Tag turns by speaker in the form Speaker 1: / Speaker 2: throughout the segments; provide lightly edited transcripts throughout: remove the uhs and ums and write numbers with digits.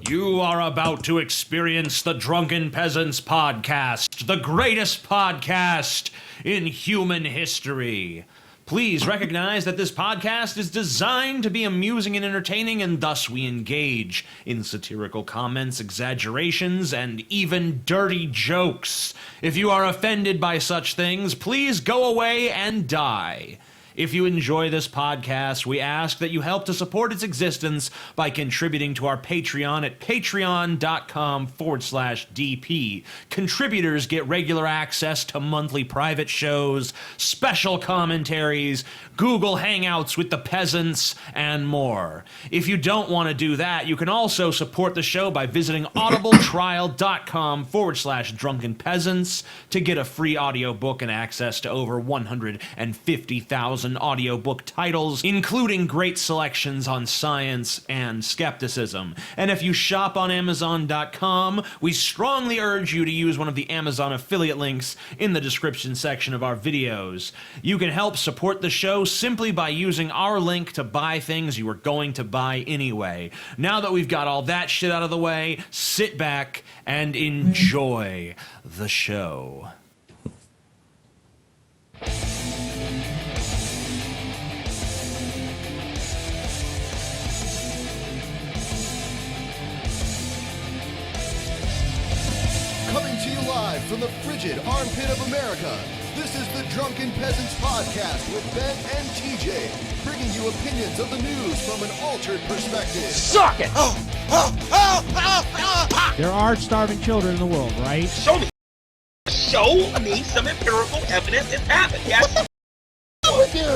Speaker 1: You are about to experience the Drunken Peasants podcast, the greatest podcast in human history. Please recognize that this podcast is designed to be amusing and entertaining, and thus we engage in satirical comments, exaggerations, and even dirty jokes. If you are offended by such things, please go away and die. If you enjoy this podcast, we ask that you help to support its existence by contributing to our Patreon at patreon.com/DP. Contributors get regular access to monthly private shows, special commentaries, Google Hangouts with the peasants, and more. If you don't want to do that, you can also support the show by visiting audibletrial.com/Drunken Peasants to get a free audiobook and access to over 150,000 audiobook titles, including great selections on science and skepticism. And if you shop on Amazon.com, we strongly urge you to use one of the Amazon affiliate links in the description section of our videos. You can help support the show simply by using our link to buy things you were going to buy anyway. Now that we've got all that shit out of the way, sit back and enjoy the show.
Speaker 2: Coming to you live from the frigid armpit of America, this is the Drunken Peasants podcast with Ben and TJ, bringing you opinions of the news from an altered perspective.
Speaker 3: Suck it!
Speaker 4: There are starving children in the world, right?
Speaker 3: Show me. Show me some empirical evidence it's happened. Yes.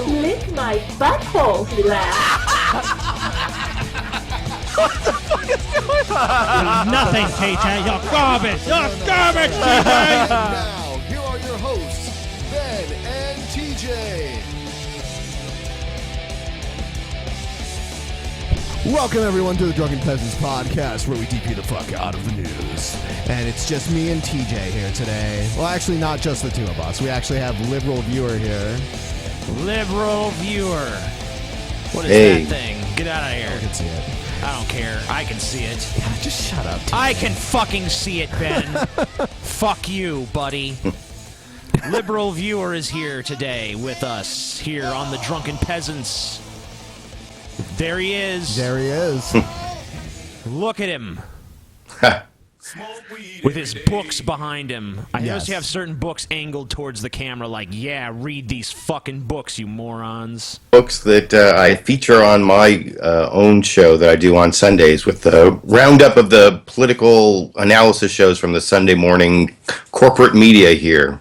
Speaker 5: Lick my butthole, he laughed.
Speaker 3: What the fuck is going on?
Speaker 4: Nothing, TJ. You're garbage. You're garbage, TJ.
Speaker 2: And now, here are your hosts, Ben and TJ. Welcome, everyone, to the Drunken Peasants podcast, where we DP the fuck out of the news. And it's just me and TJ here today. Well, actually, not just the two of us. We actually have LiberalViewer here.
Speaker 1: LiberalViewer. What is
Speaker 6: Hey.
Speaker 1: that thing? Get out of here.
Speaker 2: I can see it.
Speaker 1: I don't care. I can see it.
Speaker 2: God, just shut up, TJ.
Speaker 1: I can fucking see it, Ben. Fuck you, buddy. LiberalViewer is here today with us here on the Drunken Peasants. There he is.
Speaker 2: There he is.
Speaker 1: Look at him. With his books behind him. I notice you have certain books angled towards the camera like, yeah, read these fucking books, you morons.
Speaker 6: Books that I feature on my own show that I do on Sundays with the roundup of the political analysis shows from the Sunday morning corporate media here.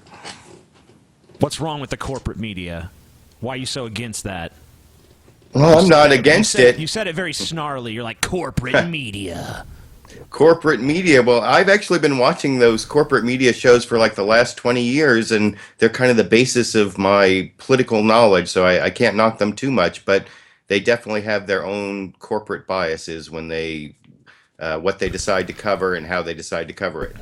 Speaker 1: What's wrong with the corporate media? Why are you so against that?
Speaker 6: Well, I'm not against it.
Speaker 1: You said it very snarly. You're like, corporate media.
Speaker 6: Corporate media. Well, I've actually been watching those corporate media shows for like the last 20 years, and they're kind of the basis of my political knowledge, so I can't knock them too much, but they definitely have their own corporate biases when they, what they decide to cover and how they decide to cover it.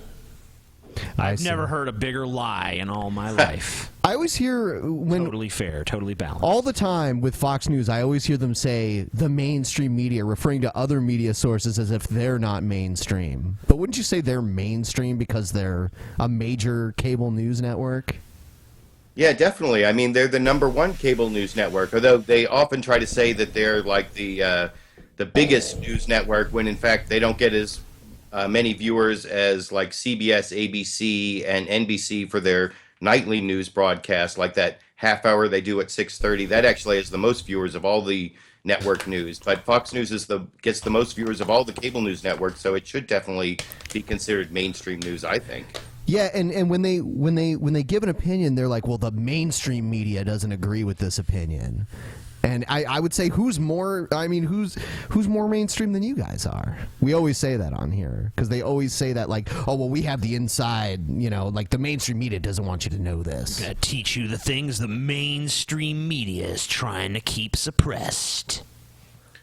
Speaker 1: I've never heard a bigger lie in all my life.
Speaker 2: I always hear when
Speaker 1: Totally fair, totally balanced.
Speaker 2: all the time with Fox News, I always hear them say the mainstream media, referring to other media sources as if they're not mainstream. But wouldn't you say they're mainstream because they're a major cable news network?
Speaker 6: Yeah, definitely. I mean, they're the number one cable news network, although they often try to say that they're like the biggest news network, when in fact they don't get as many viewers as like CBS, ABC, and NBC for their nightly news broadcast, like that half hour they do at 6:30. That actually has the most viewers of all the network news. But Fox News gets the most viewers of all the cable news networks, so it should definitely be considered mainstream news, I think.
Speaker 2: Yeah, and when they give an opinion, they're like, well, the mainstream media doesn't agree with this opinion. And I would say who's more mainstream than you guys are? We always say that on here because they always say that like, oh, well, we have the inside, like the mainstream media doesn't want you to know this.
Speaker 1: I'm gonna teach you the things the mainstream media is trying to keep suppressed.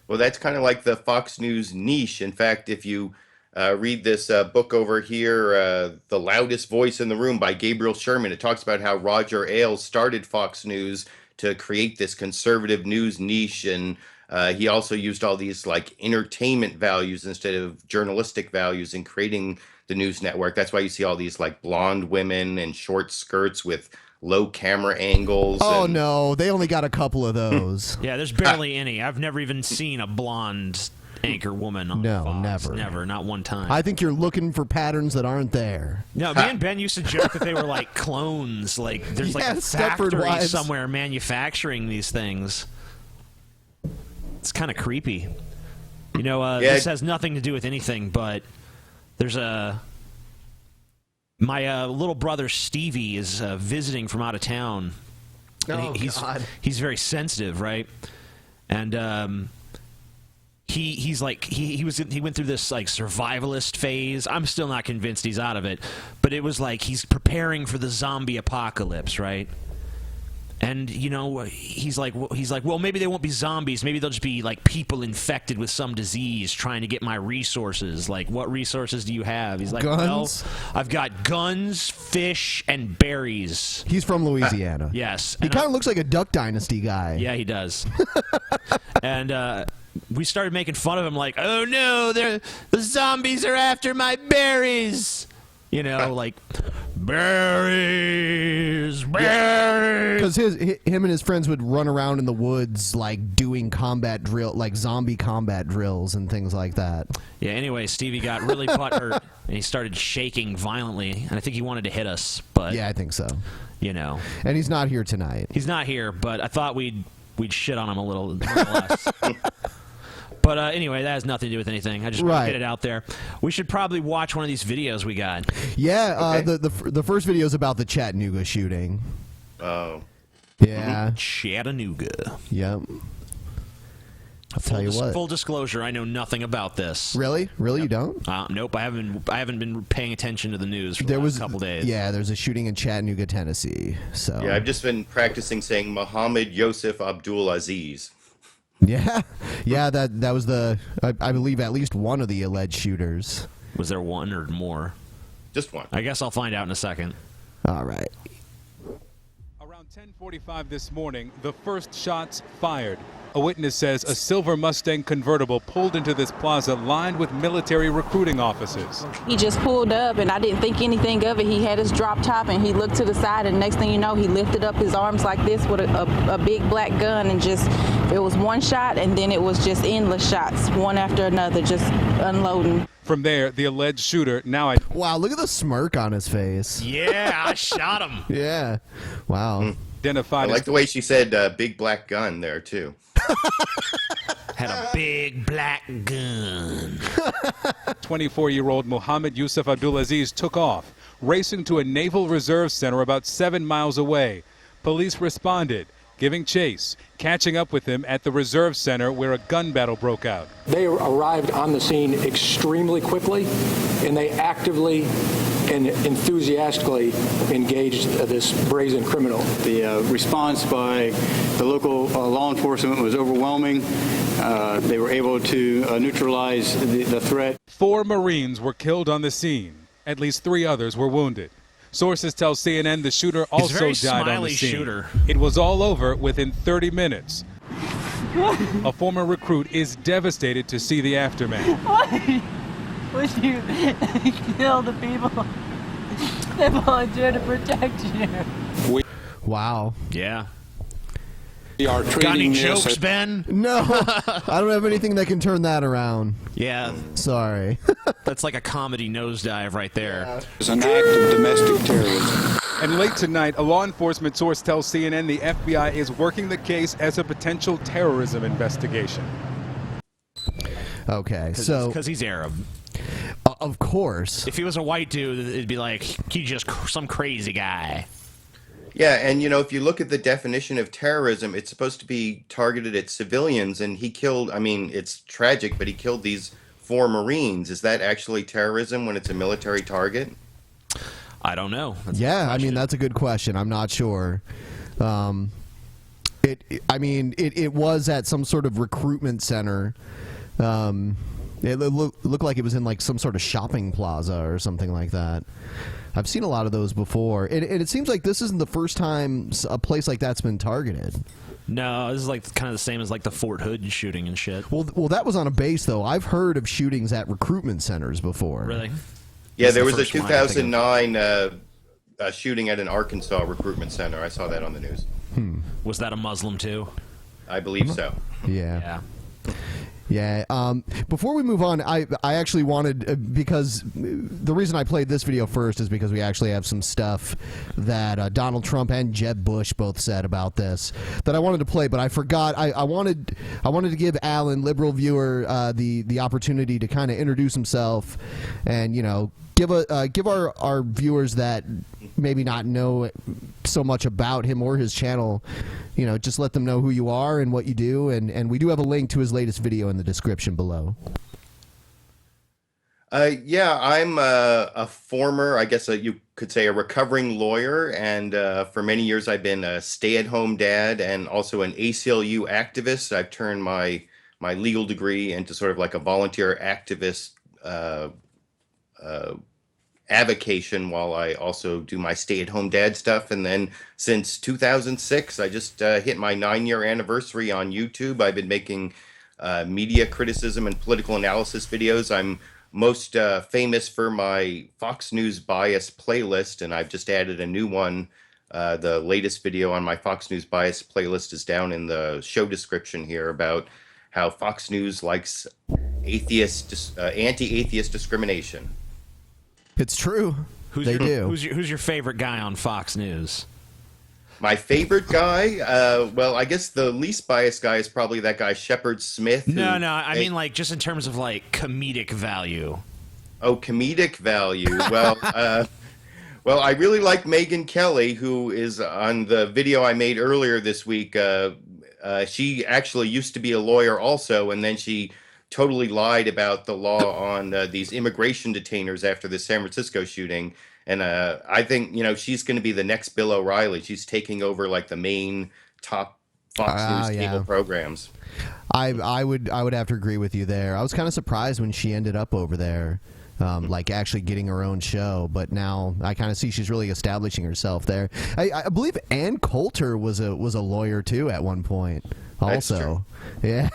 Speaker 6: Well, that's kind of like the Fox News niche. In fact, if you read this book over here, The Loudest Voice in the Room by Gabriel Sherman, it talks about how Roger Ailes started Fox News to create this conservative news niche and He also used all these like entertainment values instead of journalistic values in creating the news network. That's why you see all these like blonde women and short skirts with low camera angles.
Speaker 2: Oh
Speaker 6: and,
Speaker 2: no, they only got a couple of those.
Speaker 1: Yeah, there's barely any. I've never even seen a blonde anchor woman on
Speaker 2: No,
Speaker 1: Fox.
Speaker 2: never.
Speaker 1: Not one time.
Speaker 2: I think you're looking for patterns that aren't there.
Speaker 1: No, me and Ben used to joke that they were like clones. Like there's like a
Speaker 2: Stepford
Speaker 1: factory
Speaker 2: Wives.
Speaker 1: somewhere manufacturing these things. It's kind of creepy. You know, this has nothing to do with anything, but there's my little brother Stevie is visiting from out of town.
Speaker 2: Oh, God.
Speaker 1: He's very sensitive, right? And he went through this like survivalist phase. I'm still not convinced he's out of it, but it was like he's preparing for the zombie apocalypse, right? And you know, he's like, well, maybe they won't be zombies. Maybe they'll just be like people infected with some disease trying to get my resources. Like, what resources do you have? He's like,
Speaker 2: guns?
Speaker 1: well, I've got guns, fish, and berries.
Speaker 2: He's from Louisiana.
Speaker 1: Yes,
Speaker 2: He kind of looks like a Duck Dynasty guy.
Speaker 1: Yeah, he does. And we started making fun of him, like, oh no, the zombies are after my berries. You know, like, berries.
Speaker 2: Because him and his friends would run around in the woods, like doing combat drill, like zombie combat drills and things like that.
Speaker 1: Yeah. Anyway, Stevie got really butthurt and he started shaking violently, and I think he wanted to hit us, but
Speaker 2: Yeah, I think so.
Speaker 1: you know,
Speaker 2: And he's not here tonight.
Speaker 1: he's not here. But I thought we'd shit on him a little nonetheless. But anyway, that has nothing to do with anything. I just want to get it out there. We should probably watch one of these videos we got.
Speaker 2: Yeah, the first video is about the Chattanooga shooting.
Speaker 6: Oh.
Speaker 2: Yeah.
Speaker 1: Chattanooga.
Speaker 2: Yep. I'll tell you what.
Speaker 1: Full disclosure, I know nothing about this.
Speaker 2: Really? Really, you don't?
Speaker 1: Nope, I haven't been paying attention to the news for the last couple days.
Speaker 2: Yeah, there's a shooting in Chattanooga, Tennessee. So
Speaker 6: Yeah, I've just been practicing saying Muhammad Yosef Abdul Aziz.
Speaker 2: Yeah, that was I believe at least one of the alleged shooters.
Speaker 1: Was there one or more?
Speaker 6: Just one.
Speaker 1: I guess I'll find out in a second.
Speaker 2: All right.
Speaker 7: Around 10:45 this morning, the first shots fired. A witness says a silver Mustang convertible pulled into this plaza lined with military recruiting offices.
Speaker 8: He just pulled up, and I didn't think anything of it. He had his drop top, and he looked to the side, and next thing you know, he lifted up his arms like this with a big black gun, and just, it was one shot, and then it was just endless shots, one after another, just unloading.
Speaker 7: From there, the alleged shooter now...
Speaker 2: Wow, look at the smirk on his face.
Speaker 1: Yeah, I shot him.
Speaker 2: Yeah. Wow.
Speaker 7: Identified
Speaker 6: I like the way she said big black gun there, too.
Speaker 1: Had a big black gun.
Speaker 7: 24-year-old Muhammad Yusuf Abdulaziz took off, racing to a Naval Reserve Center about 7 miles away. Police responded, giving chase, catching up with him at the Reserve Center where a gun battle broke out.
Speaker 9: They arrived on the scene extremely quickly, and they actively and enthusiastically engaged this brazen criminal.
Speaker 10: The response by the local law enforcement was overwhelming. They were able to neutralize the threat.
Speaker 7: 4 Marines were killed on the scene. At least 3 others were wounded. Sources tell CNN the shooter also died on the scene.
Speaker 1: Shooter.
Speaker 7: It was all over within 30 minutes. A former recruit is devastated to see the aftermath.
Speaker 11: Why would you kill the people that volunteer to protect you?
Speaker 2: Wow.
Speaker 1: Yeah.
Speaker 10: We are
Speaker 1: Got any jokes, Ben?
Speaker 2: No, I don't have anything that can turn that around.
Speaker 1: Yeah.
Speaker 2: Sorry.
Speaker 1: That's like a comedy nosedive right there.
Speaker 10: It's an act of domestic terrorism.
Speaker 7: And late tonight, a law enforcement source tells CNN the FBI is working the case as a potential terrorism investigation.
Speaker 2: Okay, so
Speaker 1: because he's Arab.
Speaker 2: Of course.
Speaker 1: If he was a white dude, it'd be like he's just some crazy guy.
Speaker 6: Yeah, and you know, if you look at the definition of terrorism, it's supposed to be targeted at civilians, and he killed, I mean, it's tragic, but he killed these 4 Marines. Is that actually terrorism when it's a military target?
Speaker 1: I don't know.
Speaker 2: Yeah, I mean, that's a good question. I'm not sure. It was at some sort of recruitment center. It looked like it was in like some sort of shopping plaza or something like that. I've seen a lot of those before, and it seems like this isn't the first time a place like that's been targeted.
Speaker 12: No, this is like kind of the same as like the Fort Hood shooting and shit.
Speaker 2: Well, that was on a base though. I've heard of shootings at recruitment centers before.
Speaker 12: Really?
Speaker 6: Yeah, there was a 2009 shooting at an Arkansas recruitment center. I saw that on the news.
Speaker 12: Was that a Muslim too?
Speaker 6: I believe so.
Speaker 2: Yeah. Before we move on, I actually wanted, because the reason I played this video first is because we actually have some stuff that Donald Trump and Jeb Bush both said about this that I wanted to play, but I forgot. I wanted to give Alan, LiberalViewer, the opportunity to kind of introduce himself and give our viewers that maybe not know so much about him or his channel, just let them know who you are and what you do, and we do have a link to his latest video in the description below.
Speaker 6: I'm a former, I guess you could say, a recovering lawyer, and for many years I've been a stay-at-home dad and also an ACLU activist. I've turned my legal degree into sort of like a volunteer activist avocation while I also do my stay-at-home dad stuff. And then since 2006, I just hit my 9-year anniversary on YouTube. I've been making media criticism and political analysis videos. I'm most famous for my Fox News bias playlist, and I've just added a new one. The latest video on my Fox News bias playlist is down in the show description here, about how Fox News likes anti-atheist discrimination.
Speaker 2: It's true. Who's
Speaker 12: your favorite guy on Fox News?
Speaker 6: My favorite guy? Well, I guess the least biased guy is probably that guy Shepard Smith.
Speaker 12: No, I mean like just in terms of like comedic value.
Speaker 6: Oh, comedic value. Well, well, I really like Megyn Kelly, who is on the video I made earlier this week. She actually used to be a lawyer also, and then she totally lied about the law on these immigration detainers after the San Francisco shooting. And I think, she's going to be the next Bill O'Reilly. She's taking over like the main top Fox News cable programs.
Speaker 2: I would have to agree with you there. I was kind of surprised when she ended up over there, like actually getting her own show. But now I kind of see she's really establishing herself there. I believe Ann Coulter was a lawyer too at one point. Also, yeah.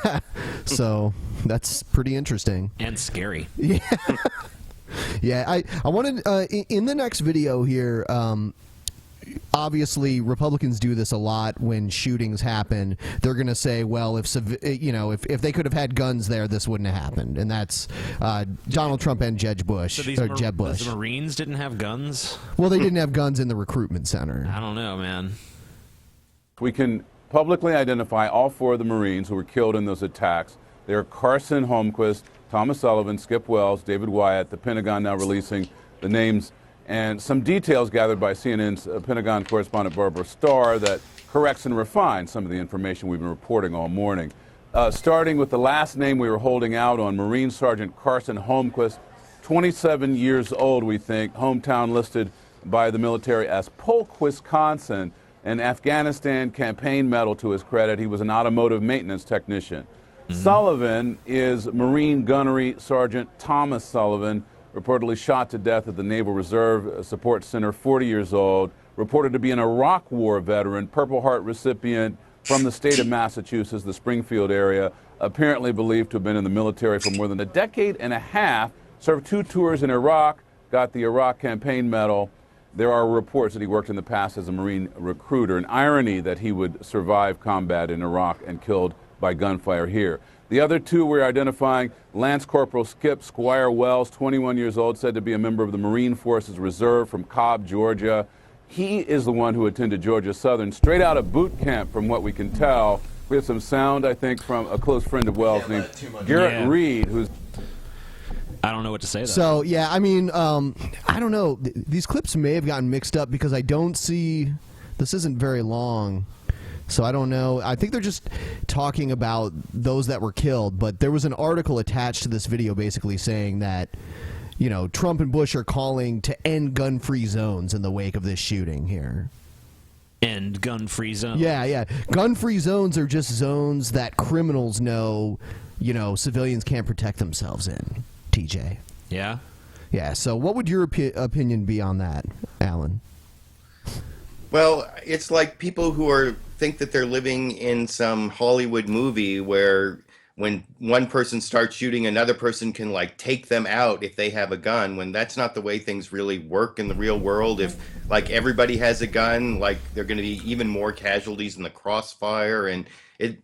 Speaker 2: So that's pretty interesting
Speaker 12: and scary.
Speaker 2: Yeah. Yeah, I wanted in the next video here. Obviously, Republicans do this a lot when shootings happen. They're going to say, "Well, if they could have had guns there, this wouldn't have happened." And that's Donald Trump and Jeb Bush.
Speaker 12: So
Speaker 2: Jeb Bush.
Speaker 12: The Marines didn't have guns.
Speaker 2: Well, they didn't have guns in the recruitment center.
Speaker 12: I don't know, man.
Speaker 13: We can publicly identify all 4 of the Marines who were killed in those attacks. They are Carson Holmquist, Thomas Sullivan, Skip Wells, David Wyatt. The Pentagon now releasing the names and some details gathered by CNN's Pentagon correspondent Barbara Starr that corrects and refines some of the information we've been reporting all morning. Starting with the last name we were holding out on, Marine Sergeant Carson Holmquist, 27 years old, we think, hometown listed by the military as Polk, Wisconsin, an Afghanistan campaign medal to his credit. He was an automotive maintenance technician. Sullivan is Marine Gunnery Sergeant Thomas Sullivan, reportedly shot to death at the Naval Reserve Support Center, 40 years old, reported to be an Iraq War veteran, Purple Heart recipient from the state of Massachusetts, the Springfield area, apparently believed to have been in the military for more than a decade and a half, served 2 tours in Iraq, got the Iraq campaign medal. There are reports that he worked in the past as a Marine recruiter, an irony that he would survive combat in Iraq and killed by gunfire here. The other 2 we're identifying, Lance Corporal Skip Squire Wells, 21 years old, said to be a member of the Marine Forces Reserve from Cobb, Georgia. He is the one who attended Georgia Southern, straight out of boot camp from what we can tell. We have some sound, I think, from a close friend of Wells named Garrett Reed, who's...
Speaker 12: I don't know what to say, though.
Speaker 2: So, yeah, I mean, I don't know. These clips may have gotten mixed up because I don't see... This isn't very long. So I don't know. I think they're just talking about those that were killed. But there was an article attached to this video basically saying that, Trump and Bush are calling to end gun-free zones in the wake of this shooting here.
Speaker 12: End gun-free zones?
Speaker 2: Yeah. Gun-free zones are just zones that criminals know, civilians can't protect themselves in, TJ.
Speaker 12: Yeah?
Speaker 2: Yeah, so what would your opinion be on that, Alan?
Speaker 6: Well, it's like people who are think that they're living in some Hollywood movie where when one person starts shooting, another person can like take them out if they have a gun, when that's not the way things really work in the real world. If like everybody has a gun, like there are going to be even more casualties in the crossfire. And it,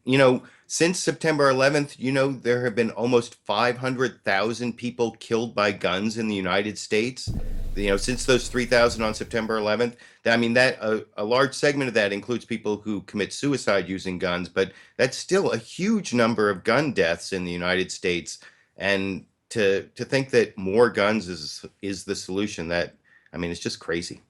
Speaker 6: since September 11th, there have been almost 500,000 people killed by guns in the United States. Since those 3,000 on September 11th, that a large segment of that includes people who commit suicide using guns, but that's still a huge number of gun deaths in the United States. And to think that more guns is the solution, it's just crazy.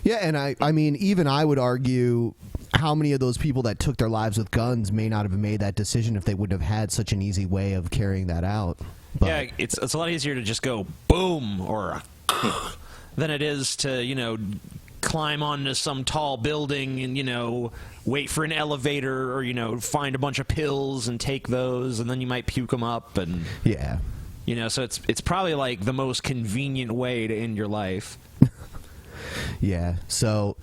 Speaker 2: Yeah, and I mean, even I would argue how many of those people that took their lives with guns may not have made that decision if they wouldn't have had such an easy way of carrying that out. But
Speaker 12: yeah, it's a lot easier to just go boom or than it is to, climb onto some tall building and, wait for an elevator or, find a bunch of pills and take those, and then you might puke them up. And
Speaker 2: yeah.
Speaker 12: So it's probably like the most convenient way to end your life.
Speaker 2: Yeah, so...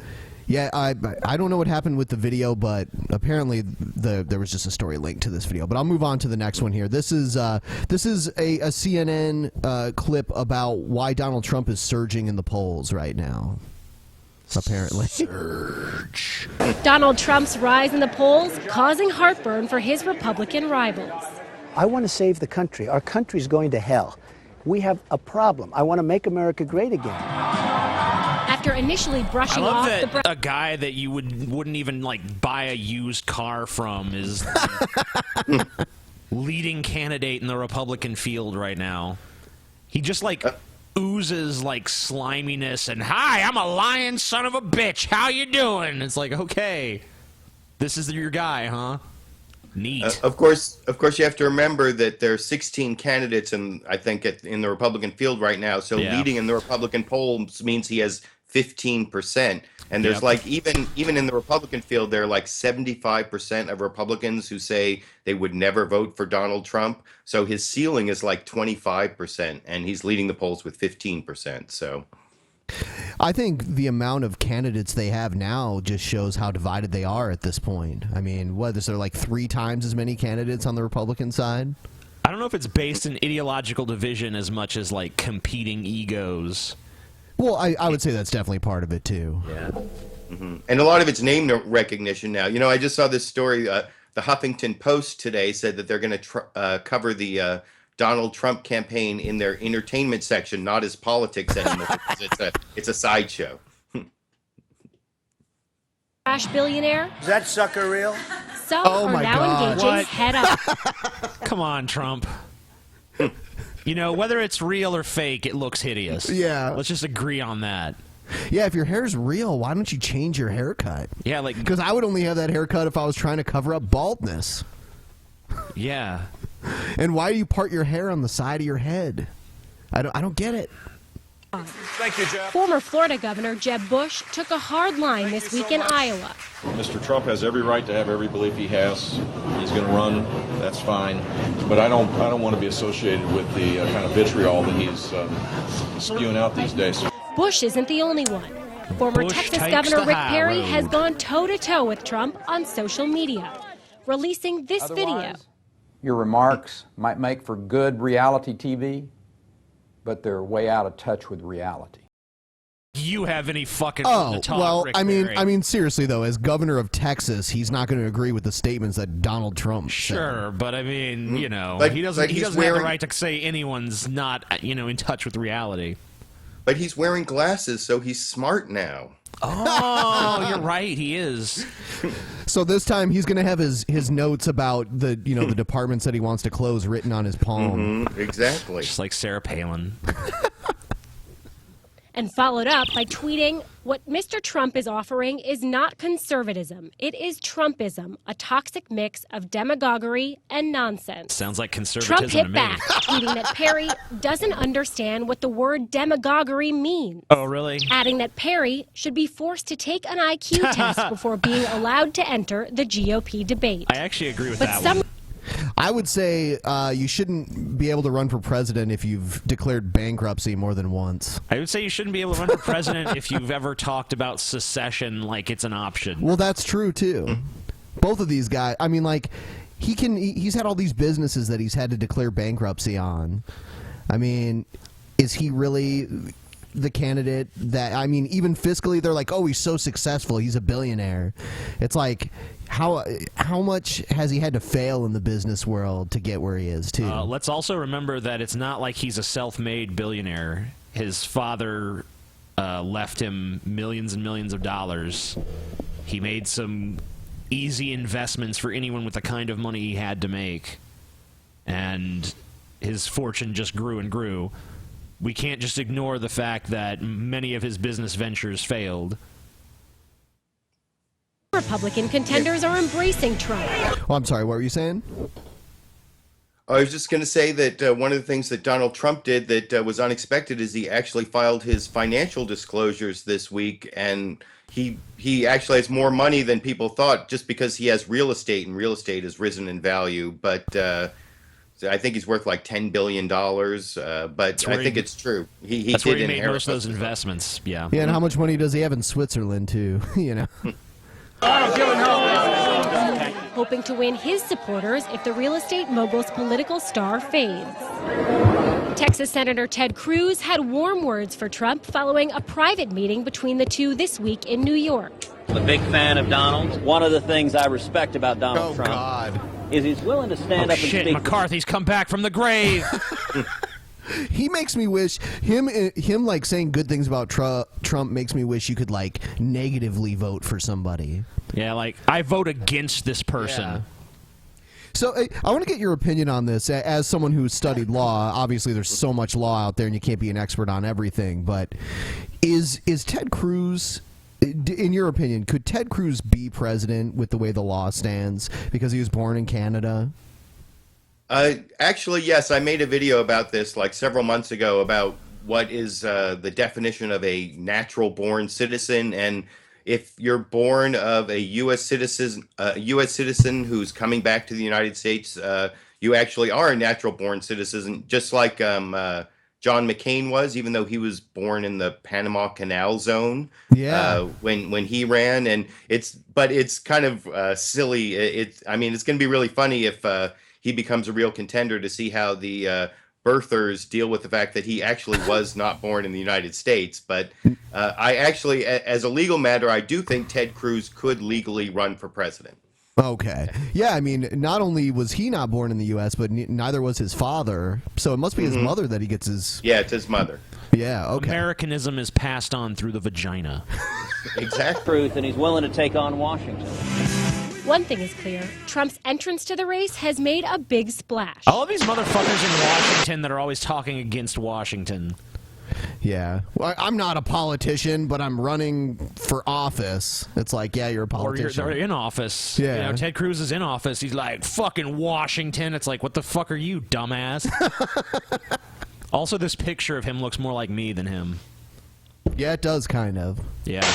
Speaker 2: Yeah, I don't know what happened with the video, but apparently there was just a story linked to this video. But I'll move on to the next one here. This is a CNN clip about why Donald Trump is surging in the polls right now. Apparently. Surge.
Speaker 14: Donald Trump's rise in the polls causing heartburn for his Republican rivals.
Speaker 15: I want to save the country. Our country's going to hell. We have a problem. I want to make America great again.
Speaker 14: After initially brushing
Speaker 12: off
Speaker 14: the
Speaker 12: a guy that you wouldn't even like buy a used car from is the leading candidate in the Republican field right now. He just oozes like sliminess and hi, I'm a lying son of a bitch. How you doing? It's like, okay, this is your guy, huh? Neat.
Speaker 6: Of course, you have to remember that there are 16 candidates, in the Republican field right now. So leading in the Republican polls means he has 15%. And there's even in the Republican field, there are 75% of Republicans who say they would never vote for Donald Trump. So his ceiling is 25%, and he's leading the polls with 15%. So
Speaker 2: I think the amount of candidates they have now just shows how divided they are at this point. I mean, is there 3 times as many candidates on the Republican side?
Speaker 12: I don't know if it's based in ideological division as much as competing egos.
Speaker 2: Well, I would say that's definitely part of it too.
Speaker 12: Yeah.
Speaker 6: Mm-hmm. And a lot of it's name recognition now. I just saw this story. The Huffington Post today said that they're going to cover the Donald Trump campaign in their entertainment section, not as politics anymore, because it's a sideshow.
Speaker 14: Crash billionaire.
Speaker 15: Is that sucker real?
Speaker 14: Some are now engaging head up.
Speaker 12: Come on, Trump. Whether it's real or fake, it looks hideous.
Speaker 2: Yeah.
Speaker 12: Let's just agree on that.
Speaker 2: Yeah, if your hair's real, why don't you change your haircut?
Speaker 12: Yeah,
Speaker 2: because I would only have that haircut if I was trying to cover up baldness.
Speaker 12: Yeah.
Speaker 2: And why do you part your hair on the side of your head? I don't get it.
Speaker 16: Thank you, Jeff.
Speaker 14: Former Florida Governor Jeb Bush took a hard line this week in Iowa.
Speaker 16: Mr. Trump has every right to have every belief he has. He's going to run. That's fine. But I don't want to be associated with the kind of vitriol that he's spewing out these days.
Speaker 14: Bush isn't the only one. Former Texas Governor Rick Perry has gone toe-to-toe with Trump on social media, releasing this video.
Speaker 17: Your remarks might make for good reality TV, but they're way out of touch with reality.
Speaker 12: You have any fucking to talk,
Speaker 2: well,
Speaker 12: Rick
Speaker 2: I
Speaker 12: Perry.
Speaker 2: mean, seriously though, as governor of Texas, he's not going to agree with the statements that Donald Trump said.
Speaker 12: Sure, but I mean, he doesn't have the right to say anyone's not, in touch with reality.
Speaker 6: But he's wearing glasses, so he's smart now.
Speaker 12: Oh, you're right, he is.
Speaker 2: So this time he's going to have his notes about the the departments that he wants to close written on his palm.
Speaker 6: Mm-hmm, exactly.
Speaker 12: Just like Sarah Palin.
Speaker 14: And followed up by tweeting, "What Mr. Trump is offering is not conservatism. It is Trumpism, a toxic mix of demagoguery and nonsense."
Speaker 12: Sounds like conservatism
Speaker 14: Trump hit
Speaker 12: to me.
Speaker 14: back, tweeting that Perry doesn't understand what the word demagoguery means.
Speaker 12: Oh, really?
Speaker 14: Adding that Perry should be forced to take an IQ test before being allowed to enter the GOP debate.
Speaker 12: I actually agree with that one.
Speaker 2: I would say you shouldn't be able to run for president if you've declared bankruptcy more than once.
Speaker 12: I would say you shouldn't be able to run for president if you've ever talked about secession like it's an option.
Speaker 2: Well, that's true too. Both of these guys. I mean, like he's had all these businesses that he's had to declare bankruptcy on. I mean, is he really the candidate that, I mean, even fiscally, they're like, oh, he's so successful, he's a billionaire. It's like, how much has he had to fail in the business world to get where he is, too?
Speaker 12: Let's also remember that it's not like he's a self-made billionaire. His father left him millions and millions of dollars. He made some easy investments for anyone with the kind of money he had to make. And his fortune just grew and grew. We can't just ignore the fact that many of his business ventures failed.
Speaker 14: Republican contenders are embracing Trump.
Speaker 2: Oh, I'm sorry, what were you saying?
Speaker 6: I was just going to say that one of the things that Donald Trump did that was unexpected is he actually filed his financial disclosures this week, and he actually has more money than people thought just because he has real estate, and real estate has risen in value. But I think he's worth like $10 billion, but I think it's true.
Speaker 12: That's where he made most of those investments, yeah.
Speaker 2: Yeah, and how much money does he have in Switzerland, too? You know?
Speaker 14: Hoping to win his supporters if the real estate mogul's political star fades. Texas Senator Ted Cruz had warm words for Trump following a private meeting between the two this week in New York.
Speaker 18: I'm a big fan of Donald. One of the things I respect about Donald Trump is he's willing to stand up and
Speaker 12: shit,
Speaker 18: speak.
Speaker 12: McCarthy's come back from the grave.
Speaker 2: He makes me wish him like saying good things about Trump makes me wish you could like negatively vote for somebody.
Speaker 12: Yeah, like I vote against this person.
Speaker 2: Yeah. So I want to get your opinion on this as someone who's studied law. Obviously, there's so much law out there, and you can't be an expert on everything. But is Ted Cruz, in your opinion, could Ted Cruz be president with the way the law stands because he was born in Canada?
Speaker 6: Actually, yes. I made a video about this like several months ago about what is the definition of a natural-born citizen, and if you're born of a U.S. citizen who's coming back to the United States, you actually are a natural-born citizen, just like John McCain was, even though he was born in the Panama Canal Zone.
Speaker 2: Yeah.
Speaker 6: When he ran, and it's kind of silly. I mean, it's going to be really funny if he becomes a real contender to see how the birthers deal with the fact that he actually was not born in the United States. But I actually, as a legal matter, I do think Ted Cruz could legally run for president.
Speaker 2: Okay. Yeah, I mean, not only was he not born in the U.S., but neither was his father. So it must be his mother that he gets his...
Speaker 6: Yeah, it's his mother.
Speaker 2: Yeah, okay.
Speaker 12: Americanism is passed on through the vagina.
Speaker 6: Exactly.
Speaker 18: Truth, and he's willing to take on Washington.
Speaker 14: One thing is clear, Trump's entrance to the race has made a big splash.
Speaker 12: All of these motherfuckers in Washington that are always talking against Washington.
Speaker 2: Yeah. Well, I'm not a politician, but I'm running for office. It's like, yeah, you're a politician.
Speaker 12: Or you're in office.
Speaker 2: Yeah.
Speaker 12: You know, Ted Cruz is in office. He's like, fucking Washington. It's like, what the fuck are you, dumbass? Also, this picture of him looks more like me than him.
Speaker 2: Yeah, it does, kind of.
Speaker 12: Yeah.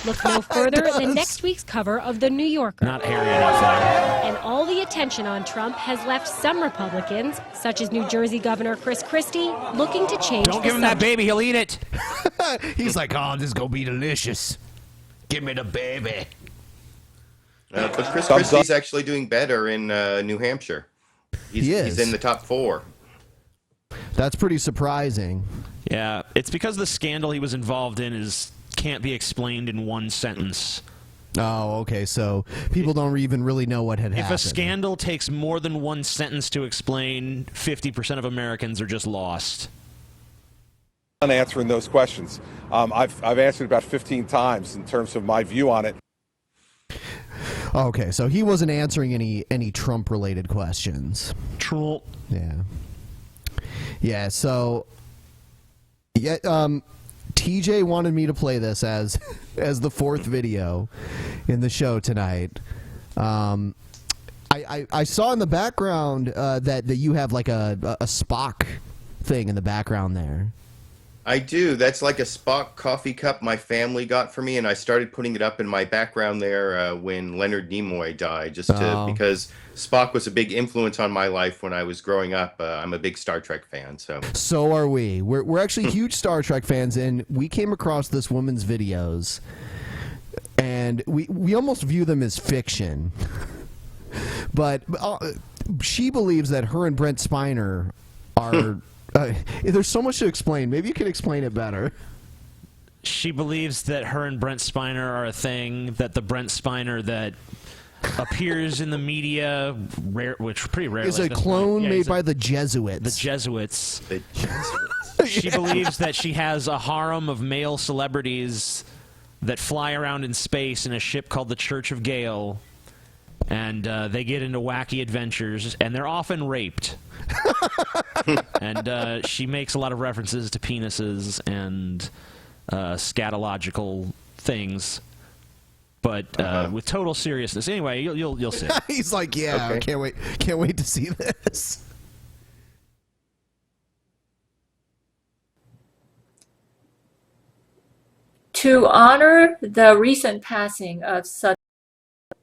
Speaker 14: Look no further than next week's cover of The New Yorker.
Speaker 12: Not hairy enough there.
Speaker 14: And all the attention on Trump has left some Republicans, such as New Jersey Governor Chris Christie, looking to change
Speaker 12: Don't give him that baby, he'll eat it.
Speaker 2: He's like, oh, this is going to be delicious. Give me the baby.
Speaker 6: But Chris Christie's actually doing better in New Hampshire. He's in the top 4.
Speaker 2: That's pretty surprising.
Speaker 12: Yeah, it's because the scandal he was involved in can't be explained in one sentence.
Speaker 2: Oh, okay, so people don't even really know what had happened.
Speaker 12: If a scandal takes more than one sentence to explain, 50% of Americans are just lost.
Speaker 19: On answering those questions. I've answered about 15 times in terms of my view on it.
Speaker 2: Okay, so he wasn't answering any Trump-related questions.
Speaker 12: True.
Speaker 2: Yeah. Yeah, so... Yeah, TJ wanted me to play this as the 4th video in the show tonight. I saw in the background that you have like a Spock thing in the background there.
Speaker 6: I do. That's like a Spock coffee cup my family got for me, and I started putting it up in my background there when Leonard Nimoy died, because Spock was a big influence on my life when I was growing up. I'm a big Star Trek fan, so.
Speaker 2: So are we. We're actually huge Star Trek fans, and we came across this woman's videos, and we almost view them as fiction. But she believes that her and Brent Spiner are... there's so much to explain. Maybe you can explain it better.
Speaker 12: She believes that her and Brent Spiner are a thing, that the Brent Spiner that appears in the media, which pretty rarely...
Speaker 2: Is a clone made by the Jesuits.
Speaker 12: The Jesuits. She believes that she has a harem of male celebrities that fly around in space in a ship called the Church of Gail, and they get into wacky adventures, and they're often raped. And she makes a lot of references to penises and scatological things, but with total seriousness. Anyway, you'll see.
Speaker 2: He's like, yeah, okay. Can't wait to see this.
Speaker 20: To honor the recent passing of Satoru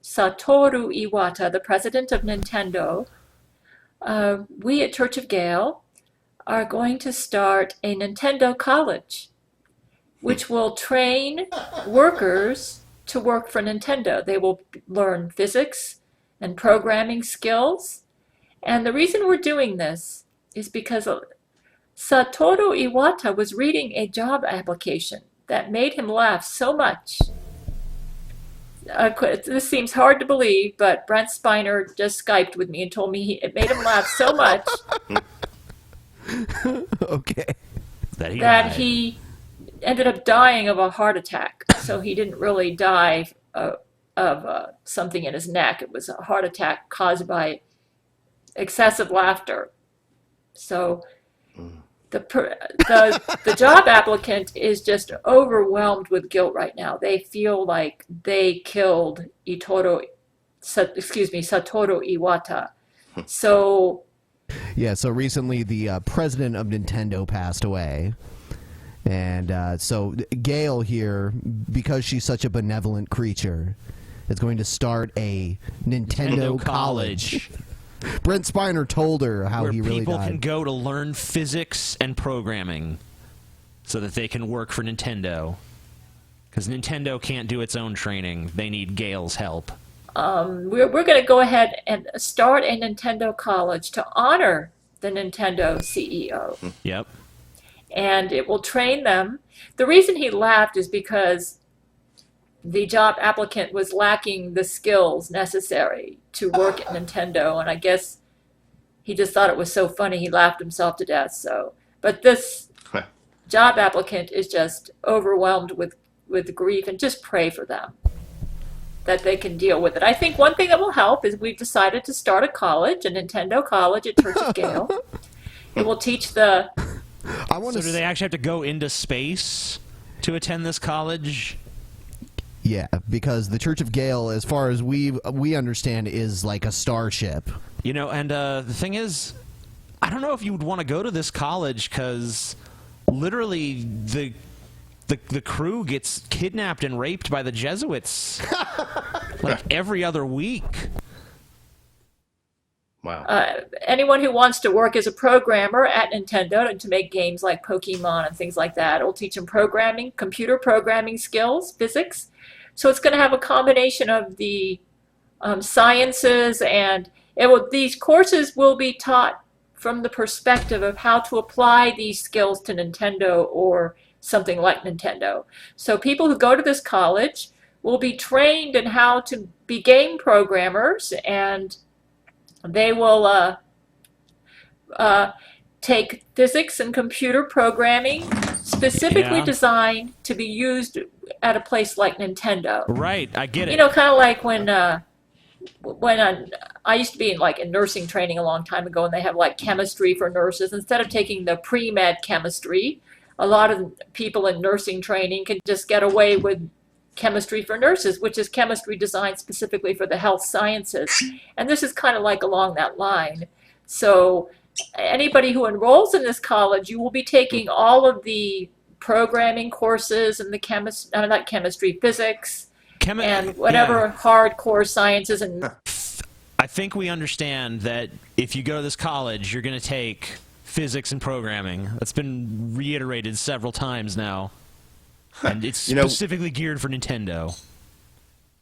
Speaker 20: Iwata, the president of Nintendo, we at Church of Gail are going to start a Nintendo college, which will train workers to work for Nintendo. They will learn physics and programming skills. And the reason we're doing this is because Satoru Iwata was reading a job application that made him laugh so much. This seems hard to believe, but Brent Spiner just Skyped with me and told me it made him laugh so much that he ended up dying of a heart attack. So he didn't really die of something in his neck. It was a heart attack caused by excessive laughter. So the job applicant is just overwhelmed with guilt right now. They feel like they killed Satoru Iwata. So
Speaker 2: yeah, so recently the president of Nintendo passed away. And so Gail here, because she's such a benevolent creature, is going to start a Nintendo college. Brent Spiner told her how he really died.
Speaker 12: Where people can go to learn physics and programming so that they can work for Nintendo. Because Nintendo can't do its own training. They need Gail's help.
Speaker 20: We're going to go ahead and start a Nintendo college to honor the Nintendo CEO.
Speaker 12: Yep.
Speaker 20: And it will train them. The reason he laughed is because the job applicant was lacking the skills necessary to work at Nintendo, and I guess he just thought it was so funny he laughed himself to death. So, but this job applicant is just overwhelmed with grief, and just pray for them that they can deal with it. I think one thing that will help is we've decided to start a college, a Nintendo college at Church of Gail. It will teach the...
Speaker 12: So do they actually have to go into space to attend this college?
Speaker 2: Yeah, because the Church of Gail, as far as we understand, is like a starship.
Speaker 12: You know, and the thing is, I don't know if you would want to go to this college because literally the crew gets kidnapped and raped by the Jesuits like every other week.
Speaker 6: Wow.
Speaker 20: Anyone who wants to work as a programmer at Nintendo to make games like Pokemon and things like that, it will teach them programming, computer programming skills, physics. So it's going to have a combination of the sciences, and these courses will be taught from the perspective of how to apply these skills to Nintendo or something like Nintendo. So people who go to this college will be trained in how to be game programmers, and they will take physics and computer programming specifically designed to be used at a place like Nintendo.
Speaker 12: Right, I get it.
Speaker 20: You know, kind of like when I used to be in nursing training a long time ago, and they have like chemistry for nurses. Instead of taking the pre-med chemistry, a lot of people in nursing training can just get away with chemistry for nurses, which is chemistry designed specifically for the health sciences. And this is kind of like along that line. So anybody who enrolls in this college, you will be taking all of the programming courses and the not chemistry, physics, and whatever hardcore sciences. And
Speaker 12: I think we understand that if you go to this college, you're going to take physics and programming. That's been reiterated several times now. And it's specifically geared for Nintendo.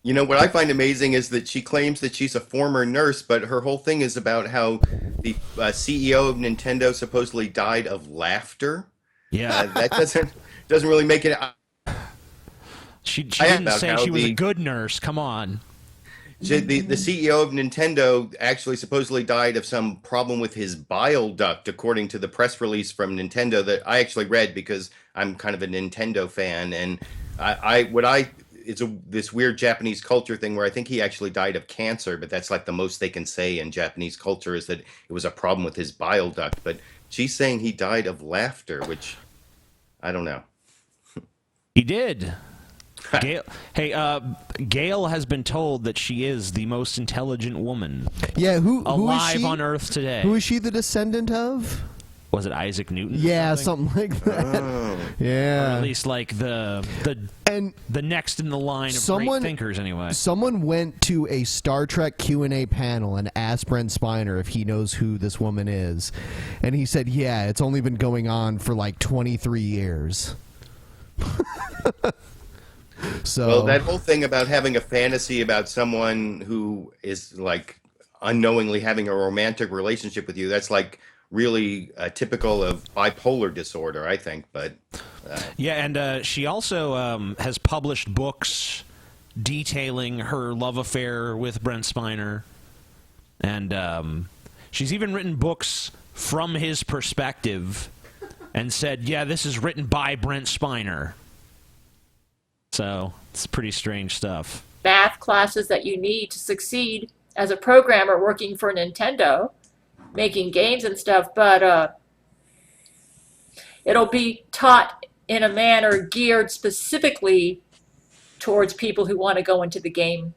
Speaker 6: You know, what I find amazing is that she claims that she's a former nurse, but her whole thing is about how the CEO of Nintendo supposedly died of laughter.
Speaker 12: Yeah.
Speaker 6: That doesn't really make it...
Speaker 12: She didn't say she was a good nurse. Come on.
Speaker 6: The CEO of Nintendo actually supposedly died of some problem with his bile duct, according to the press release from Nintendo that I actually read because I'm kind of a Nintendo fan. And it's this weird Japanese culture thing where I think he actually died of cancer, but that's like the most they can say in Japanese culture is that it was a problem with his bile duct. But she's saying he died of laughter, which I don't know.
Speaker 12: He did. Gail has been told that she is the most intelligent woman alive
Speaker 2: is she?
Speaker 12: On Earth today.
Speaker 2: Who is she the descendant of?
Speaker 12: Was it Isaac Newton?
Speaker 2: Yeah, something like that. Yeah.
Speaker 12: Or at least like the next in the line of great thinkers anyway.
Speaker 2: Someone went to a Star Trek Q&A panel and asked Brent Spiner if he knows who this woman is. And he said, yeah, it's only been going on for like 23 years.
Speaker 6: Well, that whole thing about having a fantasy about someone who is like unknowingly having a romantic relationship with you, that's like really typical of bipolar disorder, I think. But
Speaker 12: yeah, and she also has published books detailing her love affair with Brent Spiner, and she's even written books from his perspective and said, yeah, this is written by Brent Spiner. So it's pretty strange stuff.
Speaker 20: Math classes that you need to succeed as a programmer working for Nintendo, making games and stuff, but it'll be taught in a manner geared specifically towards people who want to go into the gaming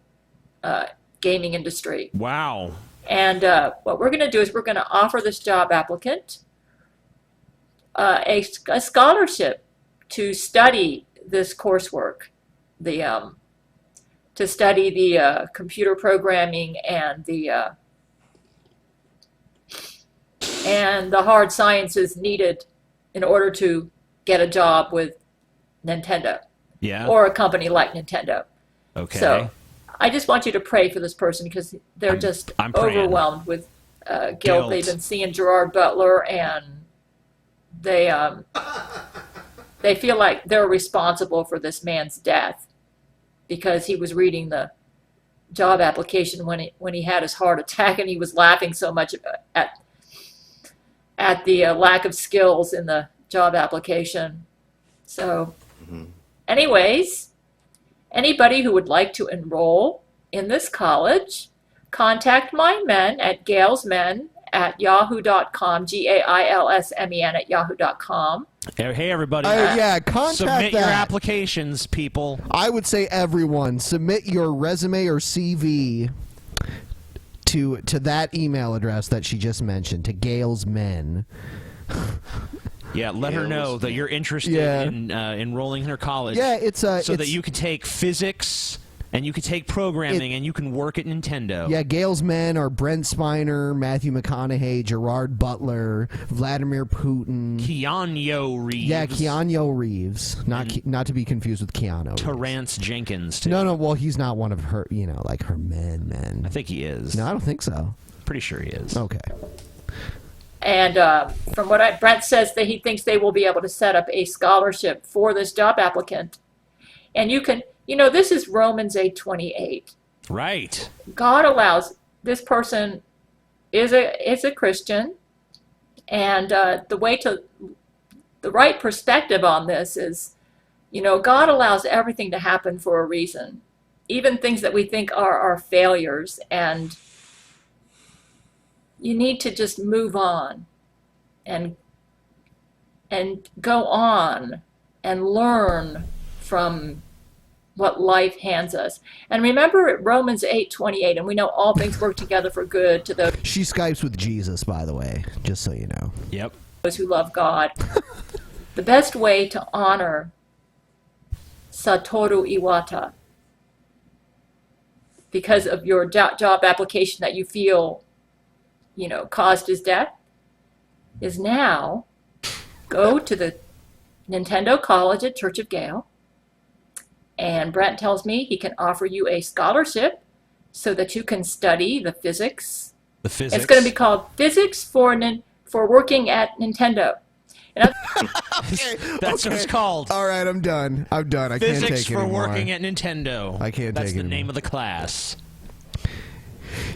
Speaker 20: industry.
Speaker 12: Wow.
Speaker 20: And what we're going to do is we're going to offer this job applicant a scholarship to study this coursework, to study the computer programming and the hard sciences needed in order to get a job with Nintendo.
Speaker 12: Yeah.
Speaker 20: Or a company like Nintendo.
Speaker 12: Okay.
Speaker 20: So I just want you to pray for this person because they're just overwhelmed with guilt. They've been seeing Gerard Butler and they feel like they're responsible for this man's death because he was reading the job application when he had his heart attack and he was laughing so much at the lack of skills in the job application. So anyways, anybody who would like to enroll in this college, contact my men at gailsmen@yahoo.com, GAILSMEN@yahoo.com.
Speaker 12: Hey, everybody.
Speaker 2: Contact
Speaker 12: Submit your
Speaker 2: that.
Speaker 12: applications, people.
Speaker 2: I would say everyone, submit your resume or CV to that email address that she just mentioned, to Gail's Men.
Speaker 12: Yeah, let her know that you're interested in enrolling in her college.
Speaker 2: Yeah, it's
Speaker 12: so that you could take physics and you could take programming and you can work at Nintendo.
Speaker 2: Yeah, Gail's Men are Brent Spiner, Matthew McConaughey, Gerard Butler, Vladimir Putin,
Speaker 12: Keanu Reeves.
Speaker 2: Yeah, Keanu Reeves, not to be confused with Keanu.
Speaker 12: Terrence Jenkins. Too.
Speaker 2: No, well, he's not one of her, like her men.
Speaker 12: I think he is.
Speaker 2: No, I don't think so.
Speaker 12: Pretty sure he is.
Speaker 2: Okay.
Speaker 20: And from what Brent says, that he thinks they will be able to set up a scholarship for this job applicant. And you can, this is Romans 8:28.
Speaker 12: Right.
Speaker 20: God allows, this person is a Christian, and the right perspective on this is, God allows everything to happen for a reason, even things that we think are our failures, and you need to just move on and go on and learn from what life hands us. And remember Romans 8:28, and we know all things work together for good to those.
Speaker 2: She Skypes with Jesus, by the way, just so you know.
Speaker 12: Yep.
Speaker 20: Those who love God. the best way to honor Satoru Iwata because of your job application that you feel, caused his death is now go to the Nintendo College at Church of Gail, and Brent tells me he can offer you a scholarship so that you can study the physics.
Speaker 12: The physics?
Speaker 20: It's going to be called Physics for Working at Nintendo. And
Speaker 12: That's what it's called.
Speaker 2: All right, I'm done. I can't take it
Speaker 12: Physics for
Speaker 2: anymore.
Speaker 12: working at Nintendo.
Speaker 2: I can't
Speaker 12: That's
Speaker 2: take it
Speaker 12: the name
Speaker 2: anymore.
Speaker 12: of the class.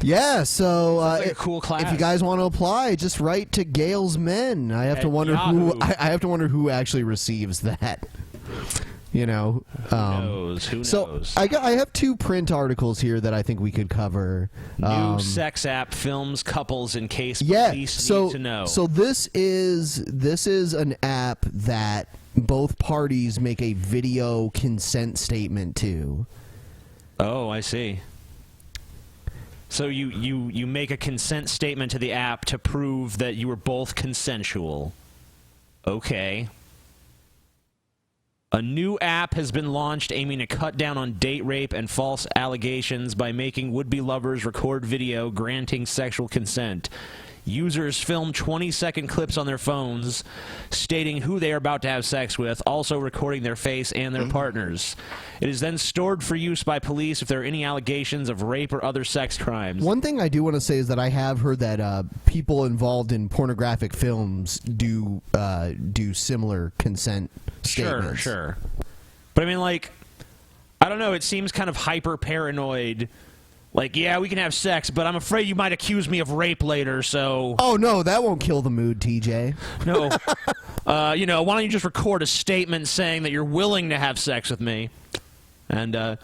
Speaker 2: Yeah, so
Speaker 12: like a cool class.
Speaker 2: if you guys want to apply, just write to Gail's Men. I have to wonder
Speaker 12: Yahoo.
Speaker 2: I have to wonder who actually receives that.
Speaker 12: Who knows? Who
Speaker 2: so
Speaker 12: knows?
Speaker 2: I have 2 print articles here that I think we could cover.
Speaker 12: New sex app films couples in case police
Speaker 2: so,
Speaker 12: need to know.
Speaker 2: So this is an app that both parties make a video consent statement to.
Speaker 12: Oh, I see. So you make a consent statement to the app to prove that you were both consensual. Okay. A new app has been launched aiming to cut down on date rape and false allegations by making would-be lovers record video granting sexual consent. Users film 20-second clips on their phones stating who they are about to have sex with, also recording their face and their partners. It is then stored for use by police if there are any allegations of rape or other sex crimes.
Speaker 2: One thing I do want to say is that I have heard that people involved in pornographic films do similar consent statements.
Speaker 12: Sure. But I mean, I don't know, it seems kind of hyper-paranoid. Like, yeah, we can have sex, but I'm afraid you might accuse me of rape later, so...
Speaker 2: Oh, no, that won't kill the mood, TJ.
Speaker 12: No. Why don't you just record a statement saying that you're willing to have sex with me? And, but,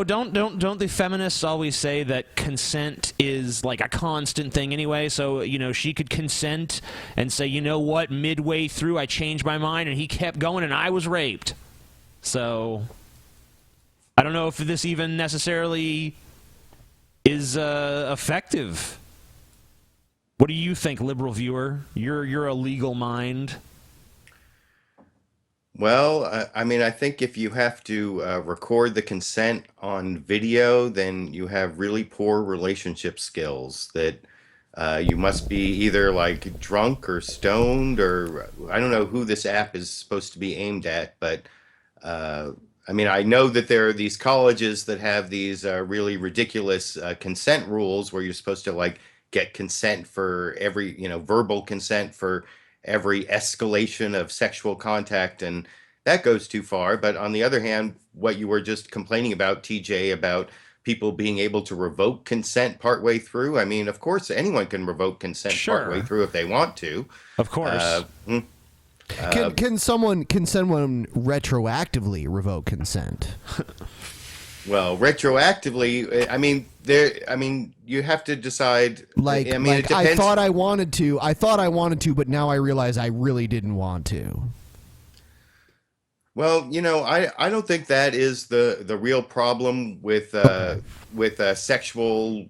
Speaker 12: don't the feminists always say that consent is, like, a constant thing anyway? So, she could consent and say, you know what, midway through I changed my mind, and he kept going, and I was raped. So... I don't know if this even necessarily is effective. What do you think, liberal viewer? You're a legal mind.
Speaker 6: Well, I think if you have to record the consent on video, then you have really poor relationship skills. That you must be either like drunk or stoned, or I don't know who this app is supposed to be aimed at, but. I know that there are these colleges that have these really ridiculous consent rules where you're supposed to get consent for every, verbal consent for every escalation of sexual contact, and that goes too far. But on the other hand, what you were just complaining about, TJ, about people being able to revoke consent partway through, of course anyone can revoke consent partway through if they want to.
Speaker 12: Of course.
Speaker 2: Can someone retroactively revoke consent?
Speaker 6: Well, retroactively, you have to decide.
Speaker 2: It depends. I thought I wanted to, but now I realize I really didn't want to.
Speaker 6: Well, I don't think that is the real problem with sexual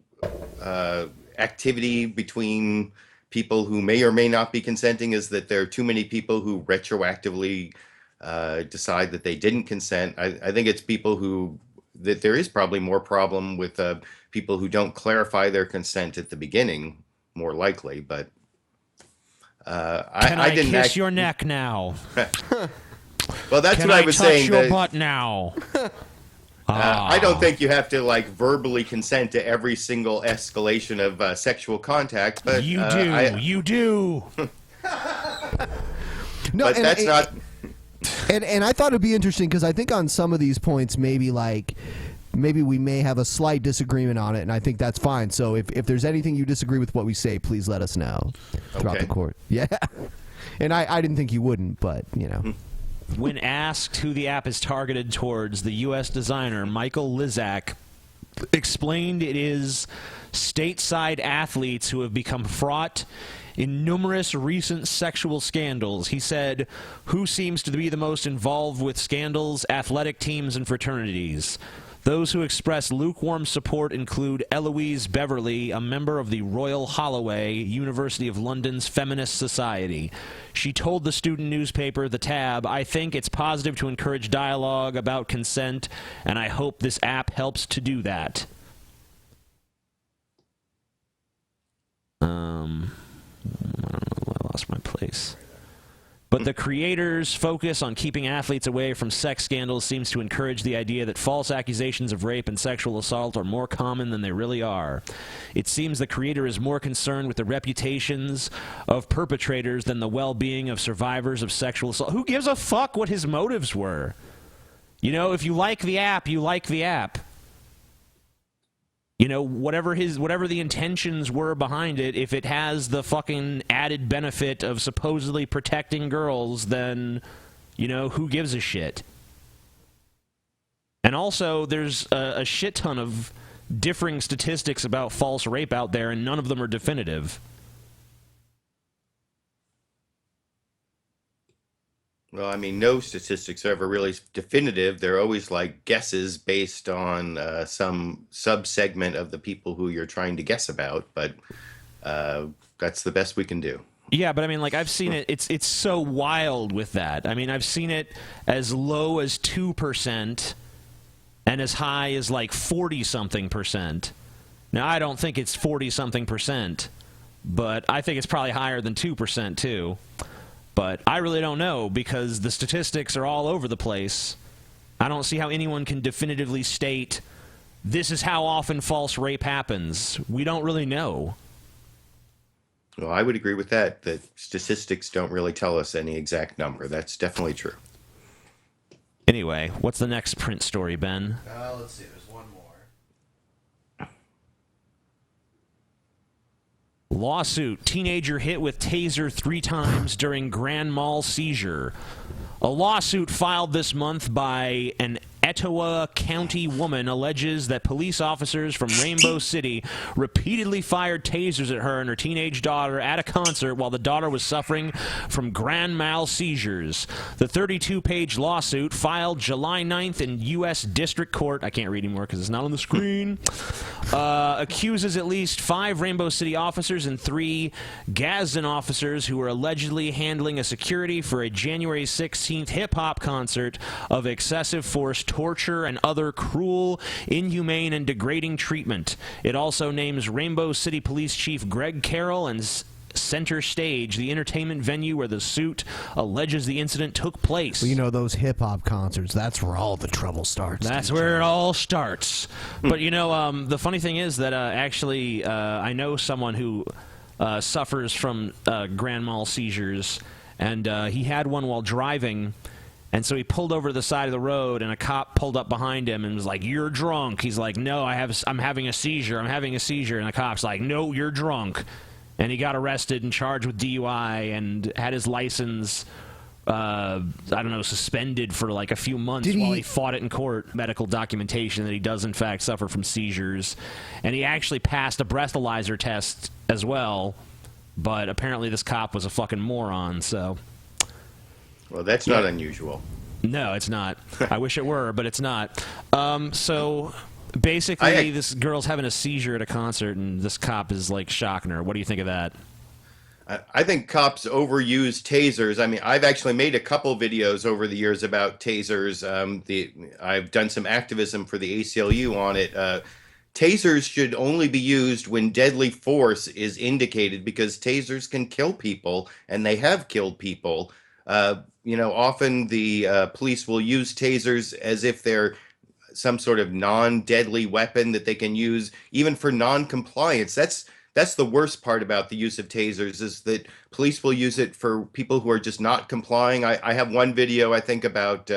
Speaker 6: activity between people who may or may not be consenting, is that there are too many people who retroactively decide that they didn't consent. I think it's that there is probably more problem with people who don't clarify their consent at the beginning, more likely. But
Speaker 12: I didn't kiss your neck now?
Speaker 6: Well, that's
Speaker 12: Can
Speaker 6: what I was saying.
Speaker 12: Can I touch your butt now?
Speaker 6: I don't think you have to verbally consent to every single escalation of sexual contact, but
Speaker 12: you do. You do.
Speaker 2: No,
Speaker 6: but that's not.
Speaker 2: And I thought it'd be interesting because I think on some of these points, maybe we may have a slight disagreement on it, and I think that's fine. So if there's anything you disagree with what we say, please let us know throughout the court. Yeah, and I didn't think you wouldn't, but
Speaker 12: When asked who the app is targeted towards, the U.S. designer Michael Lizak explained it is stateside athletes who have become fraught in numerous recent sexual scandals. He said, who seems to be the most involved with scandals? Athletic teams and fraternities. Those who expressed lukewarm support include Eloise Beverley, a member of the Royal Holloway, University of London's Feminist Society. She told the student newspaper, The Tab, "I think it's positive to encourage dialogue about consent, and I hope this app helps to do that." I don't know, I lost my place. But the creators' focus on keeping athletes away from sex scandals seems to encourage the idea that false accusations of rape and sexual assault are more common than they really are. It seems the creator is more concerned with the reputations of perpetrators than the well-being of survivors of sexual assault. Who gives a fuck what his motives were? You know, if you like the app, you like the app. You know, whatever the intentions were behind it, if it has the fucking added benefit of supposedly protecting girls, then, you know, who gives a shit? And also, there's a shit ton of differing statistics about false rape out there, and none of them are definitive.
Speaker 6: Well, I mean, no statistics are ever really definitive. They're always like guesses based on some subsegment of the people who you're trying to guess about, but that's the best we can do.
Speaker 12: Yeah, but I mean, like, I've seen it. It's so wild with that. I mean, I've seen it as low as 2% and as high as like 40-something%. Now, I don't think it's 40-something%, but I think it's probably higher than 2% too. But I really don't know, because the statistics are all over the place. I don't see how anyone can definitively state, this is how often false rape happens. We don't really know.
Speaker 6: Well, I would agree with that statistics don't really tell us any exact number. That's definitely true.
Speaker 12: Anyway, what's the next print story, Ben?
Speaker 2: Let's see. There's one more.
Speaker 12: Lawsuit. Teenager hit with taser 3 times during Grand Mal seizure. A lawsuit filed this month by an Etowah County woman alleges that police officers from Rainbow City repeatedly fired tasers at her and her teenage daughter at a concert while the daughter was suffering from grand mal seizures. The 32-page lawsuit, filed July 9th in U.S. District Court, I can't read anymore because it's not on the screen, accuses at least 5 Rainbow City officers and 3 Gadsden officers who were allegedly handling a security for a January 16th hip-hop concert of excessive force, torture, and other cruel, inhumane, and degrading treatment. It also names Rainbow City Police Chief Greg Carroll and Center Stage, the entertainment venue where the suit alleges the incident took place.
Speaker 2: Well, you know, those hip-hop concerts, that's where all the trouble starts.
Speaker 12: That's where it all starts. But, you know, the funny thing is that actually I know someone who suffers from grand mal seizures, and he had one while driving. And so he pulled over to the side of the road, and a cop pulled up behind him and was like, "You're drunk." He's like, "No, I'm having a seizure. I'm having a seizure." And the cop's like, "No, you're drunk." And he got arrested and charged with DUI and had his license, I don't know, suspended for like a few months while he fought it in court. Medical documentation that he does in fact suffer from seizures. And he actually passed a breathalyzer test as well, but apparently this cop was a fucking moron, so...
Speaker 6: Well, that's not unusual.
Speaker 12: No, it's not. I wish it were, but it's not. So basically, this girl's having a seizure at a concert, and this cop is like shocking her. What do you think of that?
Speaker 6: I think cops overuse tasers. I mean, I've actually made a couple videos over the years about tasers. I've done some activism for the ACLU on it. Tasers should only be used when deadly force is indicated, because tasers can kill people, and they have killed people. You know, often the police will use tasers as if they're some sort of non-deadly weapon that they can use even for non-compliance. That's the worst part about the use of tasers, is that police will use it for people who are just not complying. I have one video, I think, about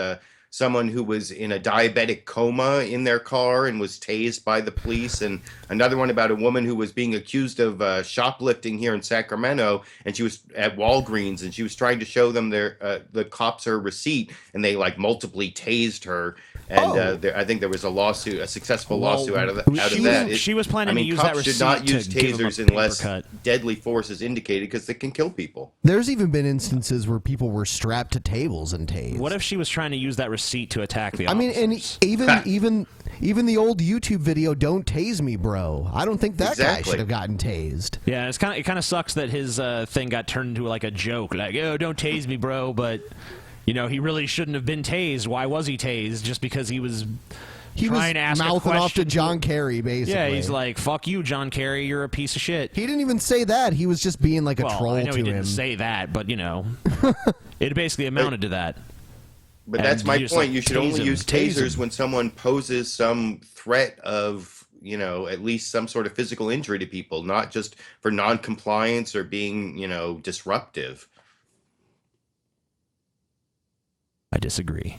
Speaker 6: someone who was in a diabetic coma in their car and was tased by the police, and another one about a woman who was being accused of shoplifting here in Sacramento, and she was at Walgreens, and she was trying to show them the cops her receipt, and they like multiply tased her. And I think there was a lawsuit, a successful lawsuit out of that.
Speaker 12: She was planning to use that receipt.
Speaker 6: Cops should not use tasers unless deadly force is indicated, because they can kill people.
Speaker 2: There's even been instances where people were strapped to tables and tased.
Speaker 12: What if she was trying to use that receipt to attack the officers?
Speaker 2: I mean, and even the old YouTube video, "Don't tase me, bro." I don't think that guy should have gotten tased.
Speaker 12: Yeah, it kind of sucks that his thing got turned into like a joke, like, "Oh, don't tase me, bro." But you know, he really shouldn't have been tased. Why was he tased? Just because he was trying to ask a
Speaker 2: mouthing off to
Speaker 12: question
Speaker 2: John Kerry, basically.
Speaker 12: Yeah, he's like, "Fuck you, John Kerry. You're a piece of shit."
Speaker 2: He didn't even say that. He was just being like a troll
Speaker 12: I know
Speaker 2: to
Speaker 12: he didn't
Speaker 2: him.
Speaker 12: say that, but you know, it basically amounted to that.
Speaker 6: But
Speaker 12: And
Speaker 6: that's my
Speaker 12: just,
Speaker 6: point.
Speaker 12: like,
Speaker 6: You should
Speaker 12: tase
Speaker 6: only
Speaker 12: him,
Speaker 6: use
Speaker 12: tase
Speaker 6: tasers
Speaker 12: him.
Speaker 6: when someone poses some threat of, you know, at least some sort of physical injury to people, not just for non-compliance or being, you know, disruptive.
Speaker 12: I disagree.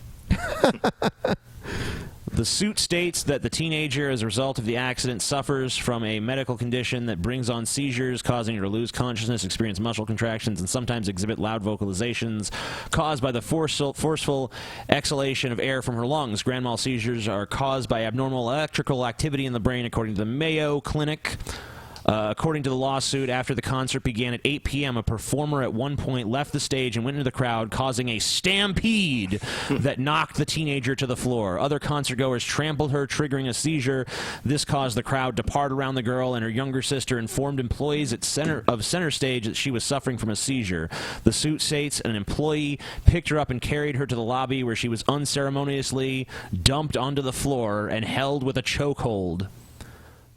Speaker 12: The suit states that the teenager, as a result of the accident, suffers from a medical condition that brings on seizures, causing her to lose consciousness, experience muscle contractions, and sometimes exhibit loud vocalizations caused by the forceful exhalation of air from her lungs. Grand mal seizures are caused by abnormal electrical activity in the brain, according to the Mayo Clinic. According to the lawsuit, after the concert began at 8 p.m., a performer at one point left the stage and went into the crowd, causing a stampede that knocked the teenager to the floor. Other concertgoers trampled her, triggering a seizure. This caused the crowd to part around the girl, and her younger sister informed employees at center stage that she was suffering from a seizure. The suit states an employee picked her up and carried her to the lobby, where she was unceremoniously dumped onto the floor and held with a chokehold.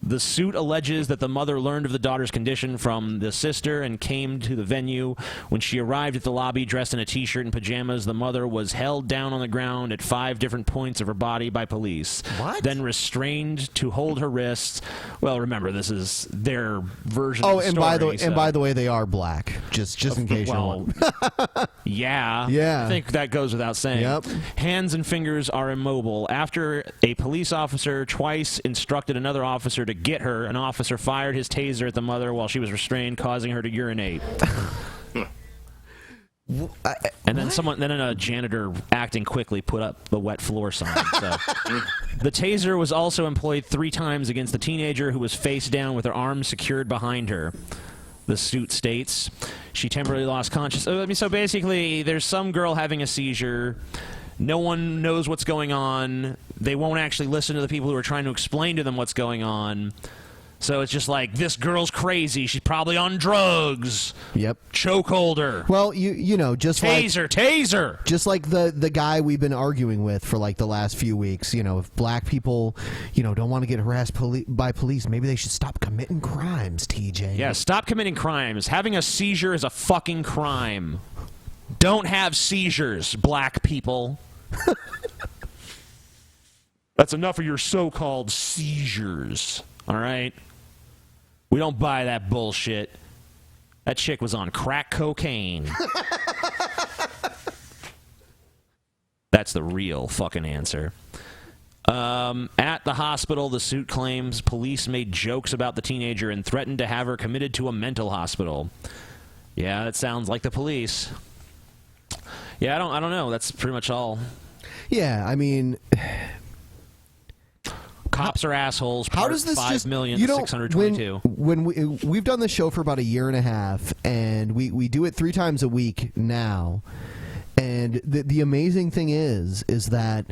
Speaker 12: The suit alleges that the mother learned of the daughter's condition from the sister and came to the venue. When she arrived at the lobby dressed in a t-shirt and pajamas, the mother was held down on the ground at 5 different points of her body by police.
Speaker 2: What?
Speaker 12: Then restrained to hold her wrists. Well, remember, this is their version of
Speaker 2: Oh,
Speaker 12: the
Speaker 2: and
Speaker 12: story.
Speaker 2: by the way, they are black. Just in case you're wondering.
Speaker 12: Yeah.
Speaker 2: Yeah.
Speaker 12: I think that goes without saying.
Speaker 2: Yep.
Speaker 12: Hands and fingers are immobile. After a police officer twice instructed another officer to get her, an officer fired his taser at the mother while she was restrained, causing her to urinate. And then a janitor acting quickly put up the wet floor sign. So. The taser was also employed 3 times against the teenager, who was face down with her arms secured behind her. The suit states she temporarily lost consciousness. So basically, there's some girl having a seizure. No one knows what's going on. They won't actually listen to the people who are trying to explain to them what's going on. So it's just like, this girl's crazy. She's probably on drugs.
Speaker 2: Yep.
Speaker 12: Chokehold her.
Speaker 2: Well, you know, just
Speaker 12: taser.
Speaker 2: Just like the guy we've been arguing with for like the last few weeks. You know, if black people, you know, don't want to get harassed by police, maybe they should stop committing crimes. TJ.
Speaker 12: Yeah, stop committing crimes. Having a seizure is a fucking crime. Don't have seizures, black people. That's enough of your so-called seizures. All right? We don't buy that bullshit. That chick was on crack cocaine. That's the real fucking answer. At the hospital, the suit claims police made jokes about the teenager and threatened to have her committed to a mental hospital. Yeah, that sounds like the police. Yeah, I don't know. That's pretty much all.
Speaker 2: Yeah, I mean,
Speaker 12: cops are assholes.
Speaker 2: How does this just
Speaker 12: 5,622,000.
Speaker 2: when we've done this show for about a year and a half, and we do it 3 times a week now, and the amazing thing is that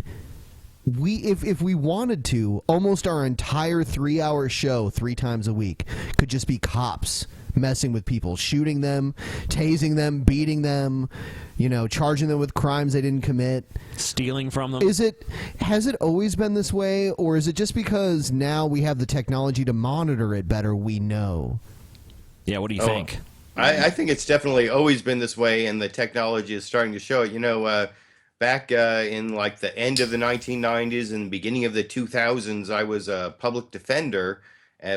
Speaker 2: if we wanted to, almost our entire 3-hour show 3 times a week could just be cops messing with people, shooting them, tasing them, beating them, you know, charging them with crimes they didn't commit,
Speaker 12: stealing from them.
Speaker 2: Has it always been this way, or is it just because now we have the technology to monitor it better, we know?
Speaker 12: Yeah, what do you think?
Speaker 6: I think it's definitely always been this way, and the technology is starting to show it. You know, back in like the end of the 1990s and beginning of the 2000s, I was a public defender,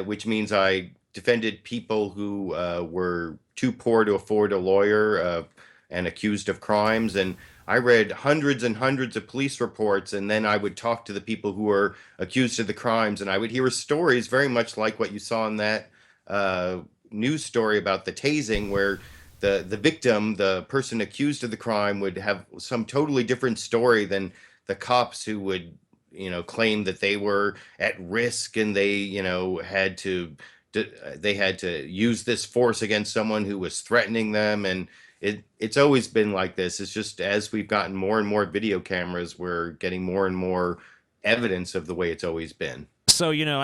Speaker 6: which means I defended people who were too poor to afford a lawyer and accused of crimes. And I read hundreds and hundreds of police reports, and then I would talk to the people who were accused of the crimes, and I would hear stories very much like what you saw in that news story about the tasing, where the victim, the person accused of the crime, would have some totally different story than the cops who would, you know, claim that they were at risk and they, you know, had to use this force against someone who was threatening them. And it's always been like this. It's just as we've gotten more and more video cameras, we're getting more and more evidence of the way it's always been.
Speaker 12: So, you know,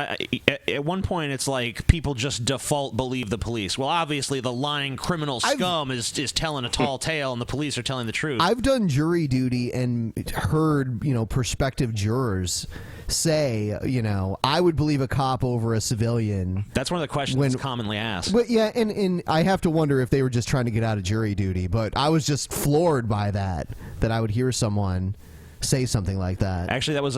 Speaker 12: at one point it's like people just default believe the police. Well, obviously the lying criminal scum is telling a tall tale and the police are telling the truth.
Speaker 2: I've done jury duty and heard, you know, prospective jurors say, you know, I would believe a cop over a civilian.
Speaker 12: That's one of the questions that's commonly asked.
Speaker 2: But yeah, and I have to wonder if they were just trying to get out of jury duty, but I was just floored by that I would hear someone say something like that.
Speaker 12: Actually, that was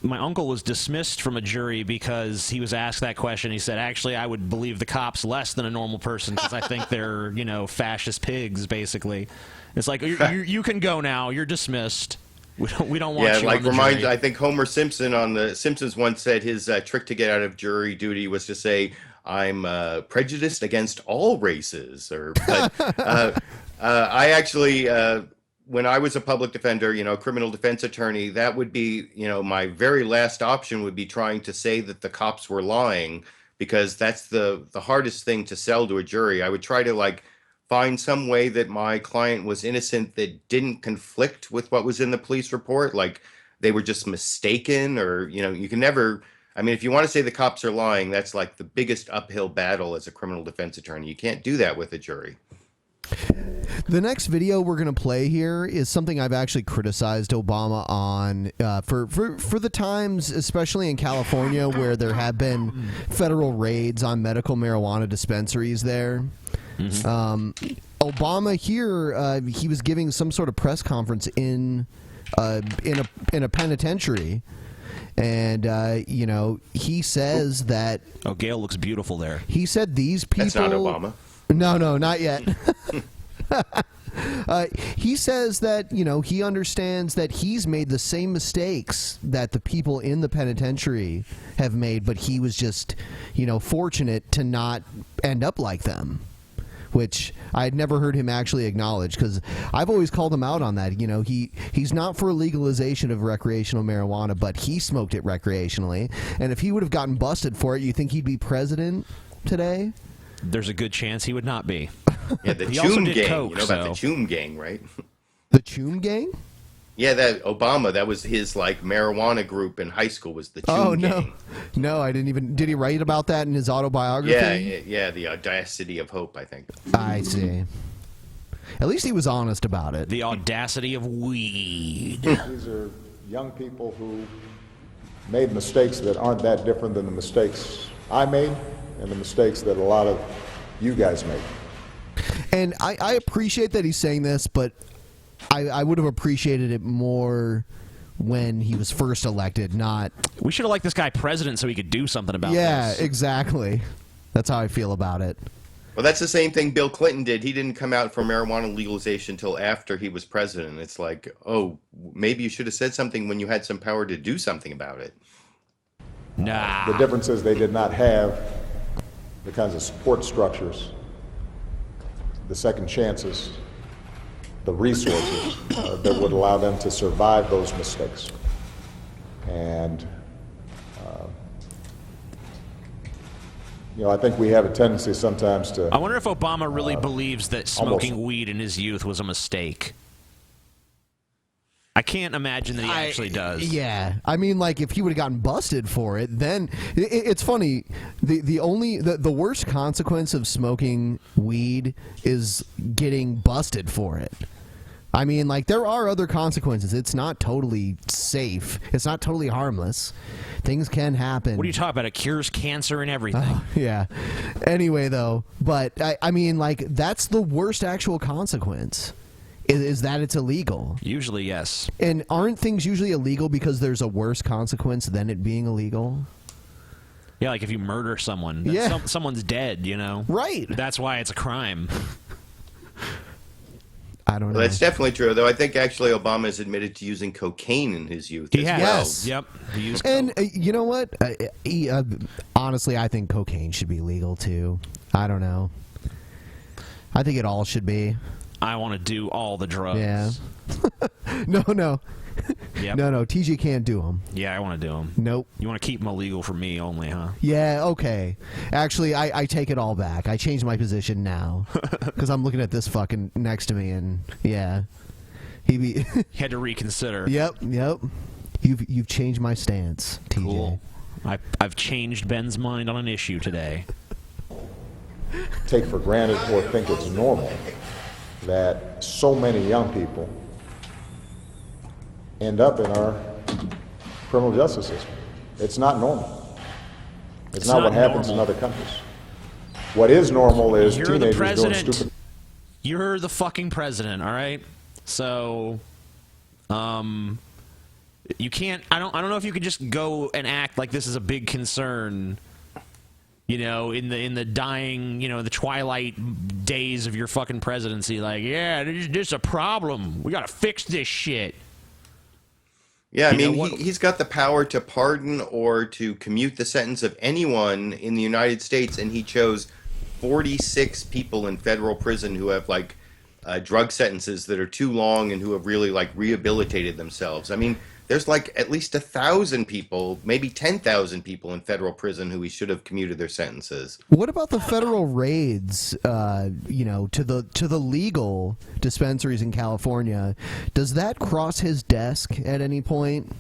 Speaker 12: my uncle was dismissed from a jury because he was asked that question. He said, actually, I would believe the cops less than a normal person because I think they're, you know, fascist pigs, basically. It's like, you can go now. You're dismissed. We don't want you on the jury.
Speaker 6: I think Homer Simpson on The Simpsons once said his trick to get out of jury duty was to say, I'm prejudiced against all races. But I actually... when I was a public defender, you know, criminal defense attorney, that would be, you know, my very last option would be trying to say that the cops were lying, because that's the hardest thing to sell to a jury. I would try to like find some way that my client was innocent that didn't conflict with what was in the police report, like they were just mistaken, or, you know, you can never, I mean, if you want to say the cops are lying, that's like the biggest uphill battle as a criminal defense attorney. You can't do that with a jury.
Speaker 2: The next video we're going to play here is something I've actually criticized Obama on for the times, especially in California, where there have been federal raids on medical marijuana dispensaries there. Obama here, he was giving some sort of press conference in a penitentiary. And, you know, he says that...
Speaker 12: Oh, Gail looks beautiful there.
Speaker 2: He said these people...
Speaker 6: That's not Obama.
Speaker 2: No, not yet. He says that, you know, he understands that he's made the same mistakes that the people in the penitentiary have made, but he was just, you know, fortunate to not end up like them, which I had never heard him actually acknowledge, because I've always called him out on that. You know, he's not for legalization of recreational marijuana, but he smoked it recreationally, and if he would have gotten busted for it, you think he'd be president today?
Speaker 12: There's a good chance he would not be.
Speaker 6: Yeah, the
Speaker 12: He also
Speaker 6: Choom
Speaker 12: did
Speaker 6: Gang.
Speaker 12: coke,
Speaker 6: You know about the
Speaker 12: so-
Speaker 6: Choom Gang, right?
Speaker 2: The Choom Gang?
Speaker 6: Yeah, that Obama, that was his like marijuana group in high school, was the Choom Gang.
Speaker 2: No, I didn't even. Did he write about that in his autobiography?
Speaker 6: Yeah, the audacity of hope, I think.
Speaker 2: I see. At least he was honest about it.
Speaker 12: The audacity of weed.
Speaker 21: These are young people who made mistakes that aren't that different than the mistakes I made and the mistakes that a lot of you guys made.
Speaker 2: And I appreciate that he's saying this, but I would have appreciated it more when he was first elected, not...
Speaker 12: We should have liked this guy president so he could do something about this.
Speaker 2: Yeah, exactly. That's how I feel about it.
Speaker 6: Well, that's the same thing Bill Clinton did. He didn't come out for marijuana legalization until after he was president. It's like, oh, maybe you should have said something when you had some power to do something about it.
Speaker 12: Nah.
Speaker 21: The difference is they did not have the kinds of support structures, the second chances, the resources that would allow them to survive those mistakes. And, you know, I think we have a tendency sometimes to...
Speaker 12: I wonder if Obama really believes that smoking weed in his youth was a mistake. I can't imagine that he actually does.
Speaker 2: Yeah, I mean, like, if he would have gotten busted for it, then it's funny. The worst consequence of smoking weed is getting busted for it. I mean, like, there are other consequences. It's not totally safe. It's not totally harmless. Things can happen.
Speaker 12: What are you talking about? It cures cancer and everything.
Speaker 2: Yeah. Anyway, though, but I mean, like, that's the worst actual consequence. Is that it's illegal.
Speaker 12: Usually, yes.
Speaker 2: And aren't things usually illegal because there's a worse consequence than it being illegal?
Speaker 12: Yeah, like if you murder someone,
Speaker 2: Yeah.
Speaker 12: someone's dead, you know?
Speaker 2: Right.
Speaker 12: That's why it's a crime.
Speaker 2: I don't know.
Speaker 6: Well, that's definitely true, though. I think actually Obama has admitted to using cocaine in his youth
Speaker 12: He
Speaker 6: as
Speaker 12: has.
Speaker 6: well.
Speaker 2: Yes.
Speaker 12: Yep. He used
Speaker 2: And you know what? Honestly, I think cocaine should be legal too. I don't know. I think it all should be.
Speaker 12: I want to do all the drugs.
Speaker 2: Yeah. No.
Speaker 12: Yep.
Speaker 2: No. TJ can't do them.
Speaker 12: Yeah, I want to do them.
Speaker 2: Nope.
Speaker 12: You want to keep them illegal for me only, huh?
Speaker 2: Yeah, okay. Actually, I take it all back. I changed my position now. Because I'm looking at this fucking next to me, and yeah.
Speaker 12: He had to reconsider.
Speaker 2: Yep. You've changed my stance, TJ.
Speaker 12: Cool. I've changed Ben's mind on an issue today.
Speaker 21: Take for granted or think it's normal that so many young people end up in our criminal justice system. It's not normal. It's not what happens in other countries. What is normal is
Speaker 12: You're the
Speaker 21: teenagers doing
Speaker 12: president.
Speaker 21: stupid.
Speaker 12: You're the fucking president, all right? So, you can't. I don't know if you could just go and act like this is a big concern. You know, in the dying, the twilight days of your fucking presidency, like, yeah, this is a problem. We gotta fix this shit.
Speaker 6: Yeah, I mean, he's got the power to pardon or to commute the sentence of anyone in the United States, and he chose 46 people in federal prison who have, like, drug sentences that are too long and who have really, like, rehabilitated themselves. I mean, there's, like, at least 1,000 people, maybe 10,000 people in federal prison who he should have commuted their sentences.
Speaker 2: What about the federal raids, to the legal dispensaries in California? Does that cross his desk at any point?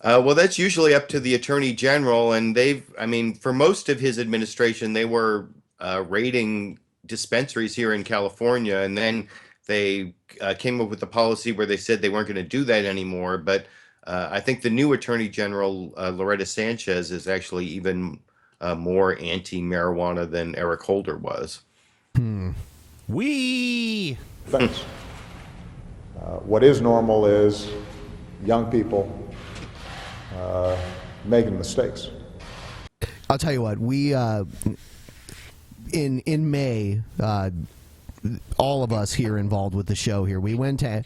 Speaker 6: Well, that's usually up to the Attorney General, and for most of his administration, they were raiding dispensaries here in California, and then they came up with a policy where they said they weren't going to do that anymore. But I think the new Attorney General, Loretta Sanchez, is actually even more anti-marijuana than Eric Holder was.
Speaker 12: Wee!
Speaker 21: Thanks. What is normal is young people making mistakes.
Speaker 2: I'll tell you what. We in May. All of us here involved with the show here, we went to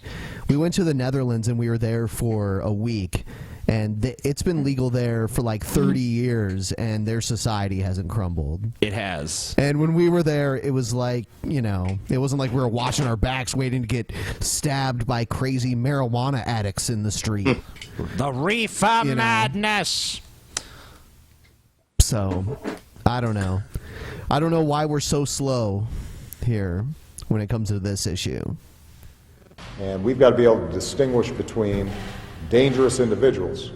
Speaker 2: the Netherlands, and we were there for a week, and it's been legal there for like 30 years, and their society hasn't crumbled.
Speaker 12: It has.
Speaker 2: And when we were there, it was like, it wasn't like we were washing our backs waiting to get stabbed by crazy marijuana addicts in the street.
Speaker 12: The reefer madness.
Speaker 2: So, I don't know. I don't know why we're so slow here when it comes to this issue.
Speaker 21: And we've got to be able to distinguish between dangerous individuals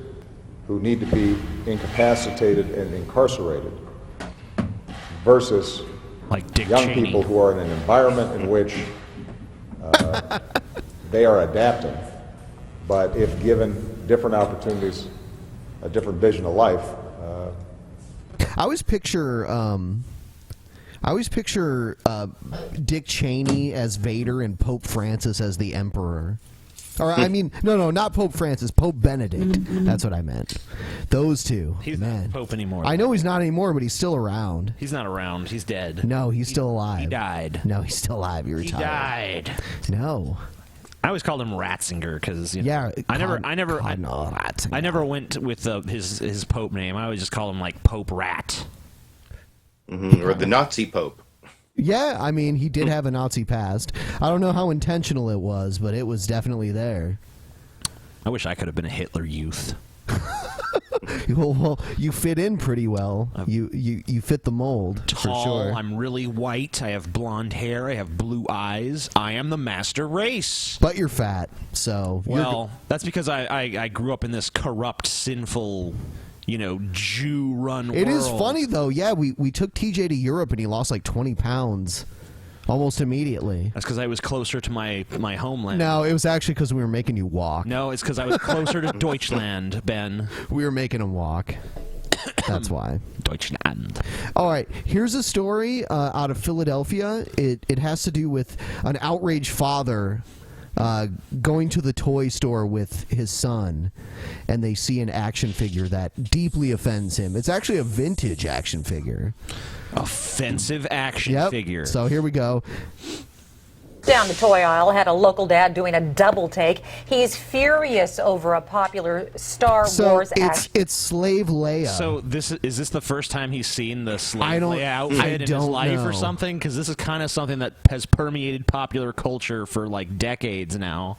Speaker 21: who need to be incapacitated and incarcerated versus young people who are in an environment in which they are adapting, but if given different opportunities, a different vision of life.
Speaker 2: I always picture Dick Cheney as Vader and Pope Francis as the Emperor. Or, I mean, no, not Pope Francis, Pope Benedict. That's what I meant. Those two.
Speaker 12: He's not Pope anymore.
Speaker 2: I know he's not anymore, but he's still around.
Speaker 12: He's not around. He's dead.
Speaker 2: No, he's still alive.
Speaker 12: He died.
Speaker 2: No, he's still alive. He retired.
Speaker 12: He died.
Speaker 2: No.
Speaker 12: I always called him Ratzinger because I never went with his Pope name. I always just called him like Pope Rat.
Speaker 6: Or the Nazi Pope.
Speaker 2: Yeah, I mean, he did have a Nazi past. I don't know how intentional it was, but it was definitely there.
Speaker 12: I wish I could have been a Hitler Youth.
Speaker 2: Well, you fit in pretty well. You fit the mold,
Speaker 12: Tall,
Speaker 2: for sure.
Speaker 12: I'm really white. I have blonde hair. I have blue eyes. I am the master race.
Speaker 2: But you're fat, so...
Speaker 12: Well, that's because I grew up in this corrupt, sinful... Jew-run world.
Speaker 2: It is funny, though. Yeah, we took TJ to Europe, and he lost like 20 pounds almost immediately.
Speaker 12: That's because I was closer to my homeland.
Speaker 2: No, it was actually because we were making you walk.
Speaker 12: No, it's because I was closer to Deutschland, Ben.
Speaker 2: We were making him walk. That's why.
Speaker 12: Deutschland.
Speaker 2: All right, here's a story out of Philadelphia. It has to do with an outraged father going to the toy store with his son, and they see an action figure that deeply offends him. It's actually a vintage action figure.
Speaker 12: Offensive action figure.
Speaker 2: So here we go.
Speaker 5: Down the toy aisle, had a local dad doing a double take. He's furious over a popular Star Wars action.
Speaker 2: It's Slave Leia.
Speaker 12: So is this the first time he's seen the Slave Leia outfit in his life or something? Because this is kind of something that has permeated popular culture for like decades now.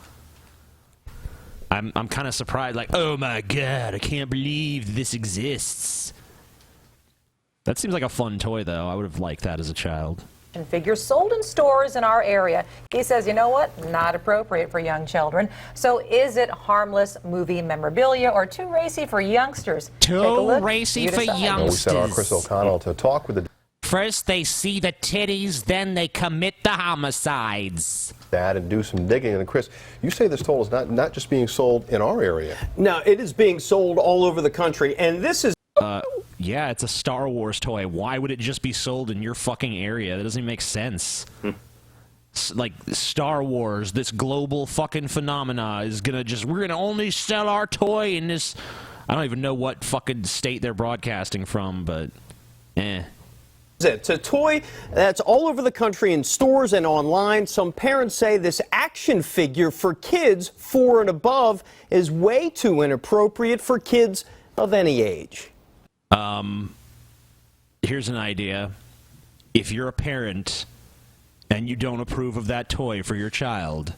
Speaker 12: I'm kind of surprised. Like, oh my god, I can't believe this exists. That seems like a fun toy, though. I would have liked that as a child.
Speaker 5: figure sold in stores in our area. He says, you know what? Not appropriate for young children. So is it harmless movie memorabilia or too racy for youngsters?
Speaker 12: Too
Speaker 5: Take a look.
Speaker 12: racy
Speaker 5: You
Speaker 12: for
Speaker 5: decide.
Speaker 12: youngsters.
Speaker 3: We sent our Chris O'Connell to talk with the
Speaker 12: First they see the titties, then they commit the homicides.
Speaker 3: dad and do some digging. And Chris, you say this toy is not just being sold in our area.
Speaker 22: No, it is being sold all over the country, and this is...
Speaker 12: Yeah, it's a Star Wars toy. Why would it just be sold in your fucking area? That doesn't even make sense. Like, Star Wars, this global fucking phenomena is gonna just... We're gonna only sell our toy in this... I don't even know what fucking state they're broadcasting from, but...
Speaker 22: It's a toy that's all over the country in stores and online. Some parents say this action figure for kids 4 and above is way too inappropriate for kids of any age.
Speaker 12: Here's an idea. If you're a parent and you don't approve of that toy for your child,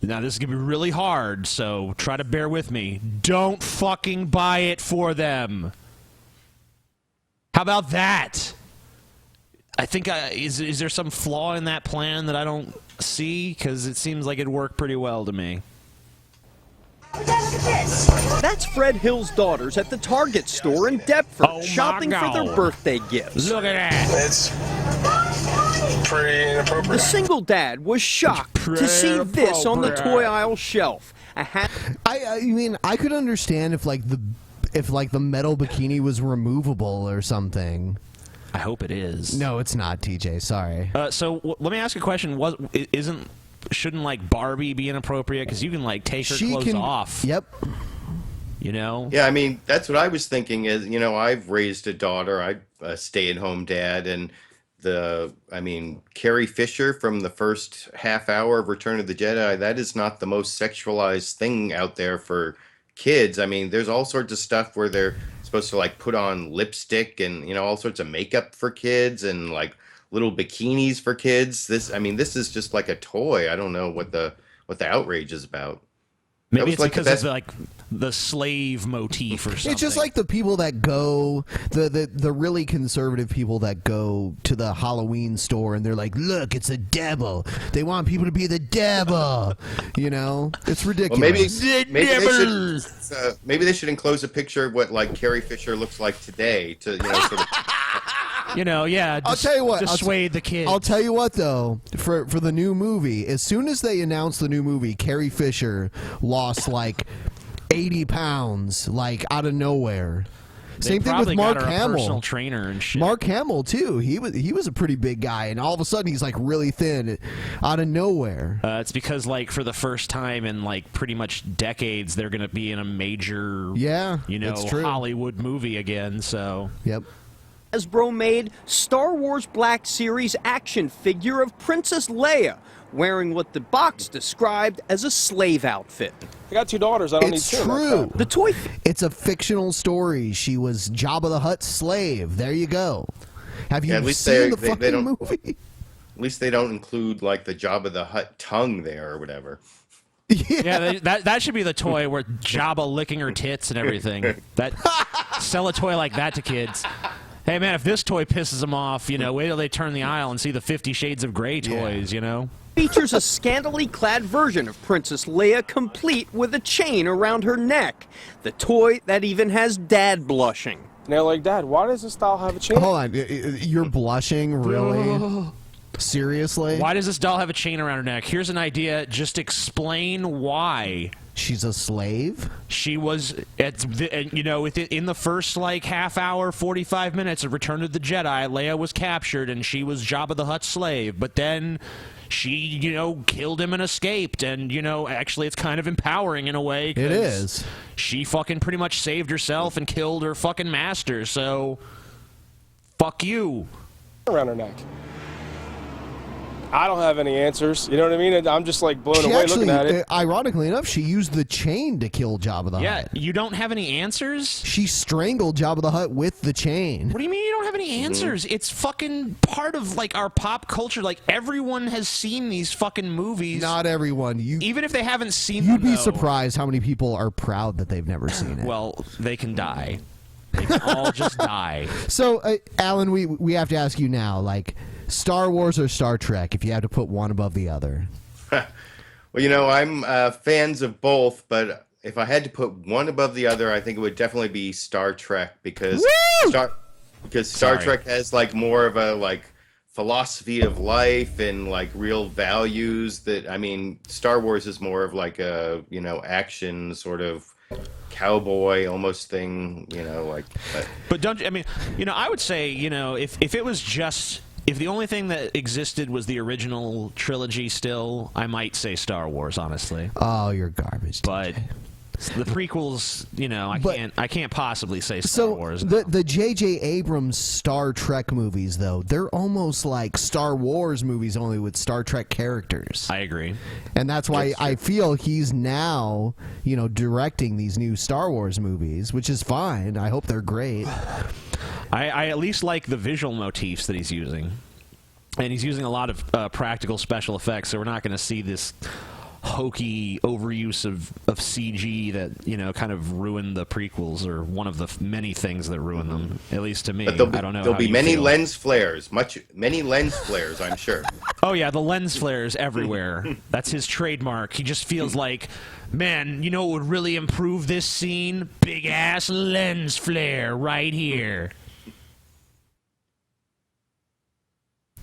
Speaker 12: now this is going to be really hard, so try to bear with me. Don't fucking buy it for them. How about that? I think, is there some flaw in that plan that I don't see? Because it seems like it worked pretty well to me.
Speaker 22: That's Fred Hill's daughters at the Target store in Deptford, shopping for their birthday gifts.
Speaker 12: Look at that.
Speaker 22: It's pretty inappropriate. The single dad was shocked to see this on the toy aisle shelf.
Speaker 2: I mean, I could understand if like the metal bikini was removable or something.
Speaker 12: I hope it is.
Speaker 2: No, it's not, TJ. Sorry.
Speaker 12: So let me ask you a question. Shouldn't like Barbie be inappropriate? Because you can like take her clothes off.
Speaker 2: Yep.
Speaker 12: You know?
Speaker 6: Yeah, I mean, that's what I was thinking is, you know, I've raised a daughter. I'm a stay-at-home dad, and Carrie Fisher from the first half hour of Return of the Jedi, that is not the most sexualized thing out there for kids. I mean, there's all sorts of stuff where they're supposed to like put on lipstick and, you know, all sorts of makeup for kids and like little bikinis for kids. This is just like a toy. I don't know what the outrage is about.
Speaker 12: Maybe it's because of the slave motif or something.
Speaker 2: It's just like the people that go, the really conservative people that go to the Halloween store and they're like, look, it's a devil. They want people to be the devil. You know? It's ridiculous.
Speaker 6: Well, maybe they should enclose a picture of what like Carrie Fisher looks like today to, you know, sort of...
Speaker 12: You know, yeah.
Speaker 2: I'll tell you what.
Speaker 12: Dissuade the kids.
Speaker 2: I'll tell you what, though. For the new movie, as soon as they announced the new movie, Carrie Fisher lost like 80 pounds, like out of nowhere. Same thing with Mark Hamill.
Speaker 12: Personal trainer and shit.
Speaker 2: Mark Hamill too. He was a pretty big guy, and all of a sudden he's like really thin, out of nowhere.
Speaker 12: It's because like for the first time in like pretty much decades, they're going to be in a major, Hollywood movie again. So
Speaker 2: yep.
Speaker 22: Hasbro made Star Wars Black Series action figure of Princess Leia, wearing what the box described as a slave outfit.
Speaker 23: I got 2 daughters. I don't need 2.
Speaker 2: It's true.
Speaker 22: The toy.
Speaker 2: It's a fictional story. She was Jabba the Hutt's slave. There you go. Have you seen the fucking movie?
Speaker 6: At least they don't include like the Jabba the Hutt tongue there or whatever.
Speaker 12: Yeah, that should be the toy where Jabba licking her tits and everything. Sell a toy like that to kids. Hey, man, if this toy pisses them off, you know, wait till they turn the aisle and see the 50 Shades of Grey toys, you know?
Speaker 22: Features a scantily clad version of Princess Leia, complete with a chain around her neck. The toy that even has Dad blushing.
Speaker 23: And they're like, Dad, why does this doll have a chain?
Speaker 2: Hold on. You're blushing? Really? Seriously?
Speaker 12: Why does this doll have a chain around her neck? Here's an idea. Just explain why.
Speaker 2: She's a slave?
Speaker 12: She was, in the first, like, half hour, 45 minutes of Return of the Jedi, Leia was captured, and she was Jabba the Hutt's slave. But then she, killed him and escaped. And, actually it's kind of empowering in a way.
Speaker 2: It is.
Speaker 12: She fucking pretty much saved herself and killed her fucking master, so fuck you.
Speaker 23: Around her neck. I don't have any answers. You know what I mean? I'm just like blown away looking at it.
Speaker 2: Ironically enough, she used the chain to kill Jabba the Hutt.
Speaker 12: Yeah, you don't have any answers?
Speaker 2: She strangled Jabba the Hutt with the chain.
Speaker 12: What do you mean you don't have any answers? It's fucking part of like our pop culture. Like everyone has seen these fucking movies.
Speaker 2: Not everyone.
Speaker 12: Even if they haven't seen them,
Speaker 2: you'd be surprised how many people are proud that they've never seen it.
Speaker 12: Well, they can die. They can all just die.
Speaker 2: So, Alan, we have to ask you now, like, Star Wars or Star Trek, if you had to put one above the other?
Speaker 6: Well, I'm fans of both, but if I had to put one above the other, I think it would definitely be Star Trek because Star Trek has like more of a like philosophy of life and like real values that, I mean, Star Wars is more of like a, action sort of cowboy almost thing, like.
Speaker 12: But don't, I mean, I would say, if it was just, if the only thing that existed was the original trilogy still, I might say Star Wars, honestly.
Speaker 2: Oh, you're garbage.
Speaker 12: But the prequels, I can't possibly say Star Wars.
Speaker 2: The J.J. Abrams Star Trek movies, though, they're almost like Star Wars movies, only with Star Trek characters.
Speaker 12: I agree.
Speaker 2: And that's why I feel he's now, directing these new Star Wars movies, which is fine. I hope they're great.
Speaker 12: I at least like the visual motifs that he's using. And he's using a lot of practical special effects, so we're not going to see this hokey overuse of CG that, kind of ruined the prequels, or one of the many things that ruined them, at least to me.
Speaker 6: But
Speaker 12: I don't know.
Speaker 6: There'll be many lens flares, many lens flares, I'm sure.
Speaker 12: Oh, yeah, the lens flares everywhere. That's his trademark. He just feels like, man, what would really improve this scene? Big-ass lens flare right here.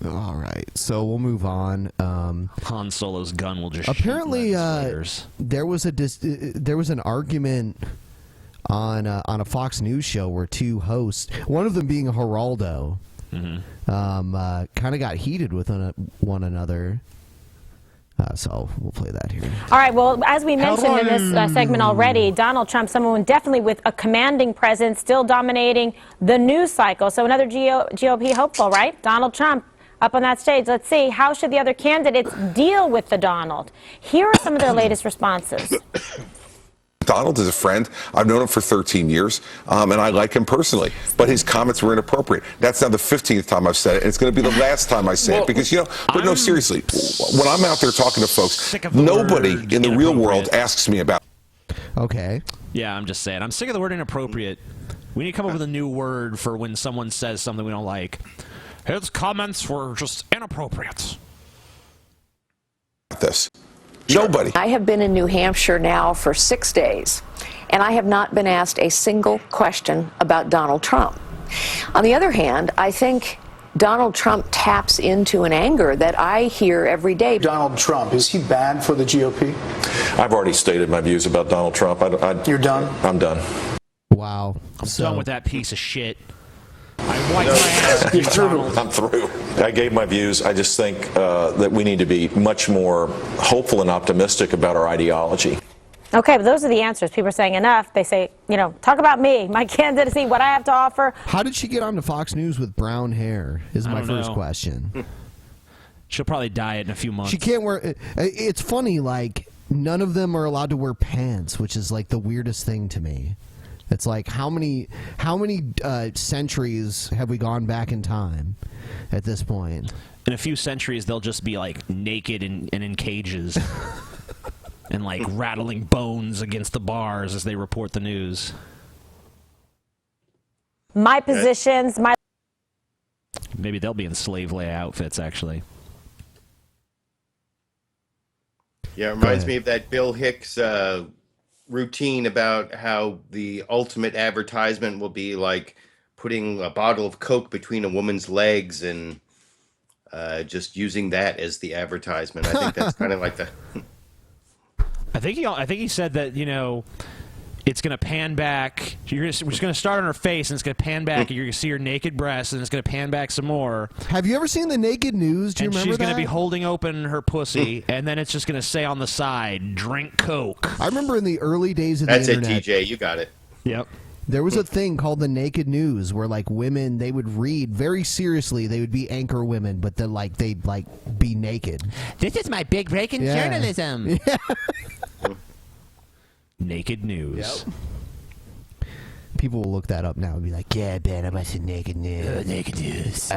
Speaker 2: All right, so we'll move on.
Speaker 12: Han Solo's gun will just
Speaker 2: apparently there was an argument on a Fox News show where two hosts, one of them being Geraldo, kind of got heated with one another. So we'll play that here.
Speaker 4: All right. Well, as we mentioned in this segment already, Donald Trump, someone definitely with a commanding presence, still dominating the news cycle. So another GOP hopeful, right? Donald Trump up on that stage. Let's see. How should the other candidates deal with the Donald? Here are some of their latest responses.
Speaker 8: Donald is a friend. I've known him for 13 years, and I like him personally. But his comments were inappropriate. That's now the 15th time I've said it, and it's going to be the last time I say it. Because, but no, seriously, when I'm out there talking to folks, nobody in the real world asks me about.
Speaker 2: Okay.
Speaker 12: Yeah, I'm just saying. I'm sick of the word inappropriate. We need to come up with a new word for when someone says something we don't like. His comments were just inappropriate.
Speaker 8: This. Nobody.
Speaker 9: I have been in New Hampshire now for 6 days, and I have not been asked a single question about Donald Trump. On the other hand, I think Donald Trump taps into an anger that I hear every day.
Speaker 24: Donald Trump, is he bad for the GOP?
Speaker 8: I've already stated my views about Donald Trump.
Speaker 24: You're done?
Speaker 8: I'm done.
Speaker 2: Wow.
Speaker 12: I'm done with that piece of shit. I wipe my ass.
Speaker 8: I'm through. I gave my views. I just think that we need to be much more hopeful and optimistic about our ideology.
Speaker 4: Okay, but those are the answers. People are saying enough. They say, talk about me, my candidacy, what I have to offer.
Speaker 2: How did she get onto Fox News with brown hair is my first question.
Speaker 12: She'll probably dye it in a few months.
Speaker 2: She can't wear... It's funny, like, none of them are allowed to wear pants, which is, like, the weirdest thing to me. It's like, how many centuries have we gone back in time at this point?
Speaker 12: In a few centuries, they'll just be, like, naked and in cages. And, like, rattling bones against the bars as they report the news.
Speaker 4: My positions, my...
Speaker 12: Maybe they'll be in slave lay outfits, actually.
Speaker 6: Yeah, it reminds me of that Bill Hicks routine about how the ultimate advertisement will be like putting a bottle of Coke between a woman's legs and just using that as the advertisement. I think that's kind of like the...
Speaker 12: I think he said that, it's going to pan back. We're just going to start on her face, and it's going to pan back, and you're going to see her naked breasts, and it's going to pan back some more.
Speaker 2: Have you ever seen the naked news? Do you remember that?
Speaker 12: And she's going to be holding open her pussy, and then it's just going to say on the side, drink Coke.
Speaker 2: I remember in the early days of the
Speaker 6: internet.
Speaker 2: internet.
Speaker 6: That's it, TJ. You got it.
Speaker 12: Yep.
Speaker 2: There was a thing called the naked news where, like, women, they would read very seriously. They would be anchor women, but they'd be naked.
Speaker 12: This is my big break in journalism.
Speaker 2: Yeah.
Speaker 12: Naked news.
Speaker 2: Yep. People will look that up now and be like, yeah, Ben, I watched naked news.
Speaker 12: Naked news.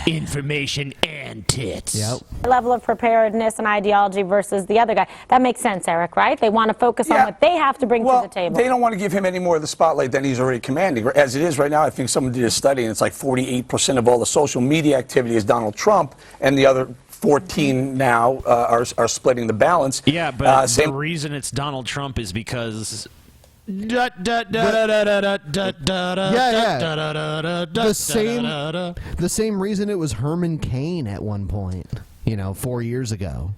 Speaker 12: Information and and tits.
Speaker 2: Yep.
Speaker 4: Level of preparedness and ideology versus the other guy. That makes sense, Eric, right? They want to focus on what they have to bring to the table.
Speaker 24: They don't want to give him any more of the spotlight than he's already commanding. As it is right now, I think someone did a study, and it's like 48% of all the social media activity is Donald Trump, and the other 14 now are splitting the balance.
Speaker 12: Yeah, but the reason it's Donald Trump is because...
Speaker 2: The same reason it was Herman Cain at one point, 4 years ago.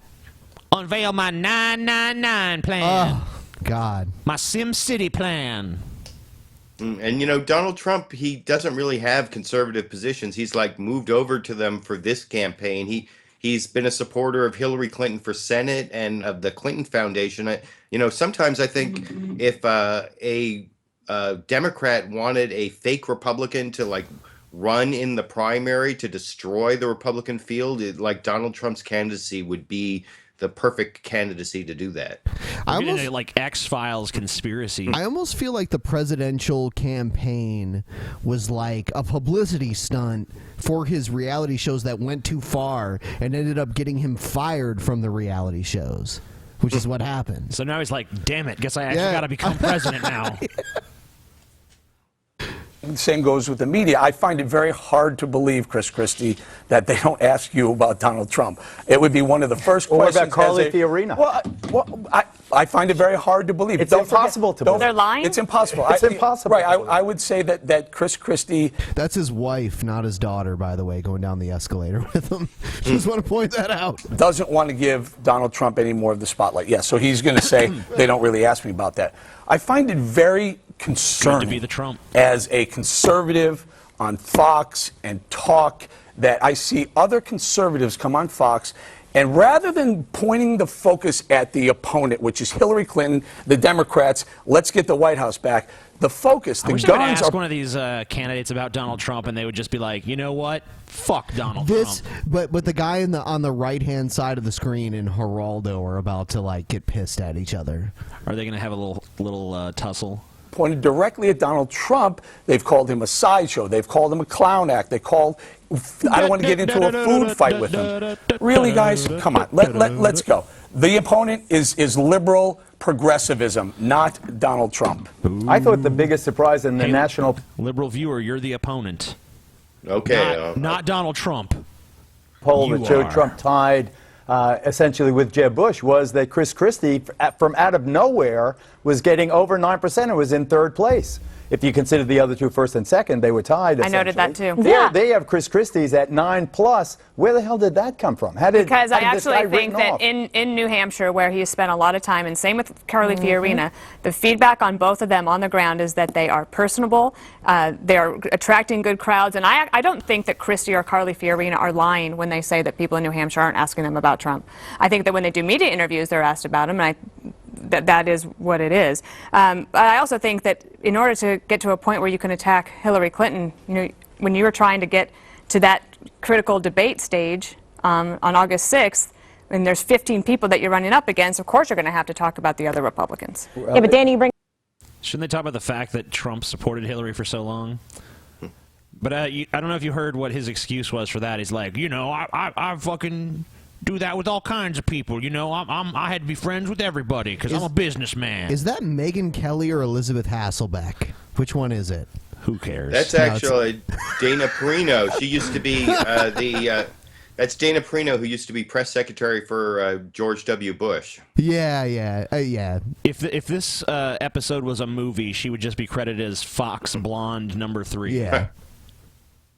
Speaker 12: Unveil my 999 plan.
Speaker 2: Oh, God.
Speaker 12: My Sim City plan.
Speaker 6: And Donald Trump, he doesn't really have conservative positions. He's like moved over to them for this campaign. He's been a supporter of Hillary Clinton for Senate and of the Clinton Foundation. Sometimes I think if a Democrat wanted a fake Republican to run in the primary to destroy the Republican field, Donald Trump's candidacy would be the perfect candidacy to do that.
Speaker 12: X-Files conspiracy.
Speaker 2: I almost feel like the presidential campaign was like a publicity stunt for his reality shows that went too far and ended up getting him fired from the reality shows, which is what happened.
Speaker 12: So now he's like, damn it, guess I actually got to become president now.
Speaker 24: The same goes with the media. I find it very hard to believe, Chris Christie, that they don't ask you about Donald Trump. It would be one of the first questions.
Speaker 1: What about Carly Fiorina?
Speaker 24: Well, I find it very hard to believe.
Speaker 1: It's impossible to believe.
Speaker 4: They're lying?
Speaker 24: It's impossible.
Speaker 1: It's impossible.
Speaker 24: Right. I would say that Chris Christie...
Speaker 2: That's his wife, not his daughter, by the way, going down the escalator with him. Just want to point that out.
Speaker 24: Doesn't want to give Donald Trump any more of the spotlight. Yes, so he's going to say, they don't really ask me about that. I find it very concerning
Speaker 12: to be the Trump.
Speaker 24: As a conservative on Fox and talk that I see other conservatives come on Fox, and rather than pointing the focus at the opponent, which is Hillary Clinton, the Democrats, let's get the White House back, the focus, the
Speaker 12: I wish
Speaker 24: guns
Speaker 12: I could ask
Speaker 24: are...
Speaker 12: one of these candidates about Donald Trump, and they would just be like, you know what? Fuck Donald
Speaker 2: Trump.
Speaker 12: Trump.
Speaker 2: But the guy on the right-hand side of the screen and Geraldo are about to get pissed at each other.
Speaker 12: Are they going to have a little tussle?
Speaker 24: Pointed directly at Donald Trump. They've called him a sideshow. They've called him a clown act. I don't want to get into a food fight with him. Really, guys? Come on. Let's go. The opponent is liberal progressivism, not Donald Trump.
Speaker 1: I thought the biggest surprise in the national...
Speaker 12: LiberalViewer, you're the opponent.
Speaker 6: Okay.
Speaker 12: Not Donald Trump.
Speaker 1: Poll that showed Trump tied essentially with Jeb Bush was that Chris Christie, from out of nowhere, was getting over 9% and was in third place. If you consider the other two first and second, they were tied.
Speaker 7: I noted that too.
Speaker 1: They have Chris Christie's at 9+. Where the hell did that come from?
Speaker 7: Because I actually think that in New Hampshire, where he has spent a lot of time, and same with Carly Fiorina, the feedback on both of them on the ground is that they are personable, they are attracting good crowds, and I don't think that Christie or Carly Fiorina are lying when they say that people in New Hampshire aren't asking them about Trump. I think that when they do media interviews, they're asked about him, and that is what it is. But I also think that in order to get to a point where you can attack Hillary Clinton, when you were trying to get to that critical debate stage on August 6th, and there's 15 people that you're running up against, of course you're going to have to talk about the other Republicans.
Speaker 4: Yeah, but Danny, you bring...
Speaker 12: Shouldn't they talk about the fact that Trump supported Hillary for so long? But I don't know if you heard what his excuse was for that. He's like, I fucking... do that with all kinds of people. I had to be friends with everybody because I'm a businessman.
Speaker 2: Is that Megyn Kelly or Elizabeth Hasselbeck? Which one is it?
Speaker 12: Who cares?
Speaker 6: That's actually Dana Perino. She used to be that's Dana Perino, who used to be press secretary for George W. Bush.
Speaker 2: Yeah.
Speaker 12: If this episode was a movie, she would just be credited as Fox Blonde number 3.
Speaker 2: Yeah.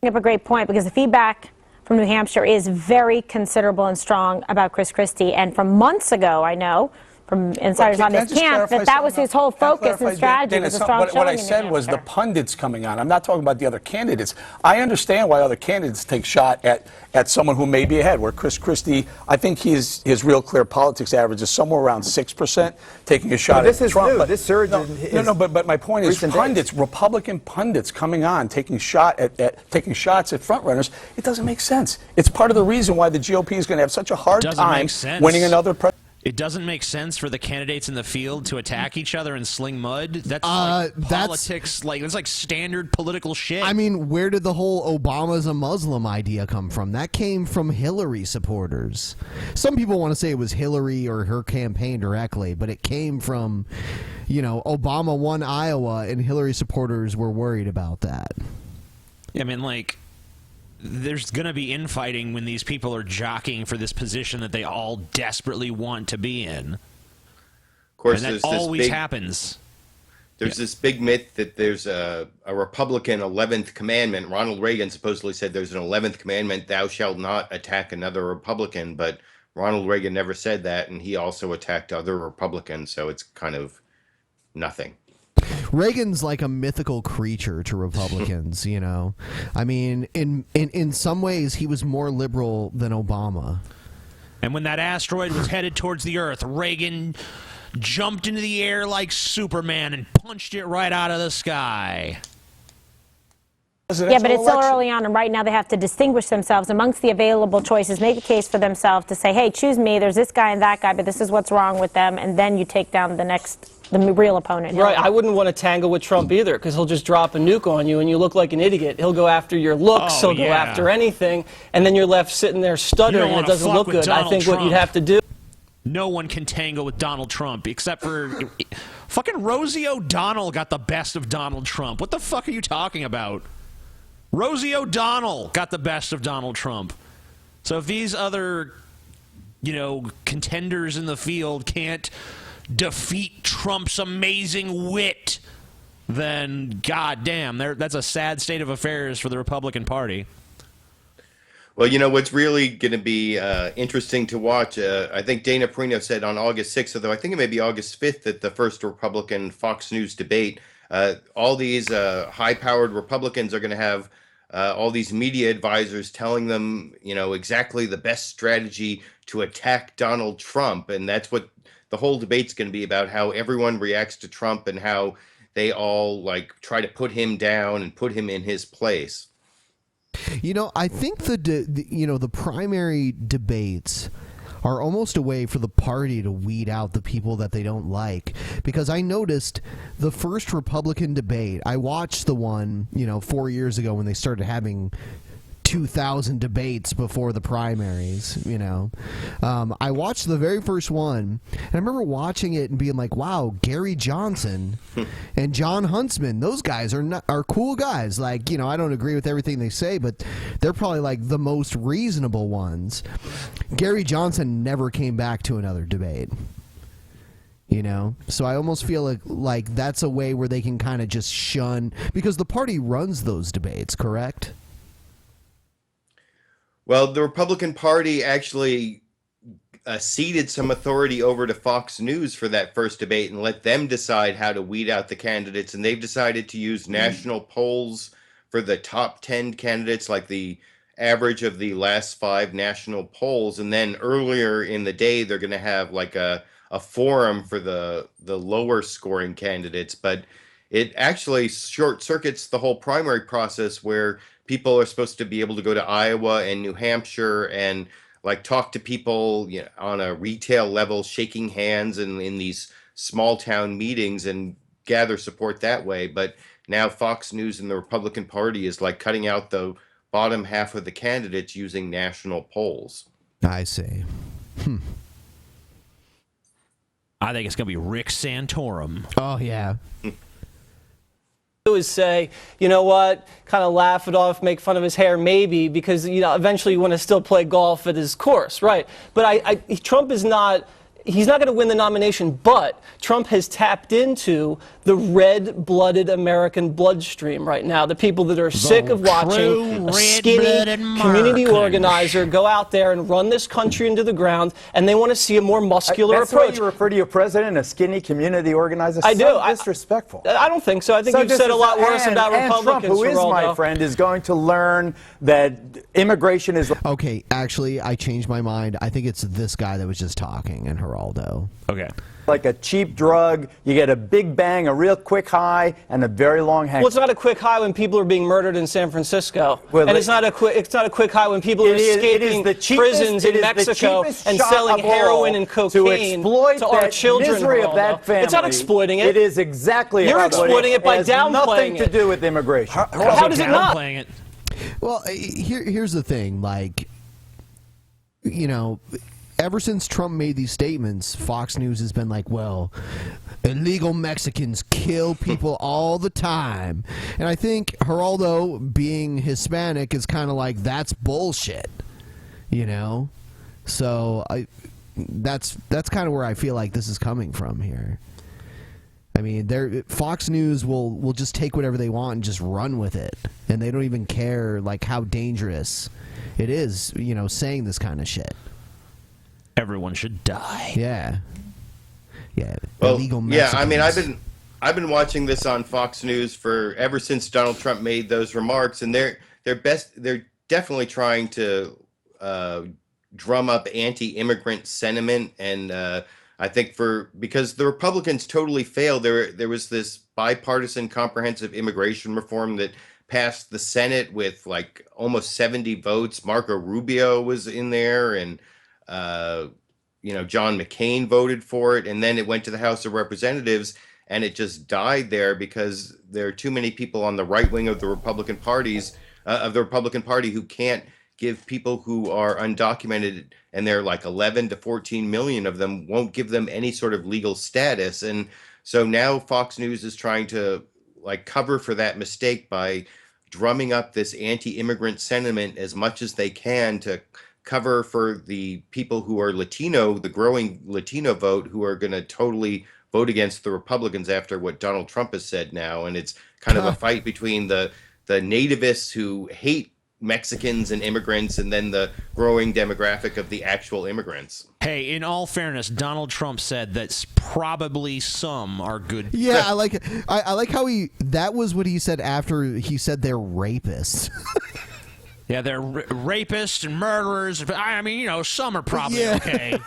Speaker 4: You have a great point, because the feedback from New Hampshire is very considerable and strong about Chris Christie. And from months ago, I know, from insiders on his camp, that was his whole focus and strategy. Was a strong
Speaker 24: what I
Speaker 4: showing in
Speaker 24: said
Speaker 4: New
Speaker 24: was the
Speaker 4: Hampshire.
Speaker 24: pundits coming on. I'm not talking about the other candidates. I understand why other candidates take shot at someone who may be ahead, where Chris Christie, I think his Real Clear Politics average is somewhere around 6%, taking a shot at Trump.
Speaker 1: New. This surge
Speaker 24: but my point is pundits, Republican pundits coming on, taking shots at front runners, it doesn't make sense. It's part of the reason why the GOP is going to have such a hard time winning another president.
Speaker 12: It doesn't make sense for the candidates in the field to attack each other and sling mud. That's like politics. That's like standard political shit.
Speaker 2: I mean, where did the whole Obama's a Muslim idea come from? That came from Hillary supporters. Some people want to say it was Hillary or her campaign directly, but it came from, Obama won Iowa and Hillary supporters were worried about that.
Speaker 12: I mean, like, there's going to be infighting when these people are jockeying for this position that they all desperately want to be in.
Speaker 6: Of course,
Speaker 12: and that always happens.
Speaker 6: There's this big myth that there's a Republican 11th commandment. Ronald Reagan supposedly said there's an 11th commandment, thou shalt not attack another Republican, but Ronald Reagan never said that, and he also attacked other Republicans, so it's kind of nothing.
Speaker 2: Reagan's like a mythical creature to Republicans, I mean, in some ways, he was more liberal than Obama.
Speaker 12: And when that asteroid was headed towards the Earth, Reagan jumped into the air like Superman and punched it right out of the sky.
Speaker 4: Yeah, but it's still early on, and right now they have to distinguish themselves amongst the available choices, make a case for themselves to say, hey, choose me, there's this guy and that guy, but this is what's wrong with them, and then you take down the real opponent.
Speaker 10: Right, I wouldn't want to tangle with Trump either, because he'll just drop a nuke on you and you look like an idiot. He'll go after your looks, he'll go after anything, and then you're left sitting there stuttering and it doesn't look good. I think what you'd have to do...
Speaker 12: No one can tangle with Donald Trump except for... Fucking Rosie O'Donnell got the best of Donald Trump. What the fuck are you talking about? Rosie O'Donnell got the best of Donald Trump. So if these other, contenders in the field can't defeat Trump's amazing wit, then goddamn, that's a sad state of affairs for the Republican Party.
Speaker 6: Well, what's really going to be interesting to watch, I think Dana Perino said on August 6th, although I think it may be August 5th, that the first Republican Fox News debate, all these high-powered Republicans are going to have all these media advisors telling them, exactly the best strategy to attack Donald Trump. And that's what the whole debate's going to be about, how everyone reacts to Trump and how they all try to put him down and put him in his place.
Speaker 2: I think the primary debates are almost a way for the party to weed out the people that they don't like. Because I noticed the first Republican debate, I watched the one, 4 years ago when they started having 2,000 debates before the primaries, I watched the very first one, and I remember watching it and being like, wow, Gary Johnson and John Huntsman, those guys are cool guys. I don't agree with everything they say, but they're probably the most reasonable ones. Gary Johnson never came back to another debate. So I almost feel like that's a way where they can kind of just shun, because the party runs those debates, correct?
Speaker 6: Well, the Republican Party actually ceded some authority over to Fox News for that first debate and let them decide how to weed out the candidates. And they've decided to use national polls for the top 10 candidates, like the average of the last 5 national polls. And then earlier in the day, they're going to have a forum for the lower scoring candidates. But it actually short circuits the whole primary process, where people are supposed to be able to go to Iowa and New Hampshire and talk to people on a retail level, shaking hands in these small town meetings and gather support that way. But now Fox News and the Republican Party is cutting out the bottom half of the candidates using national polls.
Speaker 2: I see.
Speaker 12: I think it's going to be Rick Santorum.
Speaker 2: Oh, yeah.
Speaker 10: Is say, you know what, kind of laugh it off, make fun of his hair, maybe, because eventually you want to still play golf at his course, right? But Trump is not. He's not going to win the nomination, but Trump has tapped into the red-blooded American bloodstream right now. The people that are sick of watching a skinny community organizer go out there and run this country into the ground, and they want to see a more muscular
Speaker 1: approach. That's why you refer to your president a skinny community organizer?
Speaker 10: I do.
Speaker 1: Disrespectful.
Speaker 10: I don't think so. I think you've said a lot worse about Republicans.
Speaker 1: Trump, who is my friend, is going to learn that immigration is...
Speaker 2: Okay, actually, I changed my mind. I think it's this guy that was just talking, and Geraldo.
Speaker 12: Okay.
Speaker 1: like a cheap drug. You get a big bang, a real quick high, and a very long hang.
Speaker 10: Well, it's not a quick high when people are being murdered in San Francisco,
Speaker 1: Well,
Speaker 10: and it's not a quick high when people are escaping prisons in Mexico and selling heroin and cocaine to our children.
Speaker 1: Misery of that family.
Speaker 10: It's not exploiting it.
Speaker 1: It is exactly.
Speaker 10: You're exploiting it by
Speaker 1: has
Speaker 10: downplaying
Speaker 1: nothing
Speaker 10: it.
Speaker 1: to do with immigration.
Speaker 10: How does it not?
Speaker 2: Well, here's the thing. Like, you know, ever since Trump made these statements, Fox News has been like, well, illegal Mexicans kill people all the time. And I think Geraldo, being Hispanic, is kind of like, that's bullshit, you know? So that's kind of where I feel like this is coming from here. I mean, Fox News will just take whatever they want and just run with it. And they don't even care, like, how dangerous it is, you know, saying this kind of shit.
Speaker 12: Everyone should die.
Speaker 2: Yeah. Yeah.
Speaker 6: Well,
Speaker 2: Illegal
Speaker 6: yeah. I
Speaker 2: Mexicans.
Speaker 6: mean, I've been watching this on Fox News ever since Donald Trump made those remarks, and they're definitely trying to drum up anti-immigrant sentiment, and I think because the Republicans totally failed. There was this bipartisan comprehensive immigration reform that passed the Senate with like almost 70 votes. Marco Rubio was in there, and John McCain voted for it, and then it went to the House of Representatives, and it just died there because there are too many people on the right wing of the Republican Party who can't give people who are undocumented, and there are like 11 to 14 million of them, won't give them any sort of legal status. And so now Fox News is trying to like cover for that mistake by drumming up this anti-immigrant sentiment as much as they can to cover for the people who are Latino, the growing Latino vote, who are going to totally vote against the Republicans after what Donald Trump has said now. And it's kind of a fight between the nativists who hate Mexicans and immigrants, and then the growing demographic of the actual immigrants.
Speaker 12: Hey, in all fairness, Donald Trump said that probably some are good.
Speaker 2: Yeah, I like how that was what he said after he said they're rapists.
Speaker 12: Yeah, they're rapists and murderers. I mean, some are probably okay.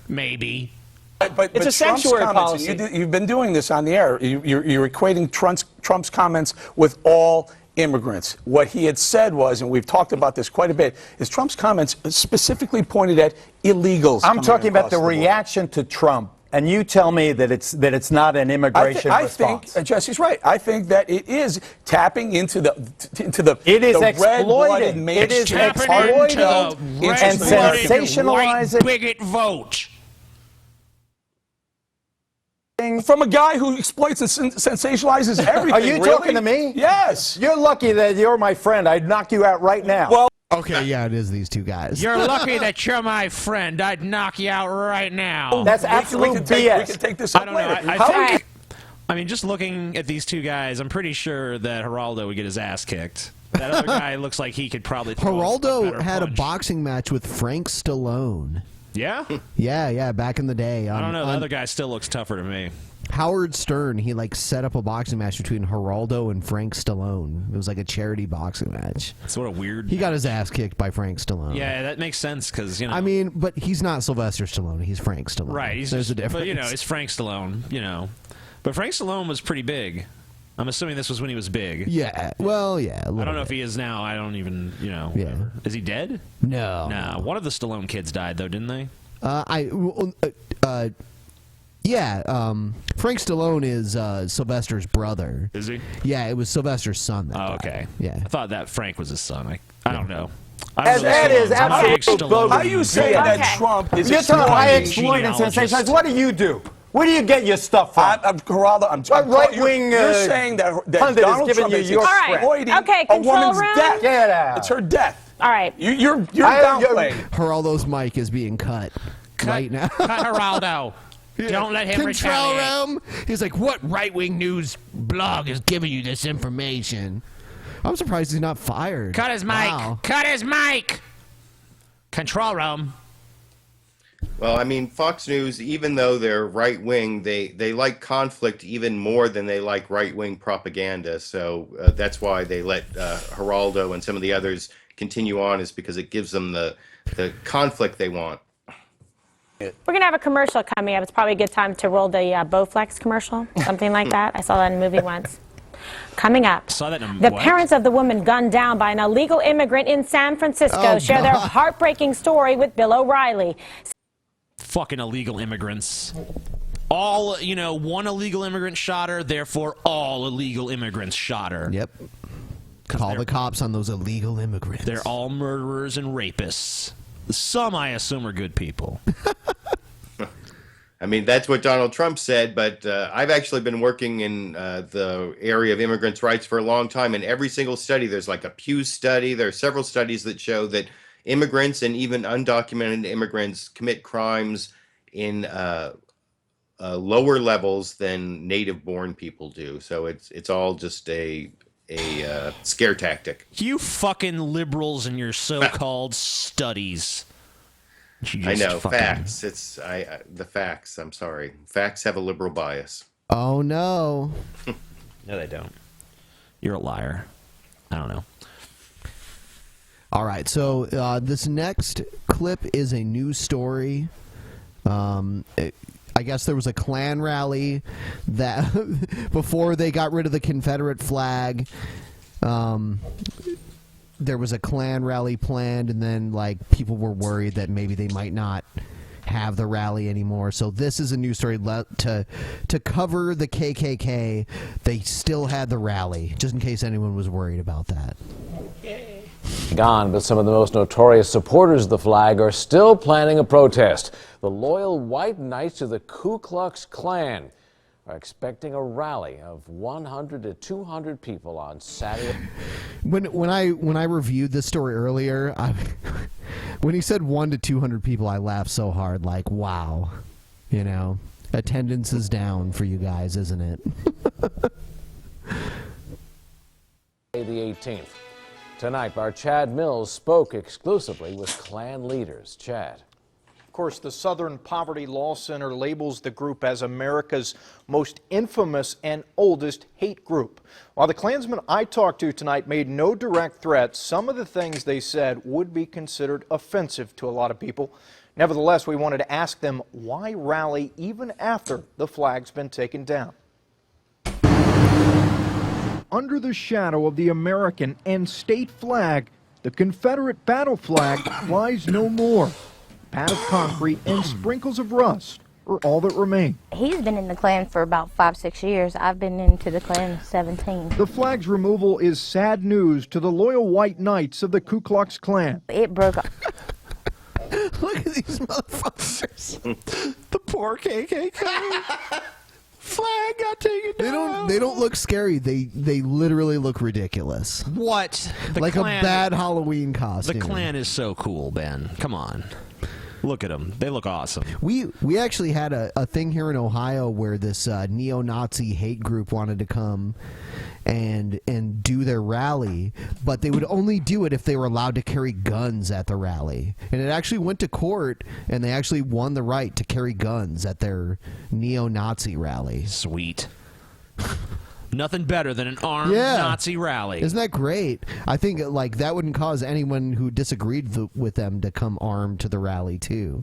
Speaker 12: Maybe.
Speaker 24: But
Speaker 10: It's a
Speaker 24: Trump's
Speaker 10: sanctuary
Speaker 24: comments,
Speaker 10: policy.
Speaker 24: You've been doing this on the air. You're equating Trump's comments with all immigrants. What he had said was, and we've talked about this quite a bit, is Trump's comments specifically pointed at illegals.
Speaker 1: I'm talking about the reaction to Trump, and you tell me that it's not an immigration response.
Speaker 24: I think Jesse's right. I think that it is tapping into the
Speaker 1: It is
Speaker 24: the
Speaker 1: exploited. It is exploited and sensationalizing.
Speaker 12: White bigot vote.
Speaker 24: From a guy who exploits and sensationalizes everything.
Speaker 1: Are you
Speaker 24: really?
Speaker 1: talking to me?
Speaker 24: Yes.
Speaker 1: You're lucky that you're my friend. I'd knock you out right now.
Speaker 24: Well,
Speaker 2: okay, yeah, it is these two guys.
Speaker 12: You're lucky that you're my friend. I'd knock you out right now.
Speaker 1: That's absolute BS.
Speaker 24: We can take this up
Speaker 12: I don't know.
Speaker 24: later.
Speaker 12: I mean, just looking at these two guys, I'm pretty sure that Geraldo would get his ass kicked. That other guy looks like he could probably throw
Speaker 2: Geraldo had
Speaker 12: punch.
Speaker 2: a boxing match with Frank Stallone.
Speaker 12: Yeah?
Speaker 2: Yeah, back in the day.
Speaker 12: I don't know. The other guy still looks tougher to me.
Speaker 2: Howard Stern, he set up a boxing match between Geraldo and Frank Stallone. It was like a charity boxing match.
Speaker 12: Sort of weird.
Speaker 2: He got his ass kicked by Frank Stallone.
Speaker 12: Yeah, that makes sense because,
Speaker 2: I mean, but he's not Sylvester Stallone. He's Frank Stallone.
Speaker 12: Right.
Speaker 2: There's a difference.
Speaker 12: But, it's Frank Stallone, But Frank Stallone was pretty big. I'm assuming this was when he was big.
Speaker 2: Yeah. Well, yeah.
Speaker 12: I don't know if he is now. I don't even,
Speaker 2: Yeah.
Speaker 12: Is he dead?
Speaker 2: No.
Speaker 12: Nah. One of the Stallone kids died, though, didn't they?
Speaker 2: Yeah, Frank Stallone is Sylvester's brother.
Speaker 12: Is he?
Speaker 2: Yeah, it was Sylvester's son.
Speaker 12: Oh, okay.
Speaker 2: Yeah.
Speaker 12: I thought that Frank was his son. I don't know.
Speaker 1: And that is absolute bogus.
Speaker 24: How you say that Trump is
Speaker 1: You're talking about I
Speaker 24: exploiting
Speaker 1: exploit and sensationalize. What do you do? Where do you get your stuff from?
Speaker 24: Geraldo,
Speaker 1: What right-wing
Speaker 24: you're saying that
Speaker 1: pundit is
Speaker 24: Donald
Speaker 1: giving
Speaker 24: Trump
Speaker 1: you
Speaker 24: is
Speaker 1: your
Speaker 24: exploiting
Speaker 4: Okay,
Speaker 24: a
Speaker 4: control
Speaker 24: woman's
Speaker 4: room.
Speaker 24: death.
Speaker 1: Get out.
Speaker 24: It's her death.
Speaker 4: All right.
Speaker 24: You're downplaying.
Speaker 2: Geraldo's mic is being cut right now.
Speaker 12: Cut Geraldo. Don't let him
Speaker 2: Control
Speaker 12: retaliate.
Speaker 2: room. He's like, what right-wing news blog is giving you this information? I'm surprised he's not fired.
Speaker 12: Cut his mic.
Speaker 2: Wow.
Speaker 12: Cut his mic. Control room.
Speaker 6: Well, I mean, Fox News, even though they're right-wing, they like conflict even more than they like right-wing propaganda. So that's why they let Geraldo and some of the others continue on, is because it gives them the conflict they want.
Speaker 4: We're going to have a commercial coming up. It's probably a good time to roll the Bowflex commercial, something like that. I saw that in a movie once. Coming up,
Speaker 12: Saw that in
Speaker 4: the
Speaker 12: what?
Speaker 4: parents of the woman gunned down by an illegal immigrant in San Francisco share their heartbreaking story with Bill O'Reilly.
Speaker 12: Fucking illegal immigrants. All, one illegal immigrant shot her, therefore all illegal immigrants shot her.
Speaker 2: Yep. Call the cops on those illegal immigrants.
Speaker 12: They're all murderers and rapists. Some, I assume, are good people.
Speaker 6: I mean, that's what Donald Trump said, but I've actually been working in the area of immigrants' rights for a long time, and every single study, there's like a Pew study, there are several studies that show that immigrants and even undocumented immigrants commit crimes in lower levels than native-born people do. So it's all just a scare tactic.
Speaker 12: You fucking liberals and your so-called studies.
Speaker 6: I know, facts. It's the facts. I'm sorry. Facts have a liberal bias.
Speaker 2: Oh, no.
Speaker 12: No, they don't. You're a liar. I don't know.
Speaker 2: All right, so this next clip is a news story. I guess there was a Klan rally that before they got rid of the Confederate flag. There was a Klan rally planned, and then people were worried that maybe they might not have the rally anymore. So this is a news story to cover the KKK. They still had the rally, just in case anyone was worried about that.
Speaker 11: Gone, but some of the most notorious supporters of the flag are still planning a protest. The loyal white knights of the Ku Klux Klan are expecting a rally of 100 to 200 people on Saturday.
Speaker 2: When I reviewed this story earlier, when he said 100 to 200 people, I laughed so hard. Like, wow, attendance is down for you guys, isn't it?
Speaker 11: The 18th. Tonight, our Chad Mills spoke exclusively with Klan leaders. Chad.
Speaker 13: Of course, the Southern Poverty Law Center labels the group as America's most infamous and oldest hate group. While the Klansmen I talked to tonight made no direct threats, some of the things they said would be considered offensive to a lot of people. Nevertheless, we wanted to ask them why rally even after the flag's been taken down.
Speaker 15: Under the shadow of the American and state flag, the Confederate battle flag flies no more. A pad of concrete and sprinkles of rust are all that remain.
Speaker 16: He's been in the Klan for about 5-6 years. I've been into the Klan 17.
Speaker 15: The flag's removal is sad news to the loyal white knights of the Ku Klux Klan.
Speaker 16: It broke up.
Speaker 2: Look at these motherfuckers. The poor KKK. Flag got taken down. They don't look scary. They literally look ridiculous.
Speaker 12: What?
Speaker 2: Like Klan, a bad Halloween costume.
Speaker 12: The Klan is so cool, Ben. Come on. Look at them. They look awesome.
Speaker 2: We actually had a thing here in Ohio where this neo-Nazi hate group wanted to come and do their rally, but they would only do it if they were allowed to carry guns at the rally. And it actually went to court, and they actually won the right to carry guns at their neo-Nazi rally.
Speaker 12: Sweet. Nothing better than an armed Nazi rally.
Speaker 2: Isn't that great? I think that wouldn't cause anyone who disagreed with them to come armed to the rally too.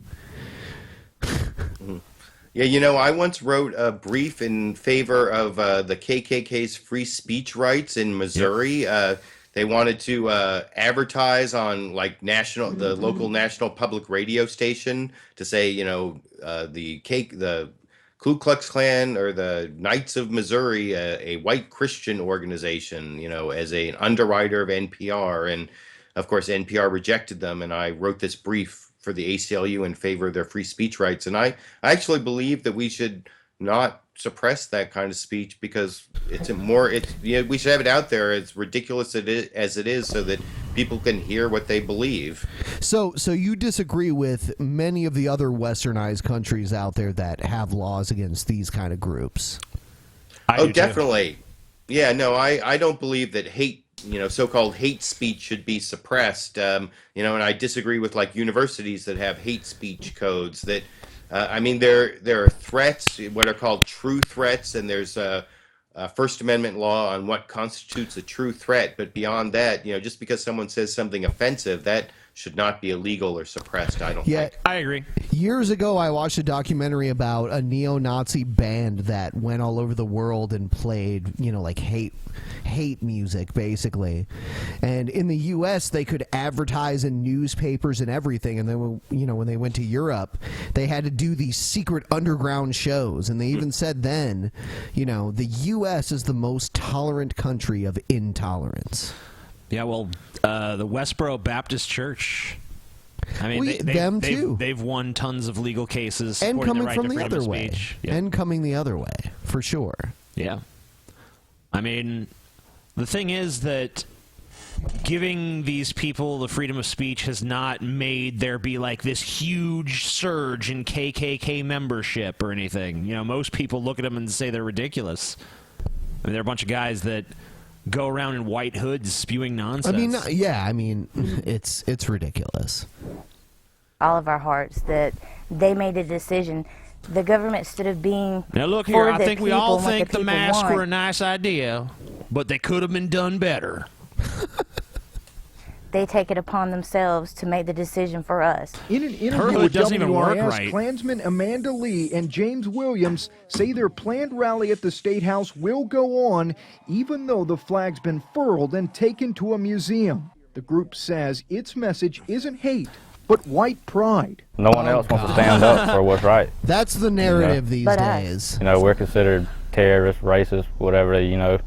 Speaker 6: Yeah, I once wrote a brief in favor of the KKK's free speech rights in Missouri. Yep. They wanted to advertise on the local national public radio station to say, the Ku Klux Klan or the Knights of Missouri, a white Christian organization, as an underwriter of NPR. And of course, NPR rejected them. And I wrote this brief for the ACLU in favor of their free speech rights. And I actually believe that we should not suppress that kind of speech because we should have it out there as ridiculous as it is so that people can hear what they believe.
Speaker 2: So you disagree with many of the other westernized countries out there that have laws against these kind of groups?
Speaker 6: Definitely. Yeah, no, I don't believe that hate, so-called hate speech should be suppressed. And I disagree with universities that have hate speech codes that there are threats, what are called true threats, and there's a First Amendment law on what constitutes a true threat. But beyond that, just because someone says something offensive, that should not be illegal or suppressed. I don't
Speaker 2: Yeah,
Speaker 6: think.
Speaker 12: I agree.
Speaker 2: Years ago, I watched a documentary about a neo-Nazi band that went all over the world and played, like hate music, basically. And in the U.S., they could advertise in newspapers and everything. And then, when they went to Europe, they had to do these secret underground shows. And they even said then, the U.S. is the most tolerant country of intolerance.
Speaker 12: Yeah, well, the Westboro Baptist Church. I mean,
Speaker 2: them too.
Speaker 12: They've won tons of legal cases
Speaker 2: And
Speaker 12: supporting
Speaker 2: coming
Speaker 12: the right
Speaker 2: from
Speaker 12: to
Speaker 2: the
Speaker 12: freedom
Speaker 2: other
Speaker 12: of
Speaker 2: way.
Speaker 12: speech. Yeah.
Speaker 2: And coming the other way, for sure.
Speaker 12: Yeah. I mean, the thing is that giving these people the freedom of speech has not made there be like this huge surge in KKK membership or anything. Most people look at them and say they're ridiculous. I mean, they're a bunch of guys that go around in white hoods spewing nonsense.
Speaker 2: I mean, it's ridiculous.
Speaker 16: All of our hearts that they made a decision. The government, instead of being
Speaker 12: Now look
Speaker 16: for
Speaker 12: here, I
Speaker 16: the
Speaker 12: think we
Speaker 16: people
Speaker 12: all
Speaker 16: and what
Speaker 12: think the
Speaker 16: people
Speaker 12: masks
Speaker 16: want,
Speaker 12: were a nice idea, but they could have been done better.
Speaker 16: they take it upon themselves to make the decision for us.
Speaker 15: In an interview
Speaker 12: Hurley
Speaker 15: with
Speaker 12: doesn't even work
Speaker 15: WIS,
Speaker 12: right.
Speaker 15: Klansman Amanda Lee and James Williams say their planned rally at the State House will go on, even though the flag's been furled and taken to a museum. The group says its message isn't hate, but white pride.
Speaker 14: No one else wants to stand up for what's right.
Speaker 2: That's the narrative these days.
Speaker 14: We're considered terrorists, racist, whatever,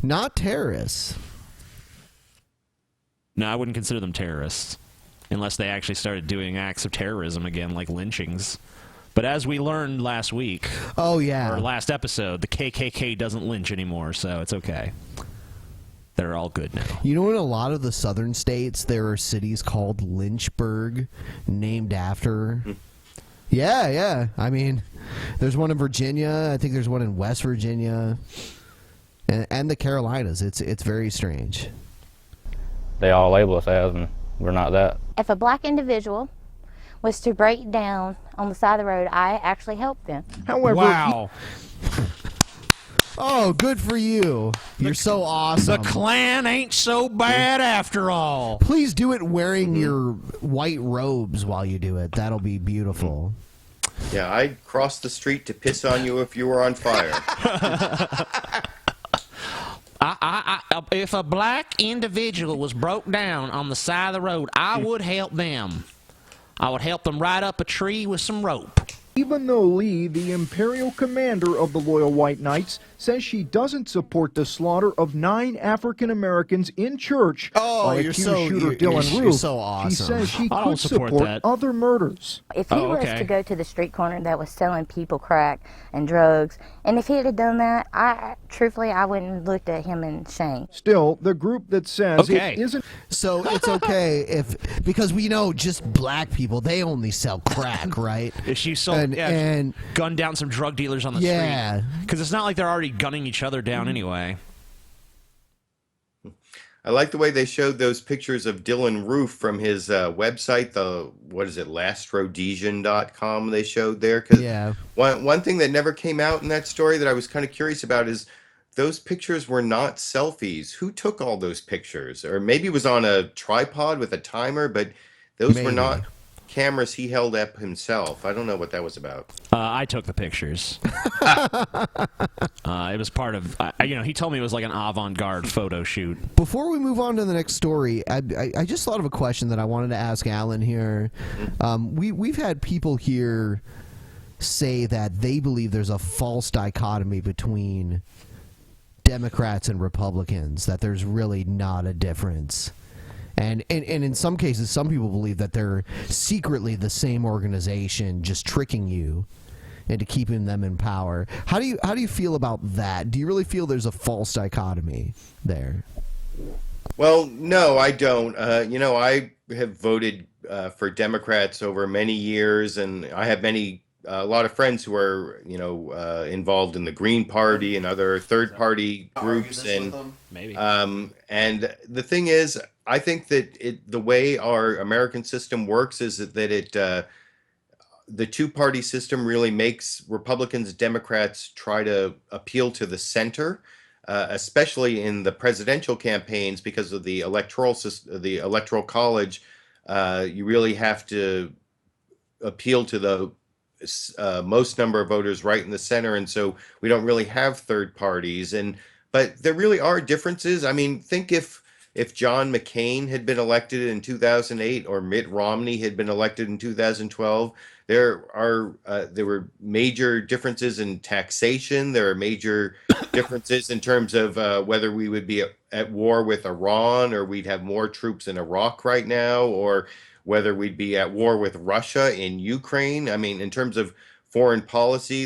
Speaker 2: Not terrorists.
Speaker 12: No, I wouldn't consider them terrorists unless they actually started doing acts of terrorism again, like lynchings. But as we learned last week,
Speaker 2: or
Speaker 12: last episode, the KKK doesn't lynch anymore, so it's okay. They're all good now.
Speaker 2: In a lot of the southern states, there are cities called Lynchburg, named after. Yeah. I mean, there's one in Virginia. I think there's one in West Virginia, and the Carolinas. It's very strange.
Speaker 14: They all label us as, and we're not that.
Speaker 16: If a black individual was to break down on the side of the road, I actually help them.
Speaker 15: However,
Speaker 12: wow.
Speaker 2: Oh, good for you. You're so awesome.
Speaker 12: The Klan ain't so bad after all.
Speaker 2: Please do it wearing your white robes while you do it. That'll be beautiful.
Speaker 6: Yeah, I'd cross the street to piss on you if you were on fire.
Speaker 12: If a black individual was broke down on the side of the road, I would help them. I would help them ride up a tree with some rope.
Speaker 15: Even though Lee, the imperial commander of the Loyal White Knights, says she doesn't support the slaughter of 9 African Americans in church by accused shooter Dylan Roof,
Speaker 2: so awesome.
Speaker 15: she says she
Speaker 12: I
Speaker 15: could
Speaker 12: don't support
Speaker 15: support
Speaker 12: that.
Speaker 15: other murders.
Speaker 16: If he was to go to the street corner that was selling people crack and drugs, and if he had done that, I wouldn't have looked at him in shame.
Speaker 15: Still, the group that says it isn't.
Speaker 2: So it's okay because we know just black people, they only sell crack, right?
Speaker 12: If she sold,
Speaker 2: and
Speaker 12: gunned down some drug dealers on the
Speaker 2: Yeah.
Speaker 12: street. Because it's not like they're already gunning each other down anyway.
Speaker 6: I like the way they showed those pictures of Dylan Roof from his website, lastrodesian.com they showed there. 'Cause one thing that never came out in that story that I was kind of curious about is those pictures were not selfies. Who took all those pictures? Or maybe it was on a tripod with a timer, but those were not cameras he held up himself. I don't know what that was about.
Speaker 12: I took the pictures. It was part of, he told me it was like an avant-garde photo shoot.
Speaker 2: Before we move on to the next story, I just thought of a question that I wanted to ask Alan here. We've had people here say that they believe there's a false dichotomy between Democrats and Republicans, that there's really not a difference. And in some cases, some people believe that they're secretly the same organization, just tricking you into keeping them in power. How do you feel about that? Do you really feel there's a false dichotomy there?
Speaker 6: Well, no, I don't. I have voted for Democrats over many years, and I have a lot of friends who are, involved in the Green Party and other third-party groups, and
Speaker 12: maybe.
Speaker 6: And the thing is, I think that the way our American system works is that the two-party system really makes Republicans, Democrats try to appeal to the center, especially in the presidential campaigns because of the electoral college. you really have to appeal to the most number of voters right in the center, and so we don't really have third parties. But there really are differences. I mean, think if John McCain had been elected in 2008 or Mitt Romney had been elected in 2012, there were major differences in taxation. There are major differences in terms of whether we would be at war with Iran, or we'd have more troops in Iraq right now, or whether we'd be at war with Russia in Ukraine. I mean, in terms of foreign policy,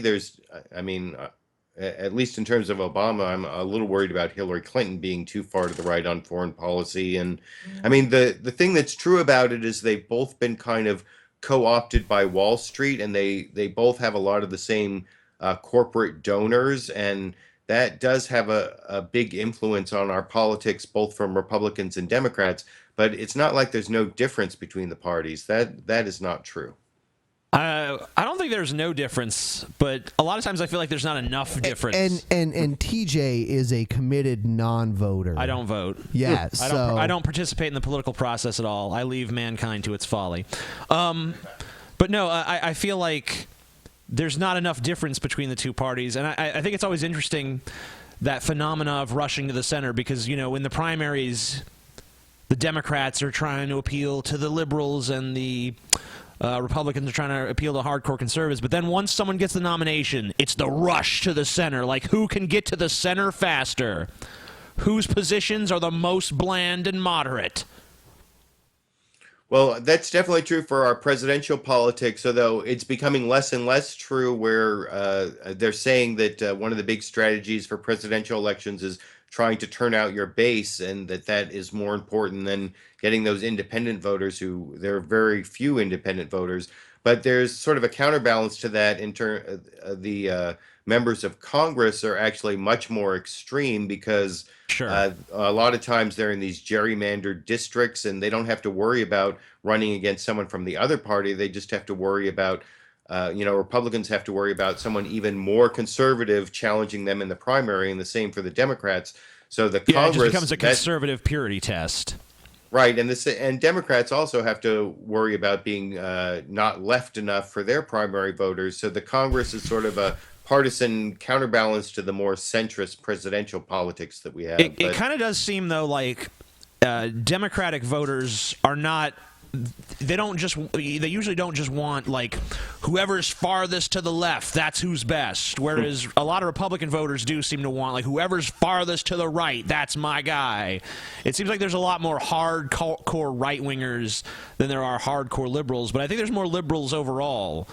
Speaker 6: at least in terms of Obama, I'm a little worried about Hillary Clinton being too far to the right on foreign policy. And I mean, the thing that's true about it is they've both been kind of co-opted by Wall Street, and they both have a lot of the same corporate donors, and that does have a big influence on our politics, both from Republicans and Democrats. But it's not like there's no difference between the parties. That is not true.
Speaker 12: I don't think there's no difference, but a lot of times I feel like there's not enough difference.
Speaker 2: And TJ is a committed non-voter.
Speaker 12: I don't vote.
Speaker 2: Yeah,
Speaker 12: I don't participate in the political process at all. I leave mankind to its folly. But no, I feel like there's not enough difference between the two parties, and I think it's always interesting, that phenomena of rushing to the center, because, in the primaries, the Democrats are trying to appeal to the liberals, and the Republicans are trying to appeal to hardcore conservatives. But then once someone gets the nomination, it's the rush to the center. Like, who can get to the center faster? Whose positions are the most bland and moderate?
Speaker 6: Well, that's definitely true for our presidential politics, although it's becoming less and less true, where they're saying that one of the big strategies for presidential elections is trying to turn out your base, and that is more important than getting those independent voters, who there are very few independent voters. But there's sort of a counterbalance to that. The members of Congress are actually much more extreme, because a lot of times they're in these gerrymandered districts, and they don't have to worry about running against someone from the other party. They just have to worry about Republicans have to worry about someone even more conservative challenging them in the primary, and the same for the Democrats. So the Congress,
Speaker 12: it just becomes a conservative purity test.
Speaker 6: Right, and Democrats also have to worry about being not left enough for their primary voters. So the Congress is sort of a partisan counterbalance to the more centrist presidential politics that we have.
Speaker 12: It kind of does seem, though, like Democratic voters are not. They usually don't just want, like, whoever's farthest to the left, that's who's best. Whereas a lot of Republican voters do seem to want, like, whoever's farthest to the right, that's my guy. It seems like there's a lot more hardcore right-wingers than there are hardcore liberals, but I think there's more liberals overall.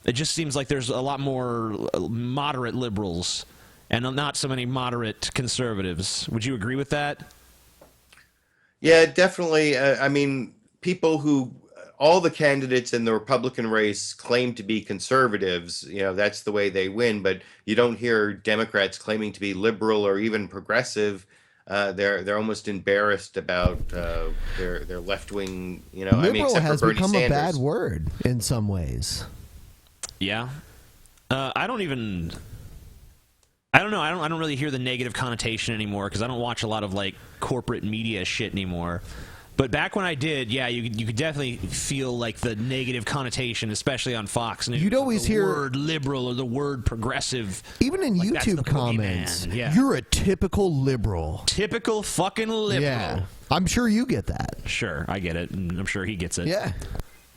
Speaker 12: It just seems like there's a lot more moderate liberals and not so many moderate conservatives. Would you agree with that?
Speaker 6: Yeah, definitely. I mean, all the candidates in the Republican race claim to be conservatives. That's the way they win. But you don't hear Democrats claiming to be liberal or even progressive. They're almost embarrassed about their left wing.
Speaker 2: Liberal has
Speaker 6: for Bernie
Speaker 2: become
Speaker 6: Sanders.
Speaker 2: a bad word in some ways.
Speaker 12: Yeah, I don't know. I don't really hear the negative connotation anymore, because I don't watch a lot of, like, corporate media shit anymore. But back when I did, yeah, you could definitely feel, like, the negative connotation, especially on Fox News.
Speaker 2: You'd always
Speaker 12: the
Speaker 2: hear
Speaker 12: word liberal or the word progressive.
Speaker 2: Even in
Speaker 12: like,
Speaker 2: YouTube comments,
Speaker 12: yeah.
Speaker 2: You're a typical liberal.
Speaker 12: Typical fucking liberal.
Speaker 2: Yeah, I'm sure you get that.
Speaker 12: Sure, I get it, and I'm sure he gets it.
Speaker 2: Yeah.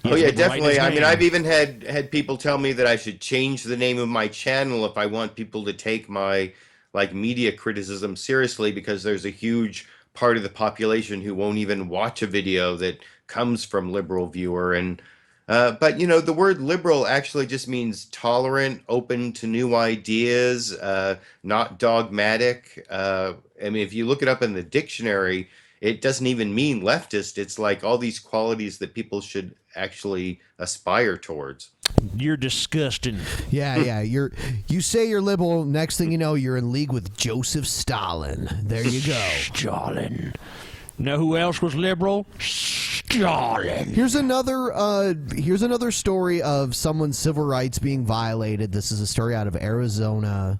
Speaker 6: Oh yeah, definitely. I mean, I've even had people tell me that I should change the name of my channel if I want people to take my, like, media criticism seriously, because there's a huge part of the population who won't even watch a video that comes from LiberalViewer. And but the word liberal actually just means tolerant, open to new ideas, not dogmatic. I mean, if you look it up in the dictionary, it doesn't even mean leftist. It's like all these qualities that people should actually aspire towards.
Speaker 12: You're disgusting.
Speaker 2: Yeah. You say you're liberal. Next thing you know, you're in league with Joseph Stalin. There you go.
Speaker 12: Stalin. Know who else was liberal? Stalin.
Speaker 2: Here's another story of someone's civil rights being violated. This is a story out of Arizona.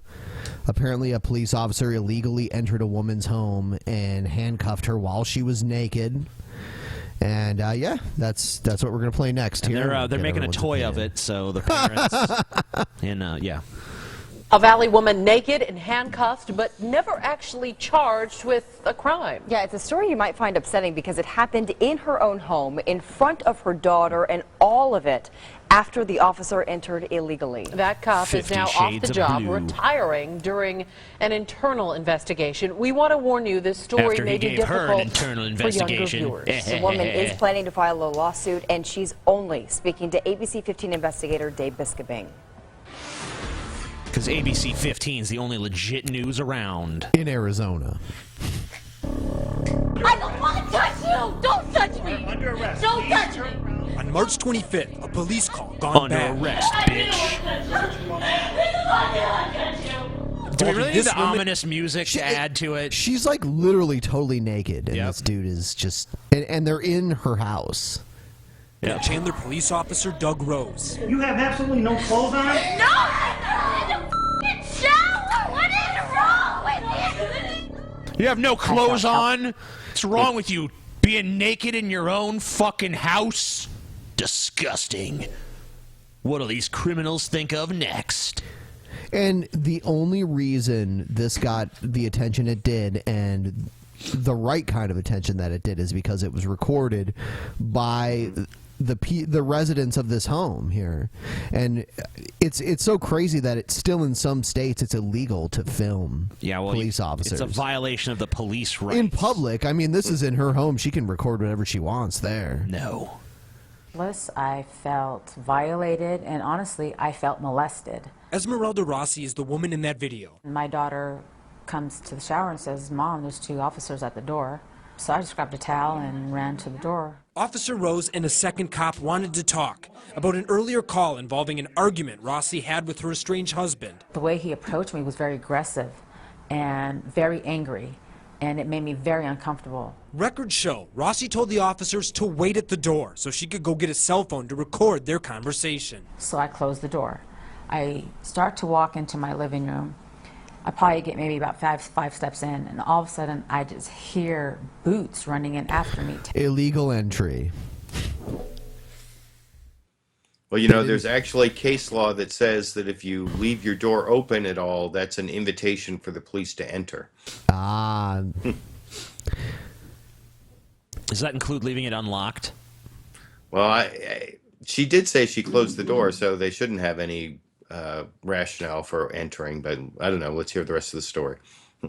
Speaker 2: Apparently, a police officer illegally entered a woman's home and handcuffed her while she was naked. And yeah, that's what we're going to play next.
Speaker 12: And
Speaker 2: here.
Speaker 12: they're making a toy of it, so the parents and yeah.
Speaker 17: A Valley woman naked and handcuffed, but never actually charged with a crime.
Speaker 18: Yeah, it's a story you might find upsetting because it happened in her own home, in front of her daughter, and all of it after the officer entered illegally.
Speaker 17: That cop is now off the job, retiring during an internal investigation. We want to warn you, this story
Speaker 12: After
Speaker 17: may
Speaker 12: he
Speaker 17: be
Speaker 12: gave her an
Speaker 17: difficult
Speaker 12: internal
Speaker 17: for
Speaker 12: investigation.
Speaker 17: younger viewers.
Speaker 18: The woman is planning to file a lawsuit, and she's only speaking to ABC 15 investigator Dave Biscobing.
Speaker 12: Because ABC 15 is the only legit news around.
Speaker 2: In Arizona.
Speaker 19: I don't want to touch you! Don't touch me! Under arrest. Don't touch me!
Speaker 20: On March 25th, a police call gone
Speaker 12: Under
Speaker 20: bad.
Speaker 12: arrest, bitch. Do we really need the ominous music to add to it?
Speaker 2: She's like literally totally naked, and this dude is just, and they're in her house.
Speaker 20: Yeah. Chandler police officer Doug Rose.
Speaker 25: You have absolutely no clothes on?
Speaker 19: No! I'm in the f***ing shower! What is wrong with you?
Speaker 12: You have no clothes on? What's wrong with you? Being naked in your own fucking house? Disgusting. What'll these criminals think of next?
Speaker 2: And the only reason this got the attention it did, and the right kind of attention that it did, is because it was recorded by the residents of this home here. And it's so crazy that it's still in some states it's illegal to film police officers.
Speaker 12: It's a violation of the police rights.
Speaker 2: In public. I mean, this is in her home. She can record whatever she wants there.
Speaker 12: No.
Speaker 25: I felt violated, and honestly, I felt molested.
Speaker 20: Esmeralda Rossi is the woman in that video.
Speaker 25: My daughter comes to the shower and says, "Mom, there's two officers at the door." So I just grabbed a towel and ran to the door.
Speaker 20: Officer Rose and a second cop wanted to talk about an earlier call involving an argument Rossi had with her estranged husband.
Speaker 25: The way he approached me was very aggressive and very angry, and it made me very uncomfortable.
Speaker 20: Records show Rossi told the officers to wait at the door so she could go get a cell phone to record their conversation.
Speaker 25: So I closed the door. I start to walk into my living room. I probably get maybe about five steps in, and all of a sudden I just hear boots running in after me.
Speaker 2: Illegal entry.
Speaker 6: Well, you know, there's actually case law that says that if you leave your door open at all, that's an invitation for the police to enter.
Speaker 2: Ah.
Speaker 12: Does that include leaving it unlocked?
Speaker 6: Well, she did say she closed the door, so they shouldn't have any rationale for entering, but I don't know. Let's hear the rest of the story.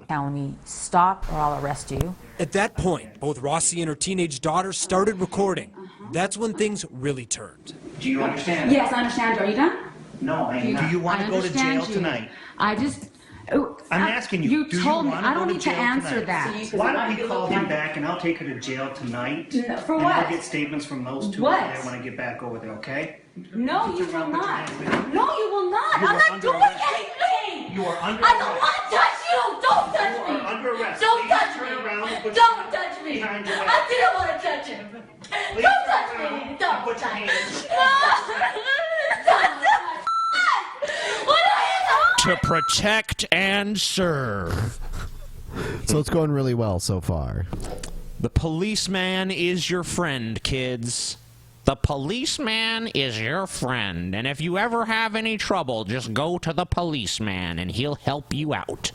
Speaker 25: Telling me, "Stop or I'll arrest you."
Speaker 20: At that point, both Rossi and her teenage daughter started recording. That's when things really turned.
Speaker 25: Do you understand? Yes, I understand. Are you done? No, I am not. Do you want to go to jail tonight? I just... I'm asking you, do you told me. want I to don't go need to to jail answer tonight? that. Why don't we call him back and I'll take her to jail tonight? For what? And I'll get statements from those two What? over there when I get back over there, okay? No, you will not.
Speaker 19: No, you will not.
Speaker 25: You
Speaker 19: I'm
Speaker 25: are
Speaker 19: not
Speaker 25: under
Speaker 19: doing
Speaker 25: arrest.
Speaker 19: anything.
Speaker 25: You are under
Speaker 19: I don't want to touch you. Don't touch
Speaker 25: You
Speaker 19: me.
Speaker 25: are under arrest.
Speaker 19: Don't
Speaker 25: Please
Speaker 19: touch
Speaker 25: turn
Speaker 19: me.
Speaker 25: around and put
Speaker 19: Don't
Speaker 25: your
Speaker 19: touch me.
Speaker 25: behind your back.
Speaker 19: I didn't want to touch him.
Speaker 25: Please
Speaker 19: Don't
Speaker 25: turn
Speaker 19: touch
Speaker 25: around
Speaker 19: me.
Speaker 25: and
Speaker 19: Don't
Speaker 25: put your
Speaker 19: touch me.
Speaker 25: hands-
Speaker 19: What are you doing?
Speaker 12: To protect and serve.
Speaker 2: So it's going really well so far.
Speaker 12: The policeman is your friend, kids. The policeman is your friend, and if you ever have any trouble, just go to the policeman and he'll help you out.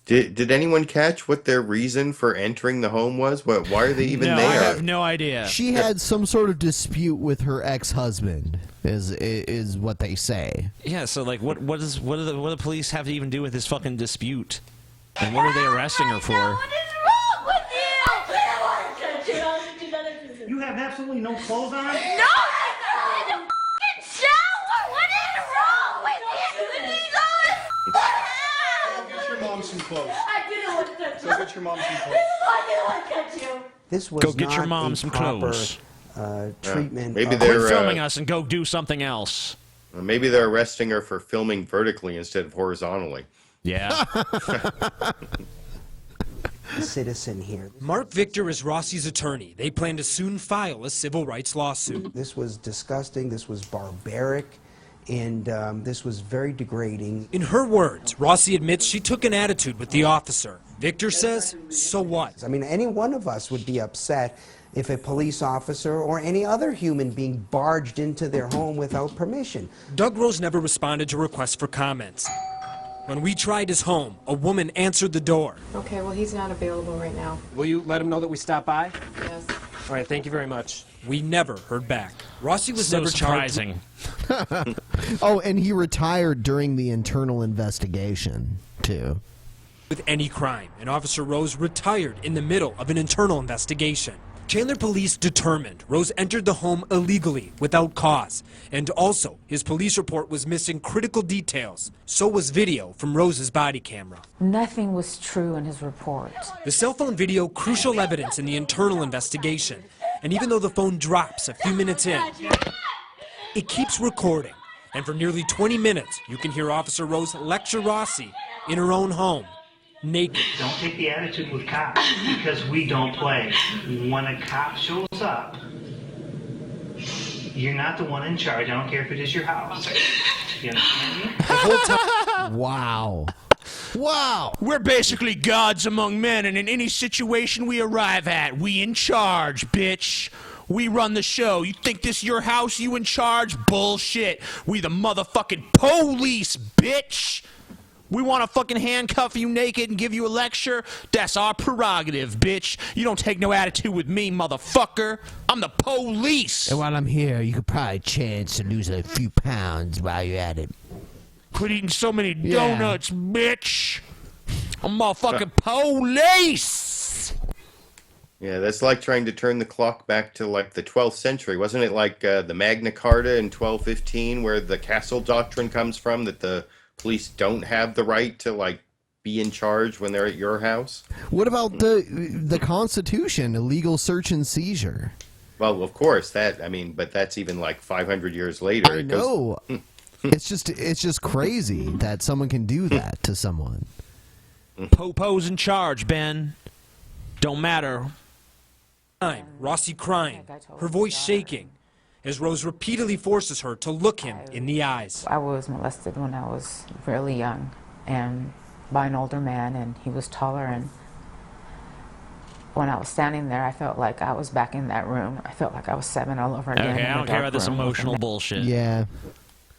Speaker 6: Did anyone catch what their reason for entering the home was? Why are they even
Speaker 12: No,
Speaker 6: there?
Speaker 12: I have no idea.
Speaker 2: She had some sort of dispute with her ex-husband, is what they say.
Speaker 12: Yeah, so like, what do the police have to even do with this fucking dispute? And what are they arresting her for?
Speaker 25: You have absolutely no clothes on?
Speaker 19: No, I'm in the f***ing shower. What is wrong with you?
Speaker 25: Go get your mom some clothes.
Speaker 19: I didn't want to touch you.
Speaker 25: Go get your mom some clothes.
Speaker 19: I didn't want to touch you.
Speaker 26: This was
Speaker 12: Go get
Speaker 26: not
Speaker 12: your mom
Speaker 26: a
Speaker 12: some
Speaker 26: proper,
Speaker 12: clothes.
Speaker 26: Treatment.
Speaker 6: Maybe
Speaker 26: of-
Speaker 6: they're
Speaker 12: Quit filming us and go do something else.
Speaker 6: Maybe they're arresting her for filming vertically instead of horizontally.
Speaker 12: Yeah.
Speaker 26: Citizen here.
Speaker 20: Mark Victor is Rossi's attorney. They plan to soon file a civil rights lawsuit.
Speaker 26: This was disgusting. This was barbaric. And this was very degrading.
Speaker 20: In her words, Rossi admits she took an attitude with the officer. Victor says, so what?
Speaker 26: I mean, any one of us would be upset if a police officer or any other human being barged into their home without permission.
Speaker 20: Doug Rose never responded to requests for comments. When we tried his home, a woman answered the door.
Speaker 17: Okay, well, he's not available right now.
Speaker 20: Will you let him know that we stopped by?
Speaker 17: Yes.
Speaker 20: All right, thank you very much. We never heard back. Rossi was
Speaker 12: So
Speaker 20: never
Speaker 12: surprising.
Speaker 20: charged.
Speaker 2: Oh, and he retired during the internal investigation, too.
Speaker 20: With any crime, and Officer Rose retired in the middle of an internal investigation. Chandler police determined Rose entered the home illegally without cause, and also his police report was missing critical details. So was video from Rose's body camera.
Speaker 3: Nothing was true in his report.
Speaker 20: The cell phone video, crucial evidence in the internal investigation. And even though the phone drops a few minutes in, it keeps recording. And for nearly 20 minutes, you can hear Officer Rose lecture Rossi in her own home. Naked.
Speaker 25: Don't take the attitude with cops because we don't play. When a cop shows up, you're not the one in charge. I don't care if it is your house. You understand me?
Speaker 20: The whole time.
Speaker 2: Wow. Wow.
Speaker 12: We're basically gods among men, and in any situation we arrive at, we in charge, bitch. We run the show. You think this your house, you in charge? Bullshit. We the motherfucking police, bitch. We want to fucking handcuff you naked and give you a lecture? That's our prerogative, bitch. You don't take no attitude with me, motherfucker. I'm the police.
Speaker 2: And while I'm here, you could probably chance to lose a few pounds while you're at it.
Speaker 12: Quit eating so many donuts, bitch. I'm motherfucking police.
Speaker 6: Yeah, that's like trying to turn the clock back to like the 12th century. Wasn't it like the Magna Carta in 1215 where the castle doctrine comes from, that the police don't have the right to like be in charge when they're at your house?
Speaker 2: What about the Constitution, illegal search and seizure?
Speaker 6: Well, of course, that, I mean, but that's even like 500 years later.
Speaker 2: I know. It's just crazy that someone can do that to someone.
Speaker 12: Popo's in charge, Ben. Don't matter.
Speaker 20: Rossi crying, her voice shaking, as Rose repeatedly forces her to look him in the eyes.
Speaker 3: I was molested when I was really young, and by an older man, and he was taller, and when I was standing there, I felt like I was back in that room. I felt like I was 7 all over again.
Speaker 12: Okay, I don't care about this emotional bullshit.
Speaker 2: Yeah.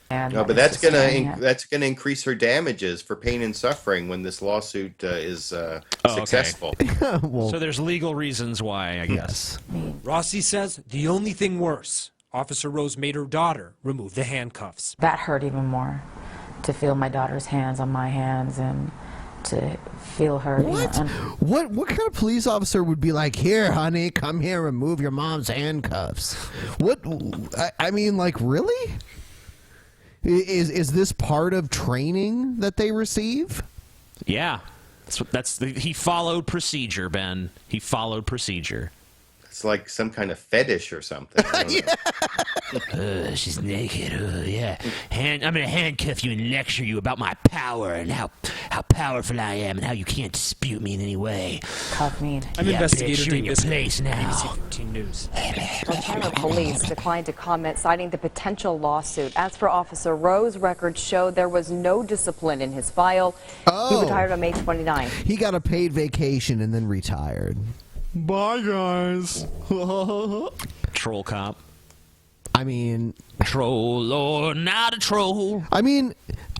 Speaker 3: And
Speaker 6: no, but that's gonna increase her damages for pain and suffering when this lawsuit is successful.
Speaker 2: Well,
Speaker 12: so there's legal reasons why, I guess.
Speaker 20: Rossi says the only thing worse, Officer Rose made her daughter remove the handcuffs.
Speaker 3: That hurt even more, to feel my daughter's hands on my hands and to feel her.
Speaker 2: What? What kind of police officer would be like, here, honey, come here, remove your mom's handcuffs? What? I mean, like, really? Is this part of training that they receive?
Speaker 12: Yeah. He followed procedure, Ben. He followed procedure.
Speaker 6: It's like some kind of fetish or something.
Speaker 12: She's naked. Yeah. I'm going to handcuff you and lecture you about my power and how powerful I am and how you can't dispute me in any way.
Speaker 3: Cuff me.
Speaker 20: I'm investigator
Speaker 12: you're in your place now.
Speaker 20: ABC 15 News.
Speaker 18: Chandler police declined to comment, citing the potential lawsuit. As for Officer Rose, records show there was no discipline in his file. He retired on May 29th.
Speaker 2: He got a paid vacation and then retired.
Speaker 12: Bye, guys. Troll cop.
Speaker 2: I mean,
Speaker 12: troll or not a troll.
Speaker 2: I mean,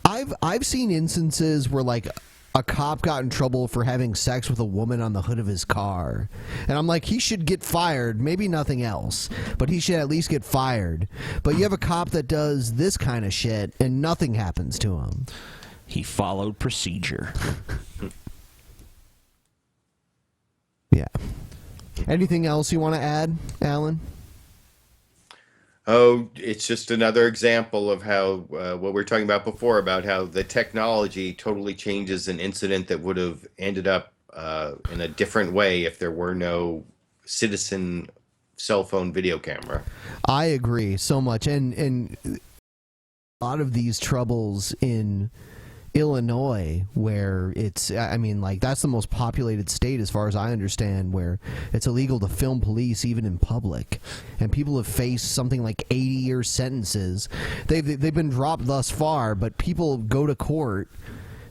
Speaker 2: I've seen instances where like a cop got in trouble for having sex with a woman on the hood of his car, and I'm like, he should get fired. Maybe nothing else, but he should at least get fired. But you have a cop that does this kind of shit, and nothing happens to him.
Speaker 12: He followed procedure.
Speaker 2: Yeah. Anything else you want to add, Alan?
Speaker 6: Oh, it's just another example of how what we were talking about before, about how the technology totally changes an incident that would have ended up in a different way if there were no citizen cell phone video camera.
Speaker 2: I agree so much. And a lot of these troubles in Illinois, where it's, I mean, like, that's the most populated state as far as I understand, where it's illegal to film police even in public, and people have faced something like 80-year sentences. They've been dropped thus far, but people go to court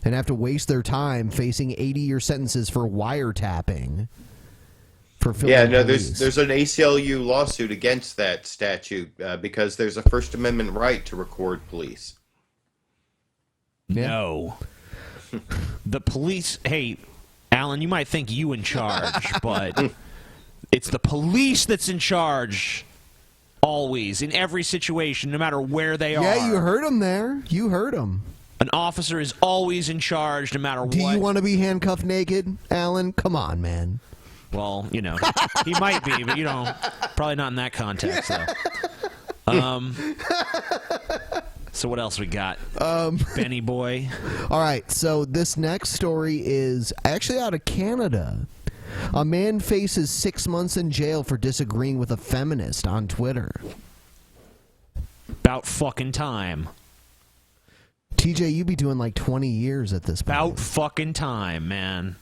Speaker 2: and have to waste their time facing 80-year sentences for wiretapping. For
Speaker 6: yeah, no,
Speaker 2: police.
Speaker 6: there's an ACLU lawsuit against that statute because there's a First Amendment right to record police.
Speaker 12: No. The police, hey, Alan, you might think you in charge, but it's the police that's in charge always, in every situation, no matter where they are.
Speaker 2: Yeah, you heard him there. You heard him.
Speaker 12: An officer is always in charge no matter what.
Speaker 2: Do you want to be handcuffed naked, Alan? Come on, man.
Speaker 12: Well, you know, he might be, but you know, probably not in that context, though. So what else we got? Benny boy.
Speaker 2: All right, so this next story is actually out of Canada. A man faces 6 months in jail for disagreeing with a feminist on Twitter.
Speaker 12: About fucking time.
Speaker 2: TJ, you'd be doing like 20 years at this point.
Speaker 12: About fucking time, man.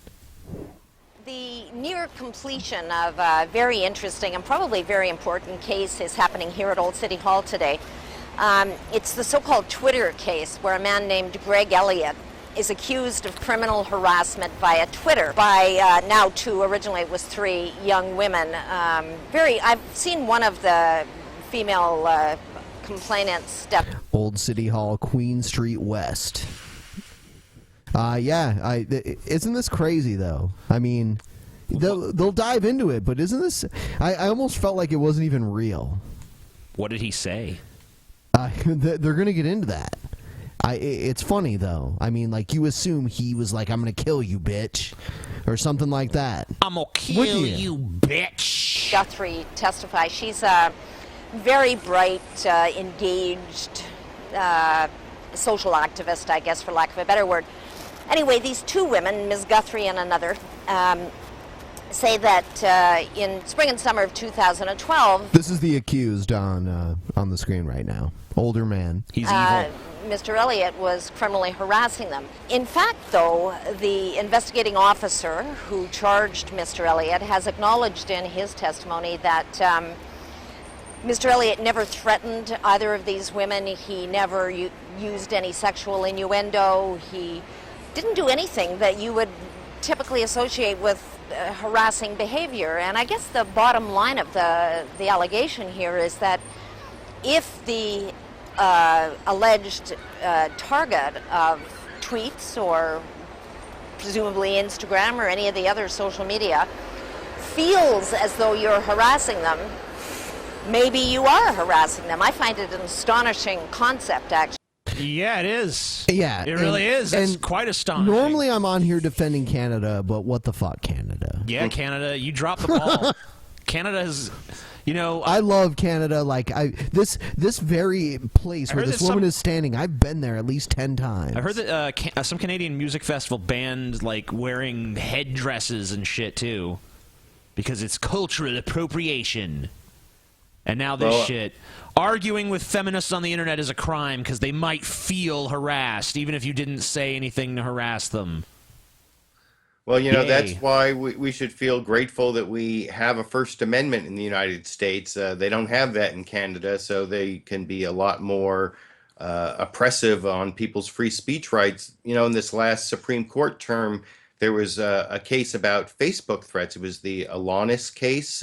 Speaker 5: The near completion of a very interesting and probably very important case is happening here at Old City Hall today. It's the so-called Twitter case where a man named Greg Elliott is accused of criminal harassment via Twitter by now two, originally it was three, young women. I've seen one of the female complainants step.
Speaker 2: Old City Hall, Queen Street West. Isn't this crazy though? I mean, they'll dive into it, but isn't this? I almost felt like it wasn't even real.
Speaker 12: What did he say?
Speaker 2: They're gonna get into that. It's funny though. I mean, like you assume he was like, "I'm gonna kill you, bitch," or something like that.
Speaker 12: I'm gonna kill you, bitch.
Speaker 5: Guthrie testifies. She's a very bright, engaged social activist, I guess, for lack of a better word. Anyway, these two women, Ms. Guthrie and another, say that in spring and summer of 2012...
Speaker 2: This is the accused on the screen right now. Older man.
Speaker 12: He's evil.
Speaker 5: Mr. Elliott was criminally harassing them. In fact, though, the investigating officer who charged Mr. Elliott has acknowledged in his testimony that Mr. Elliott never threatened either of these women. He never used any sexual innuendo. He didn't do anything that you would typically associate with harassing behavior. And I guess the bottom line of the allegation here is that if the alleged target of tweets or presumably Instagram or any of the other social media feels as though you're harassing them, maybe you are harassing them. I find it an astonishing concept, actually.
Speaker 12: Yeah, it is.
Speaker 2: Yeah.
Speaker 12: It really is. It's quite astonishing.
Speaker 2: Normally I'm on here defending Canada, but what the fuck, Canada?
Speaker 12: Yeah, Canada, you dropped the ball. Canada has, you know...
Speaker 2: I love Canada. Like, this very place where this woman is standing, I've been there at least 10 times.
Speaker 12: I heard that some Canadian music festival banned, like, wearing headdresses and shit, too. Because it's cultural appropriation. And now this shit. Arguing with feminists on the internet is a crime because they might feel harassed, even if you didn't say anything to harass them.
Speaker 6: Well, you know, that's why we should feel grateful that we have a First Amendment in the United States. They don't have that in Canada, so they can be a lot more oppressive on people's free speech rights. You know, in this last Supreme Court term, there was a case about Facebook threats. It was the Alanis case,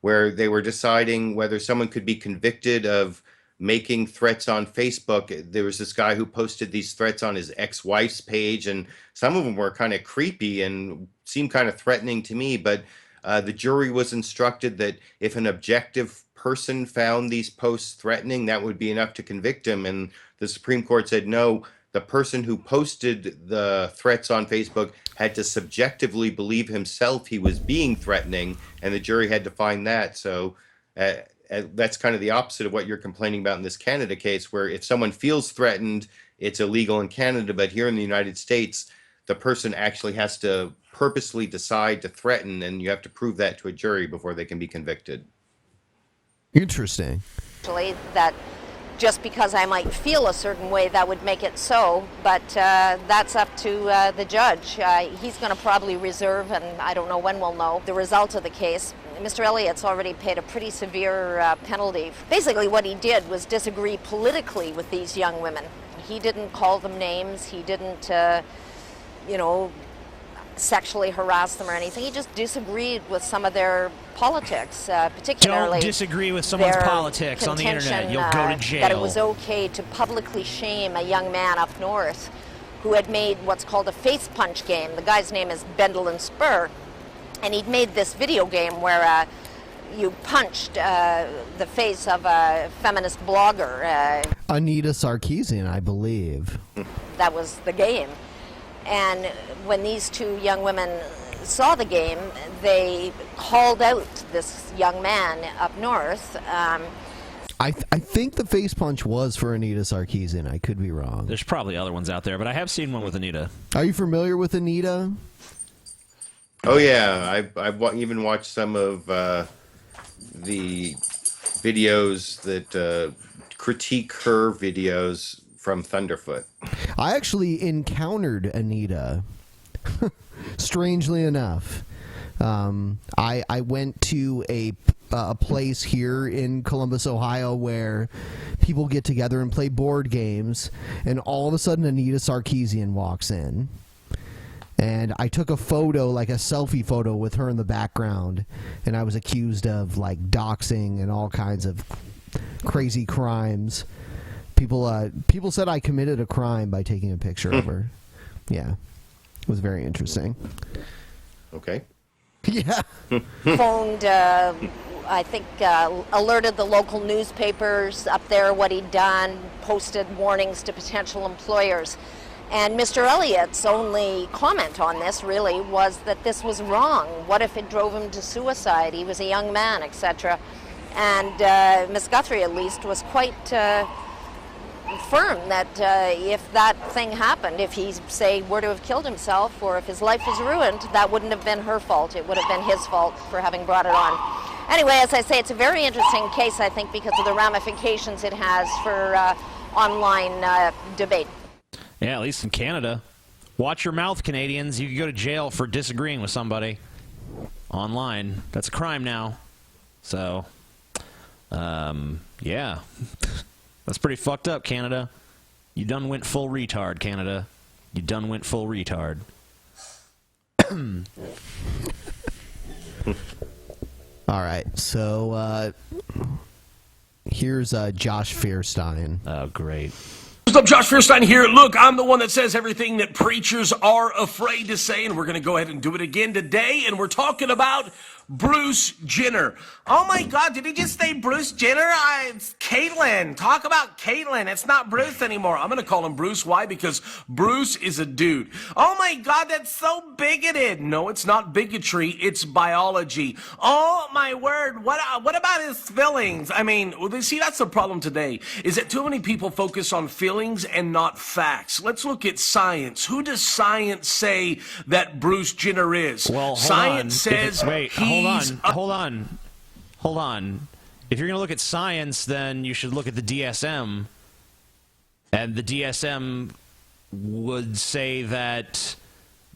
Speaker 6: where they were deciding whether someone could be convicted of making threats on Facebook. There was this guy who posted these threats on his ex-wife's page, and some of them were kind of creepy and seemed kind of threatening to me, but the jury was instructed that if an objective person found these posts threatening, that would be enough to convict him, and the Supreme Court said no, the person who posted the threats on Facebook had to subjectively believe himself he was being threatening, and the jury had to find that. So that's kind of the opposite of what you're complaining about in this Canada case, where if someone feels threatened, it's illegal in Canada, but here in the United States, the person actually has to purposely decide to threaten, and you have to prove that to a jury before they can be convicted.
Speaker 2: Interesting.
Speaker 5: Actually, that just because I might feel a certain way, that would make it so, but that's up to the judge. He's going to probably reserve, and I don't know when we'll know, the result of the case. Mr. Elliott's already paid a pretty severe penalty. Basically what he did was disagree politically with these young women. He didn't call them names. He didn't, you know, sexually harass them or anything. He just disagreed with some of their politics, particularly.
Speaker 12: Don't disagree with someone's
Speaker 5: their
Speaker 12: politics on the internet. You'll go to jail.
Speaker 5: That it was okay to publicly shame a young man up north who had made what's called a face punch game. The guy's name is Bendel and Spur, and he'd made this video game where you punched the face of a feminist blogger.
Speaker 2: Anita Sarkeesian, I believe.
Speaker 5: That was the game. And when these two young women saw the game, they called out this young man up north.
Speaker 2: I think the face punch was for Anita Sarkeesian. I could be wrong.
Speaker 12: There's probably other ones out there, but I have seen one with Anita.
Speaker 2: Are you familiar with Anita?
Speaker 6: Oh yeah, I've even watched some of the videos that critique her videos from Thunderfoot.
Speaker 2: I actually encountered Anita, strangely enough. I went to a place here in Columbus, Ohio, where people get together and play board games, and all of a sudden Anita Sarkeesian walks in. And I took a photo, like a selfie photo, with her in the background, and I was accused of like doxing and all kinds of crazy crimes. People said I committed a crime by taking a picture of her. Yeah, it was very interesting.
Speaker 6: Okay.
Speaker 2: Yeah.
Speaker 5: Phoned, I think, alerted the local newspapers up there what he'd done, posted warnings to potential employers. And Mr. Elliott's only comment on this really was that this was wrong. What if it drove him to suicide? He was a young man, etc. And Miss Guthrie, at least, was quite firm that if that thing happened, if he, say, were to have killed himself or if his life was ruined, that wouldn't have been her fault. It would have been his fault for having brought it on. Anyway, as I say, it's a very interesting case, I think, because of the ramifications it has for online debate.
Speaker 12: Yeah, at least in Canada. Watch your mouth, Canadians. You could go to jail for disagreeing with somebody online. That's a crime now. So, yeah. That's pretty fucked up, Canada. You done went full retard, Canada. You done went full retard.
Speaker 2: All right, so here's Josh Fierstein.
Speaker 12: Oh, great.
Speaker 7: What's up, Josh Fierstein here. Look, I'm the one that says everything that preachers are afraid to say, and we're going to go ahead and do it again today, and we're talking about Bruce Jenner. Oh my God, did he just say Bruce Jenner? It's Caitlyn. Talk about Caitlyn. It's not Bruce anymore. I'm going to call him Bruce. Why? Because Bruce is a dude. Oh my God, that's so bigoted. No, it's not bigotry. It's biology. Oh my word. What about his feelings? I mean, see, that's the problem today, is that too many people focus on feelings and not facts. Let's look at science. Who does science say that Bruce Jenner is?
Speaker 12: Well,
Speaker 7: science says
Speaker 12: Hold on. If you're going to look at science, then you should look at the DSM. And the DSM would say that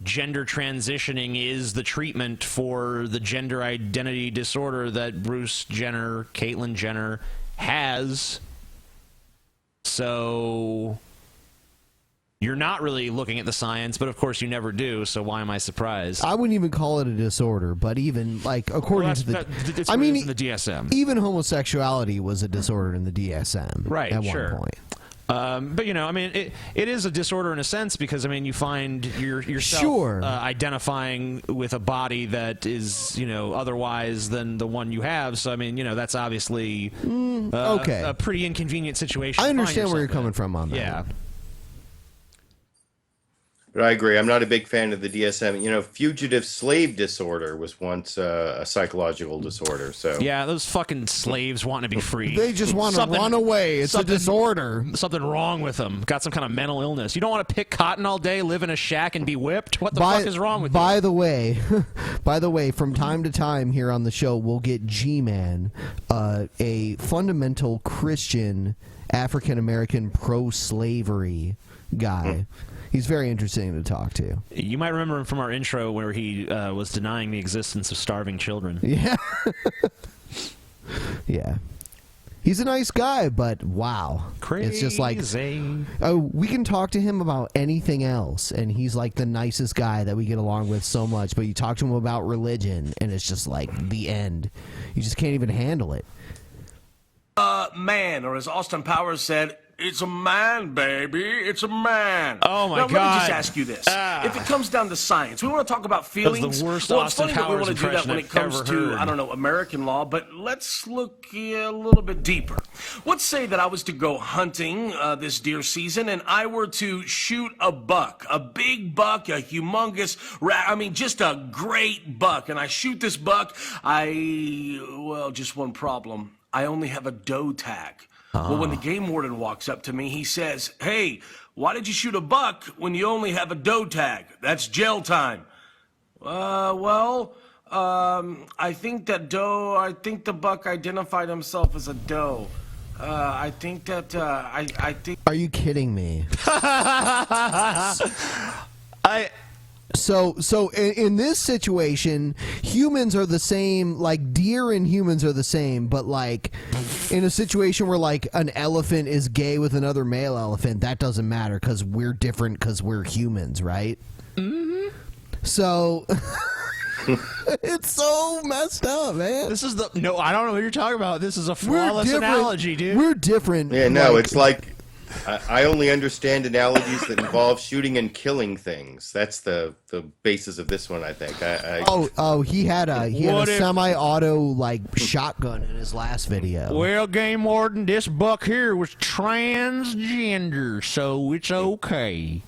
Speaker 12: gender transitioning is the treatment for the gender identity disorder that Bruce Jenner, Caitlyn Jenner, has. So you're not really looking at the science, but of course you never do, so why am I surprised?
Speaker 2: I wouldn't even call it a disorder, but even, like, according to the... I mean,
Speaker 12: in the DSM.
Speaker 2: Even homosexuality was a disorder in the DSM
Speaker 12: right,
Speaker 2: at
Speaker 12: sure.
Speaker 2: one point.
Speaker 12: But, you know, I mean, it is a disorder in a sense because, I mean, you find yourself
Speaker 2: Sure.
Speaker 12: identifying with a body that is, you know, otherwise than the one you have. So, I mean, you know, that's obviously
Speaker 2: okay.
Speaker 12: a pretty inconvenient situation.
Speaker 2: I understand where you're coming from on that.
Speaker 12: Yeah.
Speaker 6: But I agree. I'm not a big fan of the DSM. You know, fugitive slave disorder was once a psychological disorder. So
Speaker 12: yeah, those fucking slaves want to be free.
Speaker 2: They just want to run away. It's a disorder.
Speaker 12: Something wrong with them. Got some kind of mental illness. You don't want to pick cotton all day, live in a shack, and be whipped? What the fuck is wrong with you?
Speaker 2: By the way, from time to time here on the show, we'll get G-Man, a fundamental Christian African-American pro-slavery guy. He's very interesting to talk to.
Speaker 12: You might remember him from our intro where he was denying the existence of starving children.
Speaker 2: Yeah. Yeah. He's a nice guy, but wow.
Speaker 12: Crazy.
Speaker 2: It's just like, we can talk to him about anything else, and he's like the nicest guy that we get along with so much, but you talk to him about religion, and it's just like the end. You just can't even handle it.
Speaker 7: Man, or as Austin Powers said, it's a man, baby. It's a man.
Speaker 12: Oh, my
Speaker 7: now,
Speaker 12: God.
Speaker 7: Let me just ask you this. If it comes down to science, we want to talk about feelings.
Speaker 12: That's the worst
Speaker 7: well,
Speaker 12: Austin
Speaker 7: it's funny that we
Speaker 12: Powers
Speaker 7: want to do that when it
Speaker 12: impression
Speaker 7: comes
Speaker 12: I've
Speaker 7: to,
Speaker 12: ever heard.
Speaker 7: I don't know, American law, but let's look a little bit deeper. Let's say that I was to go hunting this deer season, and I were to shoot a buck, a big buck, a humongous I mean, just a great buck. And I shoot this buck, well, just one problem. I only have a doe tag. Well, when the game warden walks up to me, he says, "Hey, why did you shoot a buck when you only have a doe tag? That's jail time." I think the buck identified himself as a doe. I think that, I think...
Speaker 2: Are you kidding me? So in this situation, humans are the same, like deer and humans are the same, but like in a situation where like an elephant is gay with another male elephant, that doesn't matter because we're different because we're humans, right? Mm-hmm. So it's so messed up, man.
Speaker 12: This is I don't know what you're talking about. This is a flawless analogy, dude.
Speaker 2: We're different.
Speaker 6: Yeah, no, it's like I only understand analogies that involve shooting and killing things. That's the basis of this one, I think.
Speaker 2: He had a semi-auto like shotgun in his last video.
Speaker 12: Well, game warden, this buck here was transgender, so it's okay.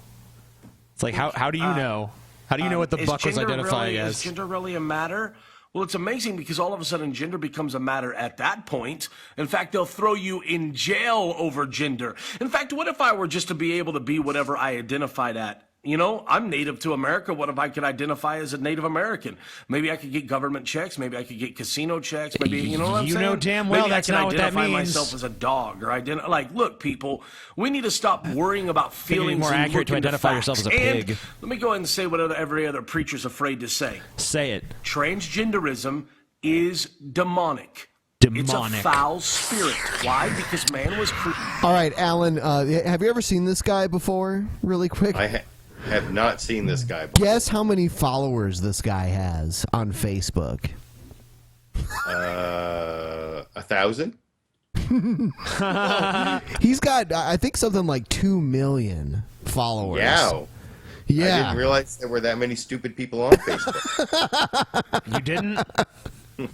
Speaker 12: It's like how do you know? How do you know what the buck was identifying as?
Speaker 7: Is gender really a matter? Well, it's amazing because all of a sudden gender becomes a matter at that point. In fact, they'll throw you in jail over gender. In fact, what if I were just to be able to be whatever I identified at? You know, I'm native to America. What if I could identify as a Native American? Maybe I could get government checks. Maybe I could get casino checks. Maybe, you know what I'm saying?
Speaker 12: You know damn well
Speaker 7: maybe
Speaker 12: that's not what that means.
Speaker 7: I can identify myself as a dog or like, look, people, we need to stop worrying about feelings.
Speaker 12: More accurate to identify yourself as a pig.
Speaker 7: And let me go ahead and say what every other preacher's afraid to say.
Speaker 12: Say it.
Speaker 7: Transgenderism is demonic. It's a foul spirit. Why? Because man was created.
Speaker 2: All right, Alan, have you ever seen this guy before? Really quick.
Speaker 6: I have not seen this guy before.
Speaker 2: Guess how many followers this guy has on Facebook?
Speaker 6: 1,000?
Speaker 2: He's got, I think, something like 2 million followers.
Speaker 6: Yeah.
Speaker 2: Yeah.
Speaker 6: I didn't realize there were that many stupid people on Facebook.
Speaker 12: You didn't? I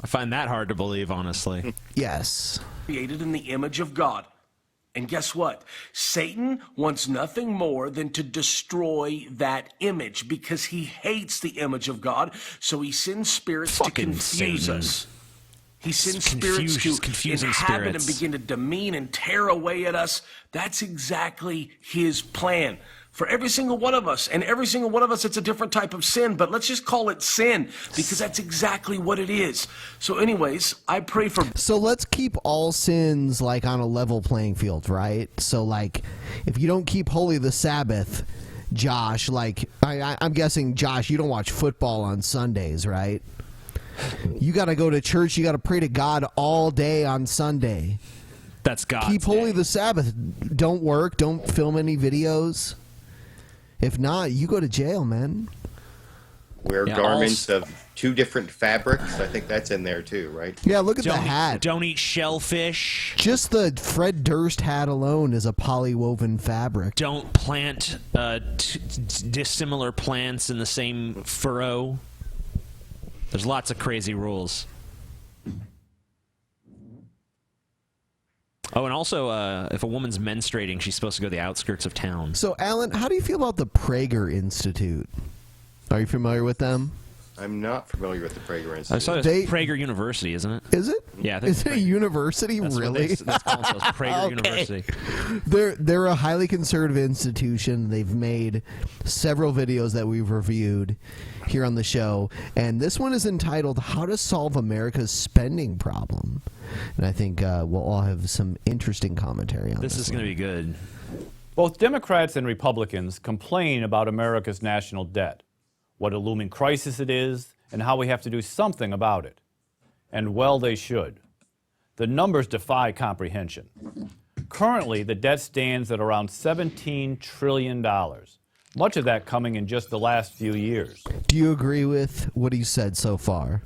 Speaker 12: find that hard to believe, honestly.
Speaker 2: Yes.
Speaker 7: Created in the image of God. And guess what? Satan wants nothing more than to destroy that image because he hates the image of God. So he sends spirits to confuse us. He sends spirits to inhabit and begin to demean and tear away at us. That's exactly his plan. For every single one of us, and every single one of us, it's a different type of sin, but let's just call it sin because that's exactly what it is. So anyways, I pray for...
Speaker 2: So let's keep all sins like on a level playing field, right? So like, if you don't keep holy the Sabbath, Josh, like, I'm guessing, Josh, you don't watch football on Sundays, right? You got to go to church, you got to pray to God all day on Sunday.
Speaker 12: That's God's
Speaker 2: Keep holy the Sabbath. Don't work, don't film any videos. If not, you go to jail, man.
Speaker 6: Wear garments of 2 different fabrics. I think that's in there too, right?
Speaker 2: Yeah, look at the hat.
Speaker 12: Don't eat shellfish.
Speaker 2: Just the Fred Durst hat alone is a polywoven fabric.
Speaker 12: Don't plant dissimilar plants in the same furrow. There's lots of crazy rules. Oh, and also, if a woman's menstruating, she's supposed to go to the outskirts of town.
Speaker 2: So, Alan, how do you feel about the Prager Institute? Are you familiar with them?
Speaker 6: I'm not familiar with the Prager Institute.
Speaker 12: I saw it's Prager University, isn't it?
Speaker 2: Is it?
Speaker 12: Yeah, I think
Speaker 2: is it a university?
Speaker 12: That's
Speaker 2: really?
Speaker 12: That's called Prager University.
Speaker 2: They're a highly conservative institution. They've made several videos that we've reviewed here on the show, and this one is entitled "How to Solve America's Spending Problem." And I think we'll all have some interesting commentary on this.
Speaker 12: This is going to be good.
Speaker 8: Both Democrats and Republicans complain about America's national debt, what a looming crisis it is, and how we have to do something about it. And well, they should. The numbers defy comprehension. Currently, the debt stands at around $17 trillion, much of that coming in just the last few years.
Speaker 2: Do you agree with what he said so far?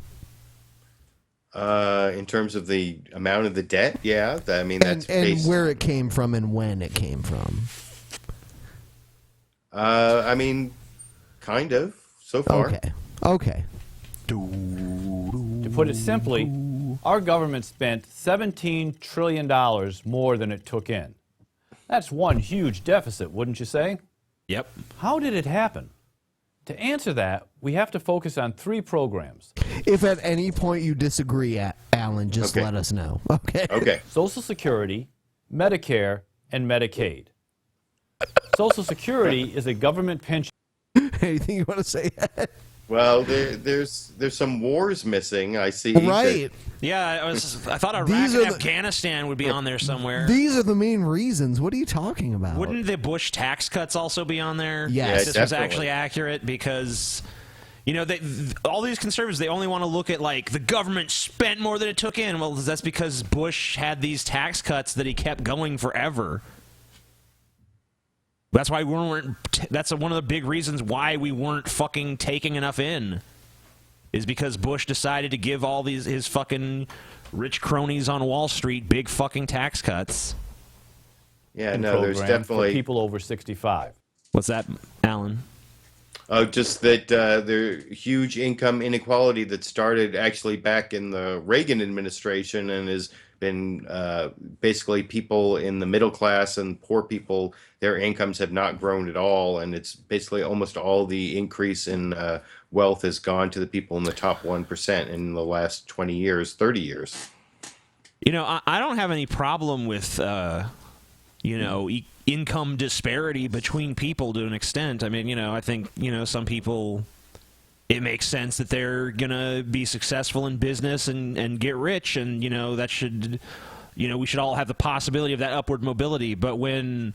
Speaker 6: In terms of the amount of the debt, yeah. I mean, that's
Speaker 2: and where it came from and when it came from.
Speaker 6: I mean, kind of so far.
Speaker 2: Okay.
Speaker 8: To put it simply, our government spent $17 trillion more than it took in. That's one huge deficit, wouldn't you say?
Speaker 12: Yep.
Speaker 8: How did it happen? To answer that, we have to focus on 3 programs.
Speaker 2: If at any point you disagree, Alan, just let us know. Okay.
Speaker 8: Social Security, Medicare, and Medicaid. Social Security is a government pension.
Speaker 2: Anything you want to say?
Speaker 6: Well, there's some wars missing. I see.
Speaker 2: Right.
Speaker 12: Yeah, I thought Iraq and Afghanistan would be on there somewhere.
Speaker 2: These are the main reasons. What are you talking about?
Speaker 12: Wouldn't the Bush tax cuts also be on there?
Speaker 2: Yes.
Speaker 12: This was actually accurate because, you know, all these conservatives, they only want to look at, like, the government spent more than it took in. Well, that's because Bush had these tax cuts that he kept going forever. That's why we weren't. That's one of the big reasons why we weren't fucking taking enough in, is because Bush decided to give all his fucking rich cronies on Wall Street big fucking tax cuts.
Speaker 6: Yeah, no, there's definitely
Speaker 8: for people over 65.
Speaker 12: What's that, Alan?
Speaker 6: Oh, just that the huge income inequality that started actually back in the Reagan administration and has been basically people in the middle class and poor people, their incomes have not grown at all. And it's basically almost all the increase in wealth has gone to the people in the top 1% in the last 20 years, 30 years.
Speaker 12: You know, I don't have any problem with, you know, income disparity between people to an extent. I mean, you know, I think, you know, some people, it makes sense that they're going to be successful in business and get rich. And, you know, that should, you know, we should all have the possibility of that upward mobility. But when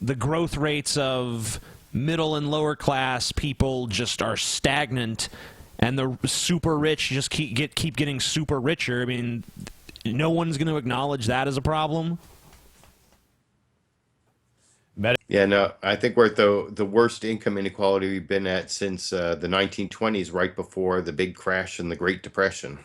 Speaker 12: the growth rates of middle and lower class people just are stagnant and the super rich just keep getting super richer, I mean, no one's going to acknowledge that as a problem.
Speaker 6: Yeah, no, I think we're at the worst income inequality we've been at since the 1920s, right before the big crash and the Great Depression.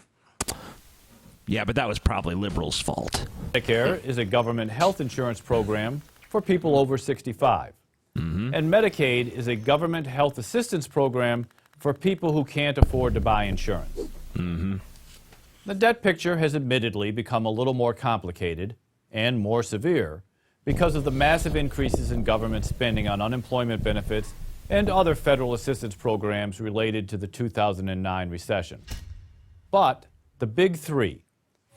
Speaker 12: Yeah, but that was probably liberals' fault.
Speaker 8: Medicare is a government health insurance program for people over 65. And Medicaid is a government health assistance program for people who can't afford to buy insurance. The debt picture has admittedly become a little more complicated and more severe because of the massive increases in government spending on unemployment benefits and other federal assistance programs related to the 2009 recession. But the big 3,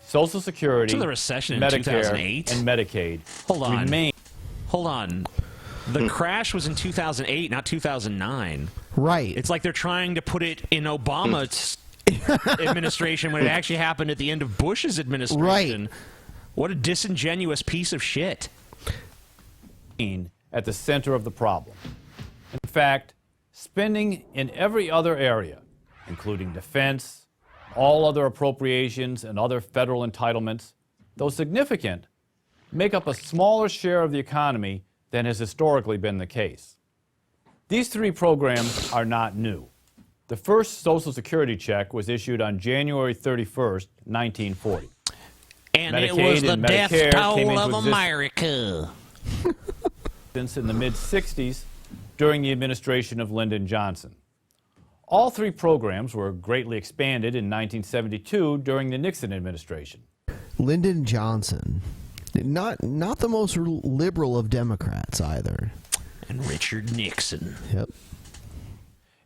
Speaker 8: Social Security,
Speaker 12: to the recession in
Speaker 8: Medicare,
Speaker 12: 2008?
Speaker 8: and Medicaid,
Speaker 12: remain. Hold on. The crash was in 2008, not 2009.
Speaker 2: Right.
Speaker 12: It's like they're trying to put it in Obama's administration when it actually happened at the end of Bush's administration.
Speaker 2: Right.
Speaker 12: What a disingenuous piece of shit.
Speaker 8: At the center of the problem. In fact, spending in every other area, including defense, all other appropriations, and other federal entitlements, though significant, make up a smaller share of the economy than has historically been the case. These 3 programs are not new. The first Social Security check was issued on January 31st, 1940.
Speaker 12: And
Speaker 8: Medicaid
Speaker 12: it was the
Speaker 8: and
Speaker 12: death
Speaker 8: Medicare came
Speaker 12: toll
Speaker 8: into
Speaker 12: of America.
Speaker 8: Since in the mid-60s during the administration of Lyndon Johnson. All 3 programs were greatly expanded in 1972 during the Nixon administration.
Speaker 2: Lyndon Johnson, not the most liberal of Democrats either.
Speaker 12: And Richard Nixon.
Speaker 2: Yep.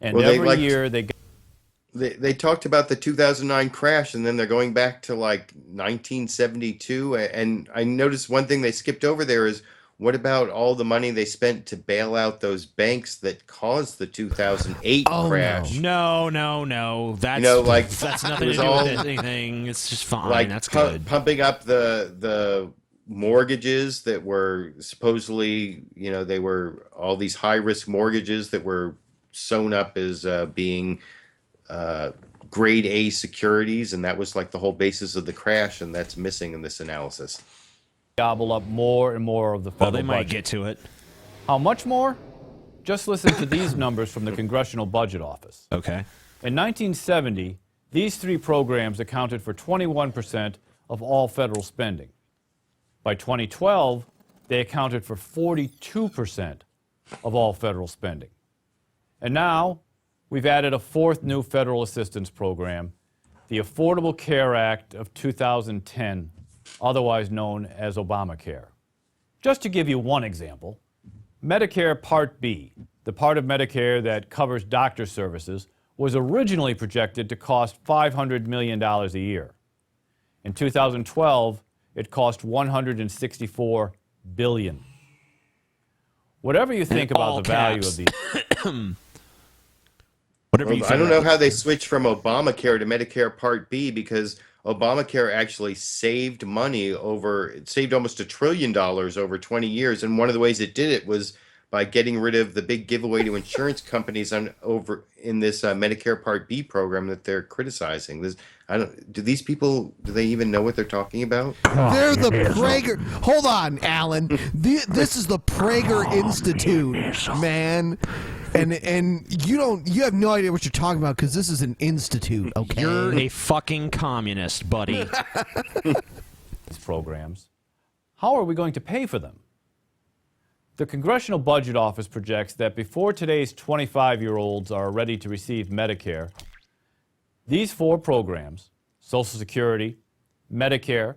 Speaker 8: And well, every year
Speaker 6: they talked about the 2009 crash, and then they're going back to like 1972. And I noticed one thing they skipped over there is, what about all the money they spent to bail out those banks that caused the 2008 crash?
Speaker 12: No. That's,
Speaker 6: you know, like,
Speaker 12: that's nothing to do with anything. It's just fine.
Speaker 6: Like
Speaker 12: that's good.
Speaker 6: Pumping up the mortgages that were supposedly, you know, they were all these high-risk mortgages that were sewn up as being grade A securities, and that was like the whole basis of the crash, and that's missing in this analysis.
Speaker 8: Gobble up more and more of the federal
Speaker 12: Well, they might
Speaker 8: budget.
Speaker 12: get to it.
Speaker 8: How much more? Just listen to these numbers from the Congressional Budget Office.
Speaker 12: Okay.
Speaker 8: In 1970, these three programs accounted for 21% of all federal spending. By 2012, they accounted for 42% of all federal spending. And now, we've added a fourth new federal assistance program, the Affordable Care Act of 2010, otherwise known as Obamacare. Just to give you one example, Medicare Part B, the part of Medicare that covers doctor services, was originally projected to cost $500 million a year. In 2012, it cost $164 billion. Whatever you think about the value of these...
Speaker 12: Whatever you
Speaker 6: Well,
Speaker 12: think
Speaker 6: I don't know
Speaker 12: about
Speaker 6: how they switched from Obamacare to Medicare Part B, because Obamacare actually saved money it saved almost $1 trillion over 20 years. And one of the ways it did it was by getting rid of the big giveaway to insurance companies over in this Medicare Part B program that they're criticizing. Do these people, do they even know what they're talking about?
Speaker 2: They're the Prager. Hold on, Alan. This is the Prager Institute, man. And you have no idea what you're talking about, because this is an institute, okay?
Speaker 12: You're a fucking communist, buddy.
Speaker 8: These programs. How are we going to pay for them? The Congressional Budget Office projects that before today's 25-year-olds are ready to receive Medicare, these four programs, Social Security, Medicare,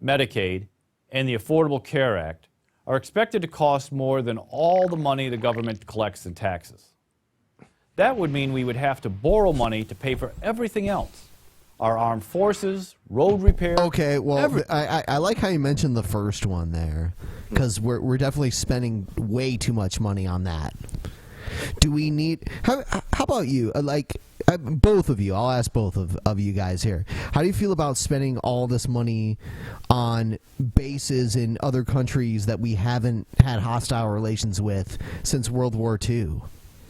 Speaker 8: Medicaid, and the Affordable Care Act, are expected to cost more than all the money the government collects in taxes. That would mean we would have to borrow money to pay for everything else. Our armed forces, road repair.
Speaker 2: Okay, well, I like how you mentioned the first one there, because we're definitely spending way too much money on that. Do we need... How about you? Both of you. I'll ask both of you guys here. How do you feel about spending all this money on bases in other countries that we haven't had hostile relations with since World War II?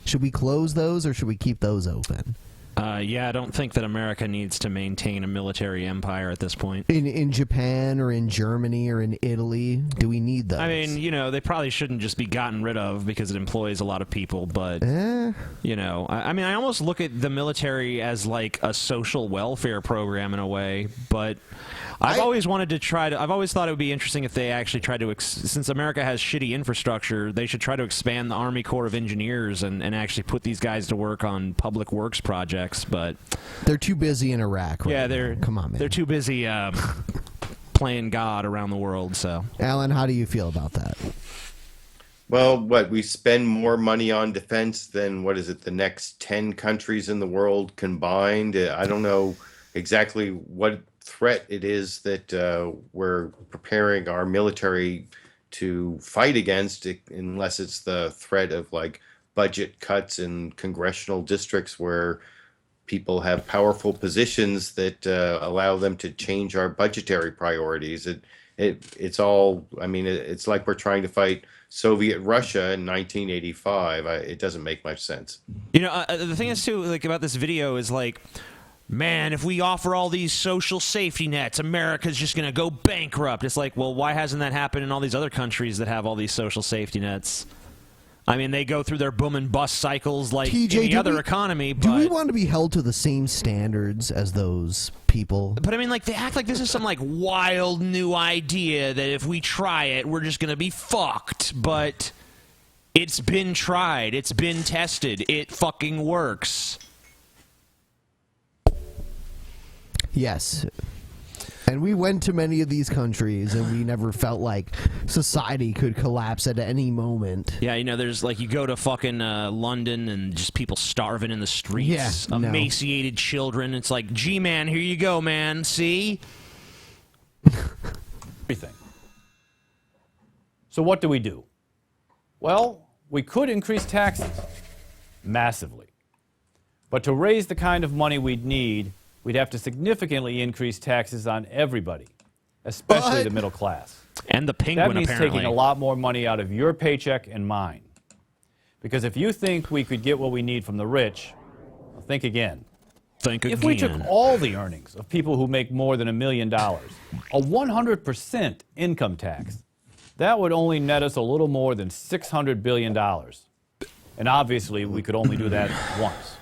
Speaker 2: Should we close those, or should we keep those open?
Speaker 12: Yeah, I don't think that America needs to maintain a military empire at this point.
Speaker 2: In Japan or in Germany or in Italy, do we need those?
Speaker 12: I mean, they probably shouldn't just be gotten rid of because it employs a lot of people, but, I mean, I almost look at the military as like a social welfare program in a way, but I've always thought it would be interesting if they actually tried to, since America has shitty infrastructure, they should try to expand the Army Corps of Engineers and actually put these guys to work on public works projects. But
Speaker 2: they're too busy in Iraq. Right
Speaker 12: yeah,
Speaker 2: come on, man.
Speaker 12: They're too busy playing God around the world. So,
Speaker 2: Alan, how do you feel about that?
Speaker 6: Well, we spend more money on defense than the next 10 countries in the world combined? I don't know exactly what threat it is that we're preparing our military to fight against, unless it's the threat of budget cuts in congressional districts where people have powerful positions that allow them to change our budgetary priorities. It's all, I mean, it's like we're trying to fight Soviet Russia in 1985. It doesn't make much sense.
Speaker 12: The thing is too, about this video is man, if we offer all these social safety nets, America's just going to go bankrupt. It's well, why hasn't that happened in all these other countries that have all these social safety nets? I mean, they go through their boom and bust cycles like any other economy. But
Speaker 2: do we want to be held to the same standards as those people?
Speaker 12: But I mean, they act like this is some wild new idea that if we try it, we're just going to be fucked. But it's been tried. It's been tested. It fucking works.
Speaker 2: Yes. And we went to many of these countries, and we never felt like society could collapse at any moment.
Speaker 12: Yeah, there's you go to fucking London and just people starving in the streets, emaciated children. It's G-man, here you go, man. See?
Speaker 8: Everything. So what do we do? Well, we could increase taxes massively. But to raise the kind of money we'd need, we'd have to significantly increase taxes on everybody, especially the middle class.
Speaker 12: And the penguin,
Speaker 8: That means
Speaker 12: apparently.
Speaker 8: taking a lot more money out of your paycheck and mine. Because if you think we could get what we need from the rich, well, think again.
Speaker 12: Think again.
Speaker 8: If we took all the earnings of people who make more than $1 million, a 100% income tax, that would only net us a little more than $600 billion. And obviously, we could only do that once.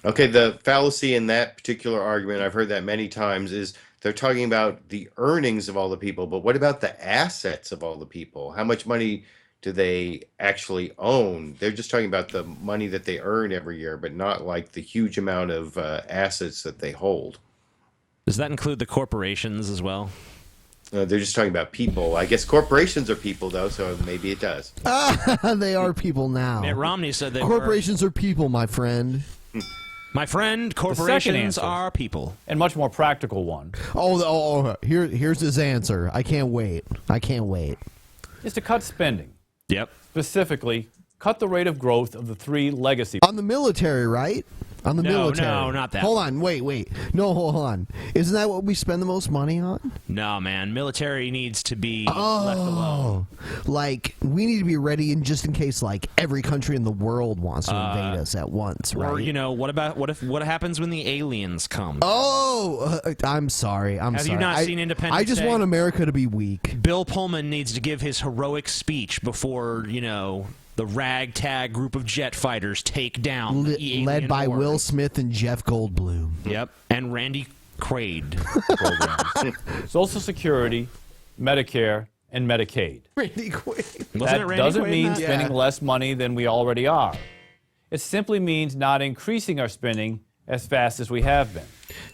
Speaker 6: Okay, the fallacy in that particular argument, I've heard that many times, is they're talking about the earnings of all the people, but what about the assets of all the people? How much money do they actually own? They're just talking about the money that they earn every year, but not like the huge amount of assets that they hold.
Speaker 12: Does that include the corporations as well?
Speaker 6: They're just talking about people. I guess corporations are people, though, so maybe it does.
Speaker 2: They are people now.
Speaker 12: Mitt Romney said that
Speaker 2: corporations are people, my friend.
Speaker 12: My friend, corporations are people.
Speaker 8: And much more practical one.
Speaker 2: Here's his answer. I can't wait.
Speaker 8: Is to cut spending.
Speaker 12: Yep.
Speaker 8: Specifically, cut the rate of growth of the 3 legacy.
Speaker 2: On the military, right? On the military.
Speaker 12: No, not that.
Speaker 2: Hold on, wait. No, hold on. Isn't that what we spend the most money on?
Speaker 12: No, man. Military needs to be left alone.
Speaker 2: Like, we need to be ready just in case, like, every country in the world wants to invade us at once, right?
Speaker 12: Or, what happens when the aliens come?
Speaker 2: I'm sorry.
Speaker 12: Have you not seen Independence
Speaker 2: I just
Speaker 12: Day?
Speaker 2: want America to be weak.
Speaker 12: Bill Pullman needs to give his heroic speech before, the ragtag group of jet fighters take down the alien
Speaker 2: led by
Speaker 12: horde.
Speaker 2: Will Smith and Jeff Goldblum.
Speaker 12: Yep, and Randy Quaid programs.
Speaker 8: Social Security, Medicare, and Medicaid.
Speaker 2: Randy Quaid.
Speaker 8: That doesn't mean spending less money than we already are. It simply means not increasing our spending as fast as we have been.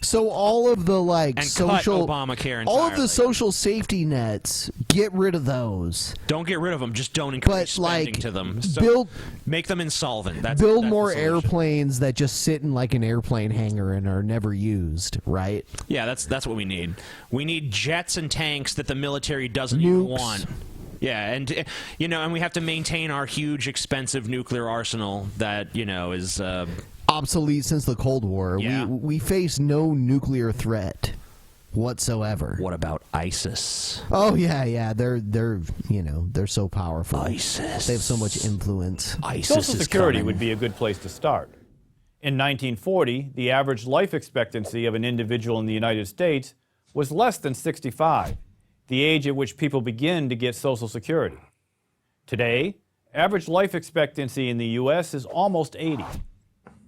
Speaker 2: So all of the
Speaker 12: and
Speaker 2: social
Speaker 12: cut Obamacare entirely.
Speaker 2: all of the social safety nets, get rid of those.
Speaker 12: Don't get rid of them. Just don't increase spending to them.
Speaker 2: build
Speaker 12: make them insolvent. That's
Speaker 2: more
Speaker 12: the solution.
Speaker 2: airplanes that just sit in like an airplane hangar and are never used, right?
Speaker 12: Yeah, that's what we need. We need jets and tanks that the military doesn't even want. Yeah, and and we have to maintain our huge, expensive nuclear arsenal that is
Speaker 2: obsolete since the Cold War.
Speaker 12: Yeah.
Speaker 2: We face no nuclear threat whatsoever.
Speaker 12: What about ISIS?
Speaker 2: Oh yeah, they're so powerful.
Speaker 12: ISIS.
Speaker 2: They have so much influence.
Speaker 8: Social Security would be a good place to start. In 1940, the average life expectancy of an individual in the United States was less than 65, the age at which people begin to get Social Security. Today, average life expectancy in the U.S. is almost 80.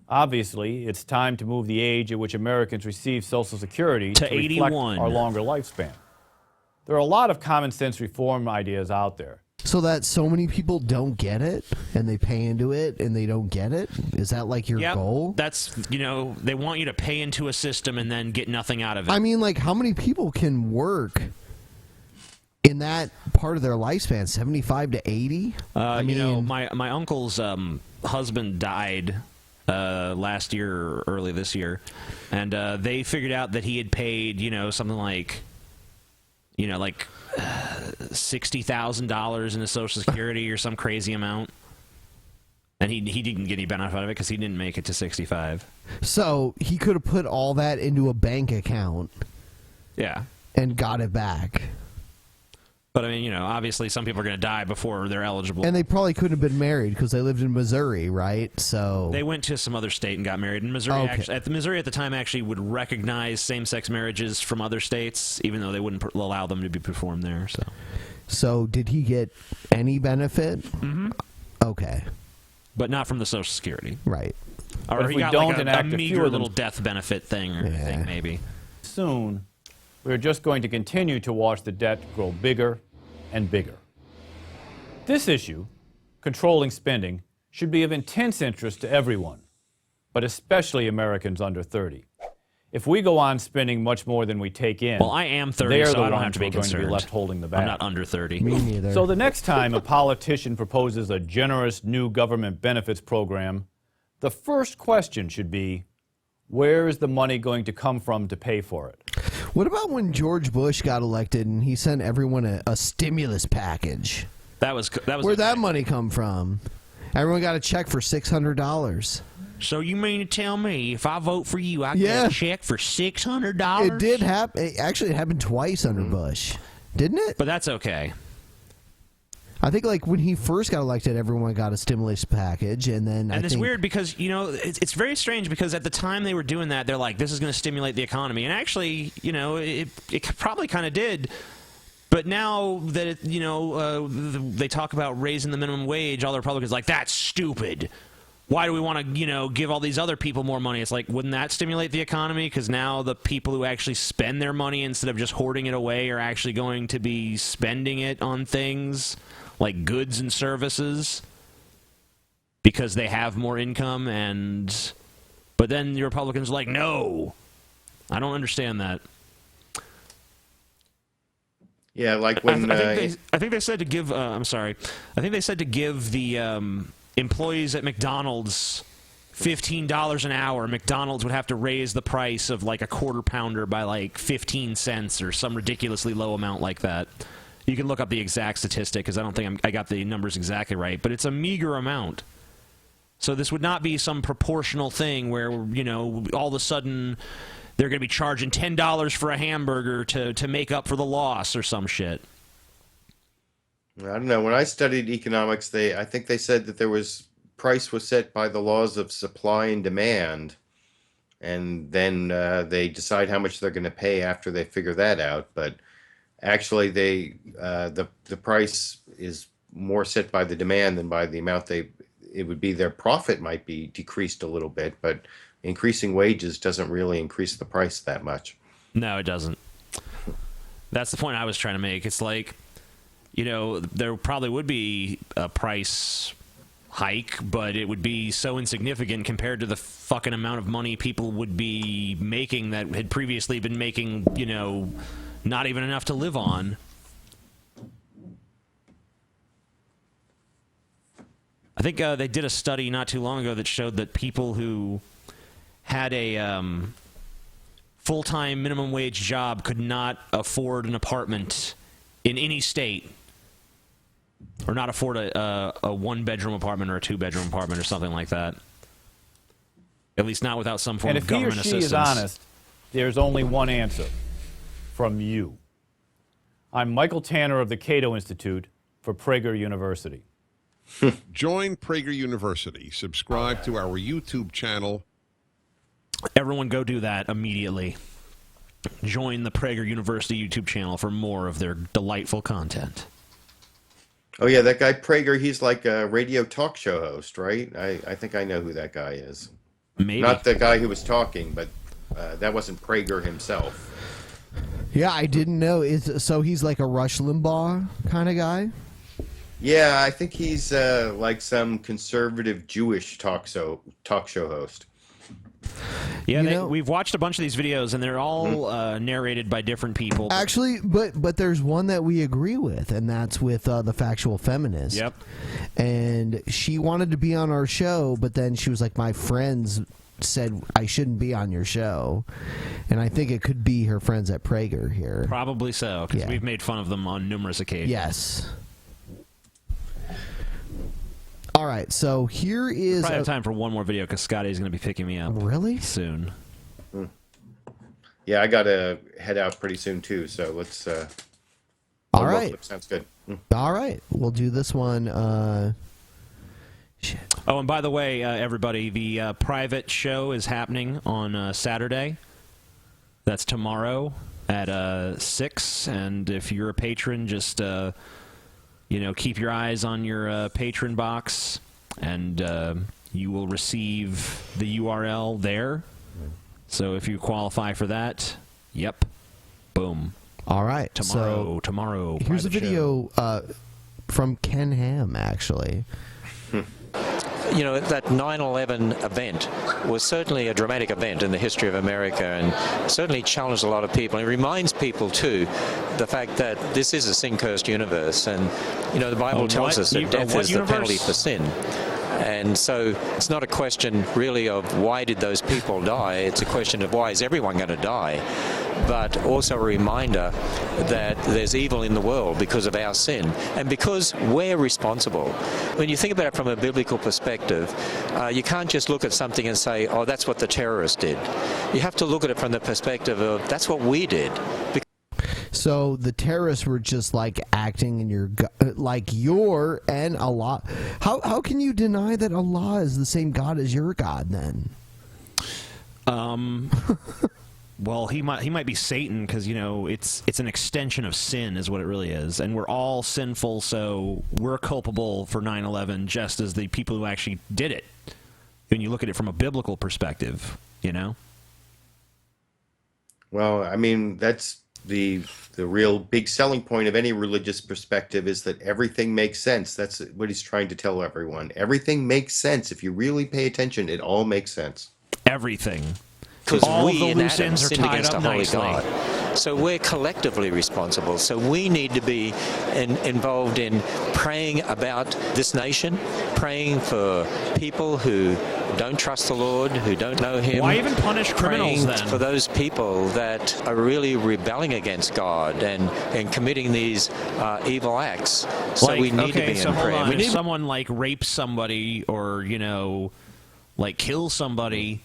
Speaker 8: Obviously, it's time to move the age at which Americans receive Social Security
Speaker 12: to
Speaker 8: reflect
Speaker 12: 81.
Speaker 8: Our longer lifespan. There are a lot of common sense reform ideas out there.
Speaker 2: So that so many people don't get it, and they pay into it, and they don't get it? Is that like your goal?
Speaker 12: That's, they want you to pay into a system and then get nothing out of it.
Speaker 2: I mean, like, how many people can work in that part of their lifespan, 75 to 80?
Speaker 12: My uncle's husband died last year or early this year, and they figured out that he had paid something like $60,000 in his Social Security or some crazy amount, and he didn't get any benefit out of it because he didn't make it to 65.
Speaker 2: So he could have put all that into a bank account,
Speaker 12: yeah,
Speaker 2: and got it back.
Speaker 12: But I mean, obviously some people are going to die before they're eligible.
Speaker 2: And they probably couldn't have been married because they lived in Missouri, right? So
Speaker 12: they went to some other state and got married. And Missouri, Missouri at the time actually would recognize same-sex marriages from other states, even though they wouldn't allow them to be performed there.
Speaker 2: So did he get any benefit?
Speaker 12: Mm-hmm.
Speaker 2: Okay,
Speaker 12: but not from the Social Security,
Speaker 2: right?
Speaker 12: Or
Speaker 8: if
Speaker 12: he
Speaker 8: we
Speaker 12: got
Speaker 8: don't
Speaker 12: like
Speaker 8: enact
Speaker 12: a
Speaker 8: a
Speaker 12: meager
Speaker 8: few of them,
Speaker 12: little death benefit thing, or thing maybe.
Speaker 8: Soon, we're just going to continue to watch the debt grow bigger and bigger. This issue, controlling spending, should be of intense interest to everyone, but especially Americans under 30. If we go on spending much more than we take in,
Speaker 12: well, I am 30,
Speaker 8: they're
Speaker 12: so
Speaker 8: the
Speaker 12: I don't
Speaker 8: ones
Speaker 12: have to
Speaker 8: who
Speaker 12: be
Speaker 8: are going to be
Speaker 12: concerned.
Speaker 8: left holding the bag.
Speaker 12: I'm not under 30.
Speaker 2: Me neither.
Speaker 8: So the next time a politician proposes a generous new government benefits program, the first question should be, where is the money going to come from to pay for it?
Speaker 2: What about when George Bush got elected and he sent everyone a stimulus package?
Speaker 12: That was
Speaker 2: Where'd that money come from? Everyone got a check for $600.
Speaker 12: So you mean to tell me if I vote for you, I get a check for $600?
Speaker 2: It did happen. Actually, it happened twice under Bush, didn't it?
Speaker 12: But that's okay.
Speaker 2: I think like when he first got elected, everyone got a stimulus package, and then
Speaker 12: And it's weird because, you know, it's very strange because at the time they were doing that, they're like, this is going to stimulate the economy. And actually, you know, it probably kind of did. But now that, they talk about raising the minimum wage, all the Republicans are like, that's stupid. Why do we want to, give all these other people more money? It's like, wouldn't that stimulate the economy? Because now the people who actually spend their money instead of just hoarding it away are actually going to be spending it on things like goods and services because they have more income. But then the Republicans are like, no. I don't understand that.
Speaker 6: Yeah, like when
Speaker 12: I think they said to give. I'm sorry. I think they said to give the employees at McDonald's $15 an hour. McDonald's would have to raise the price of like a quarter pounder by like 15 cents or some ridiculously low amount like that. You can look up the exact statistic because I don't think I got the numbers exactly right, but it's a meager amount. So this would not be some proportional thing where all of a sudden they're going to be charging $10 for a hamburger to make up for the loss or some shit.
Speaker 6: I don't know. When I studied economics, I think they said that price was set by the laws of supply and demand, and then they decide how much they're going to pay after they figure that out. But actually, the price is more set by the demand than by the amount it would be. Their profit might be decreased a little bit, but increasing wages doesn't really increase the price that much.
Speaker 12: No, it doesn't. That's the point I was trying to make. It's like, there probably would be a price hike, but it would be so insignificant compared to the fucking amount of money people would be making that had previously been making, not even enough to live on. I think they did a study not too long ago that showed that people who had a full-time minimum wage job could not afford an apartment in any state, or not afford a one-bedroom apartment or a two-bedroom apartment or something like that. At least not without some form of government assistance.
Speaker 8: And if he or she is honest, there's only one answer. From you. I'm Michael Tanner of the Cato Institute for Prager University.
Speaker 1: Join Prager University. Subscribe to our YouTube channel.
Speaker 12: Everyone go do that immediately. Join the Prager University YouTube channel for more of their delightful content.
Speaker 6: Oh, yeah, that guy Prager, he's like a radio talk show host, right? I think I know who that guy is.
Speaker 12: Maybe.
Speaker 6: Not the guy who was talking, but that wasn't Prager himself.
Speaker 2: Yeah, I didn't know. So he's like a Rush Limbaugh kind of guy?
Speaker 6: Yeah, I think he's like some conservative Jewish talk show host.
Speaker 12: Yeah, we've watched a bunch of these videos, and they're all narrated by different people.
Speaker 2: Actually, but there's one that we agree with, and that's with the Factual Feminist.
Speaker 12: Yep.
Speaker 2: And she wanted to be on our show, but then she was like, my friends said I shouldn't be on your show. And I think it could be her friends at Prager here.
Speaker 12: Probably so, because we've made fun of them on numerous occasions.
Speaker 2: Yes. All right, so here is...
Speaker 12: Probably have time for one more video because Scotty's going to be picking me up.
Speaker 2: Really?
Speaker 12: Soon.
Speaker 6: Yeah, I got to head out pretty soon, too, so let's...
Speaker 2: All right.
Speaker 6: Sounds good.
Speaker 2: All right, we'll do this one... Shit.
Speaker 12: Oh, and by the way, everybody, the private show is happening on Saturday. That's tomorrow at 6, and if you're a patron, just... keep your eyes on your patron box, and you will receive the URL there. So if you qualify for that, yep, boom.
Speaker 2: All right.
Speaker 12: Tomorrow.
Speaker 2: Here's a video from Ken Ham, actually.
Speaker 9: That 9/11 event was certainly a dramatic event in the history of America and certainly challenged a lot of people. It reminds people, too, the fact that this is a sin-cursed universe. And, the Bible tells us that death is the penalty for sin. And so it's not a question really of why did those people die. It's a question of why is everyone going to die. But also a reminder that there's evil in the world because of our sin and because we're responsible. When you think about it from a biblical perspective, you can't just look at something and say, oh, that's what the terrorists did. You have to look at it from the perspective of that's what we did.
Speaker 2: So the terrorists were just like acting in your like your and Allah. How can you deny that Allah is the same God as your God then?
Speaker 12: Well, he might be Satan because, you know, it's an extension of sin is what it really is. And we're all sinful, so we're culpable for 9/11 just as the people who actually did it. When you look at it from a biblical perspective, you know?
Speaker 6: Well, I mean, that's the real big selling point of any religious perspective is that everything makes sense. That's what he's trying to tell everyone. Everything makes sense. If you really pay attention, it all makes sense.
Speaker 12: Everything.
Speaker 9: Because
Speaker 12: all
Speaker 9: we
Speaker 12: the
Speaker 9: in
Speaker 12: loose
Speaker 9: Adam
Speaker 12: ends are
Speaker 9: sinned
Speaker 12: tied
Speaker 9: against
Speaker 12: up
Speaker 9: a holy
Speaker 12: nicely.
Speaker 9: God. So we're collectively responsible. So we need to be involved in praying about this nation, praying for people who don't trust the Lord, who don't know Him.
Speaker 12: Why even punish criminals
Speaker 9: praying
Speaker 12: then?
Speaker 9: for those people that are really rebelling against God and committing these evil acts. So
Speaker 12: Like,
Speaker 9: we need
Speaker 12: okay,
Speaker 9: to be
Speaker 12: so
Speaker 9: in
Speaker 12: hold
Speaker 9: prayer.
Speaker 12: on.
Speaker 9: We
Speaker 12: If
Speaker 9: need
Speaker 12: someone like rapes somebody or, you know, like kills somebody,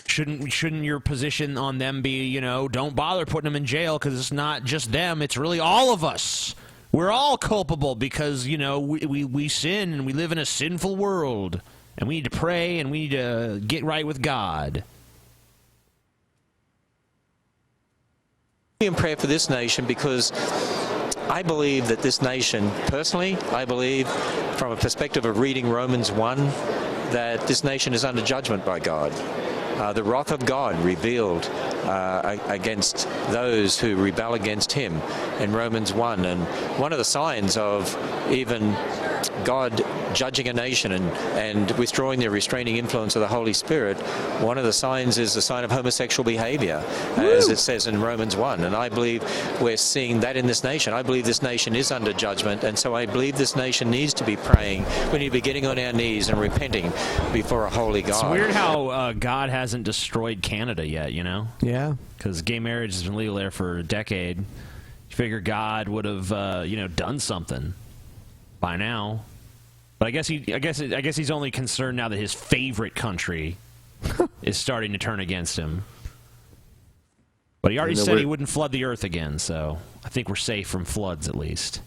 Speaker 12: shouldn't your position on them be, you know, don't bother putting them in jail because it's not just them, it's really all of us. We're all culpable because, you know, we sin and we live in a sinful world and we need to pray and we need to get right with God.
Speaker 9: be in prayer for this nation because I believe that this nation, personally, I believe from a perspective of reading Romans 1, that this nation is under judgment by God. The wrath of God revealed against those who rebel against Him in Romans 1. And one of the signs of even God judging a nation and withdrawing the restraining influence of the Holy Spirit, one of the signs is the sign of homosexual behavior, as it says in Romans 1. And I believe we're seeing that in this nation. I believe this nation is under judgment, and so I believe this nation needs to be praying. We need to be getting on our knees and repenting before a holy God.
Speaker 12: It's weird how God hasn't destroyed Canada yet, you know?
Speaker 2: Yeah.
Speaker 12: Because gay marriage has been legal there for a decade. You figure God would have, you know, done something by now. But I guess he's only concerned now that his favorite country is starting to turn against him. But he already said he wouldn't flood the earth again, so I think we're safe from floods at least.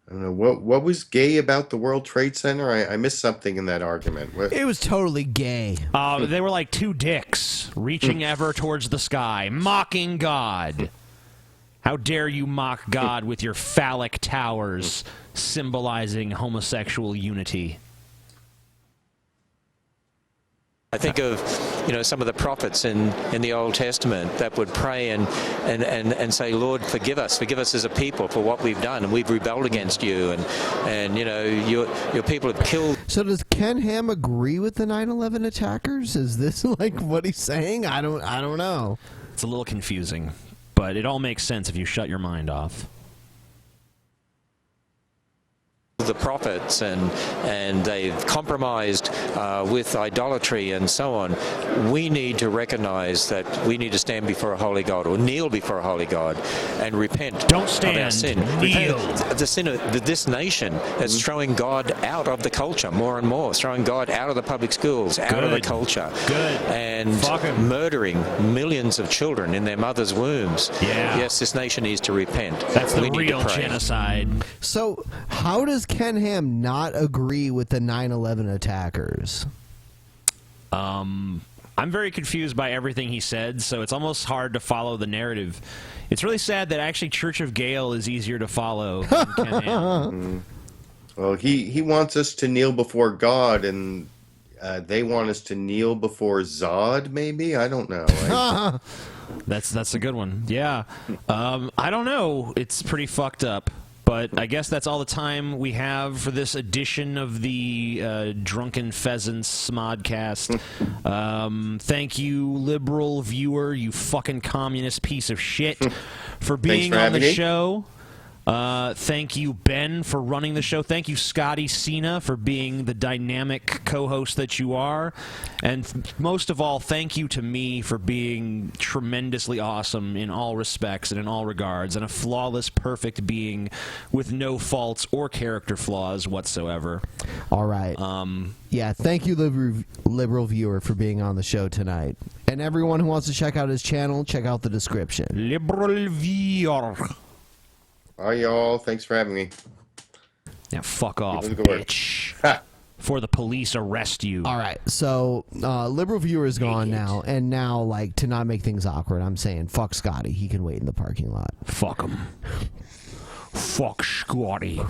Speaker 6: I don't know what was gay about the World Trade Center. I missed something in that argument.
Speaker 2: It was totally gay.
Speaker 12: They were like two dicks reaching ever towards the sky, mocking God. How dare you mock God with your phallic towers symbolizing homosexual unity?
Speaker 9: I think of, you know, some of the prophets in the Old Testament that would pray and say, Lord, forgive us as a people for what we've done, and we've rebelled against you, and you know, your people have killed.
Speaker 2: So does Ken Ham agree with the 9/11 attackers? Is this like what he's saying? I don't know.
Speaker 12: It's a little confusing, but it all makes sense if you shut your mind off.
Speaker 9: The prophets and they've compromised with idolatry and so on. We need to recognize that we need to stand before a holy God, or kneel before a holy God, and repent.
Speaker 12: Don't stand,
Speaker 9: of our sin.
Speaker 12: kneel.
Speaker 9: Repent the sin of this nation that's throwing God out of the culture more and more, throwing God out of the public schools, out of the culture, and murdering millions of children in their mothers' wombs.
Speaker 12: Yeah.
Speaker 9: Yes, this nation needs to repent.
Speaker 12: That's the
Speaker 9: We need to
Speaker 12: real
Speaker 9: pray.
Speaker 12: genocide.
Speaker 2: So how does Ken Ham not agree with the 9/11 attackers?
Speaker 12: I'm very confused by everything he said, so it's almost hard to follow the narrative. It's really sad that actually Church of Gail is easier to follow than Ken Ham.
Speaker 6: Well, he wants us to kneel before God, and they want us to kneel before Zod, maybe? I don't know.
Speaker 12: That's a good one. Yeah. I don't know. It's pretty fucked up. But I guess that's all the time we have for this edition of the Drunken Peasants Smodcast. Thank you, LiberalViewer, you fucking communist piece of shit, for being
Speaker 6: for
Speaker 12: on the
Speaker 6: having me.
Speaker 12: show. Thank you, Ben, for running the show. Thank you, Scotty Cena, for being the dynamic co-host that you are. And most of all, thank you to me for being tremendously awesome in all respects and in all regards, and a flawless, perfect being with no faults or character flaws whatsoever.
Speaker 2: All right. Yeah, thank you, Liberal Viewer, for being on the show tonight. And everyone who wants to check out his channel, check out the description.
Speaker 12: LiberalViewer.
Speaker 6: Hi, y'all. Thanks for having me.
Speaker 12: Yeah, fuck off, bitch. Before the police arrest you.
Speaker 2: All right, so Liberal Viewer is gone now, and now, like, to not make things awkward, I'm saying fuck Scotty. He can wait in the parking lot.
Speaker 12: Fuck him. Fuck Scotty.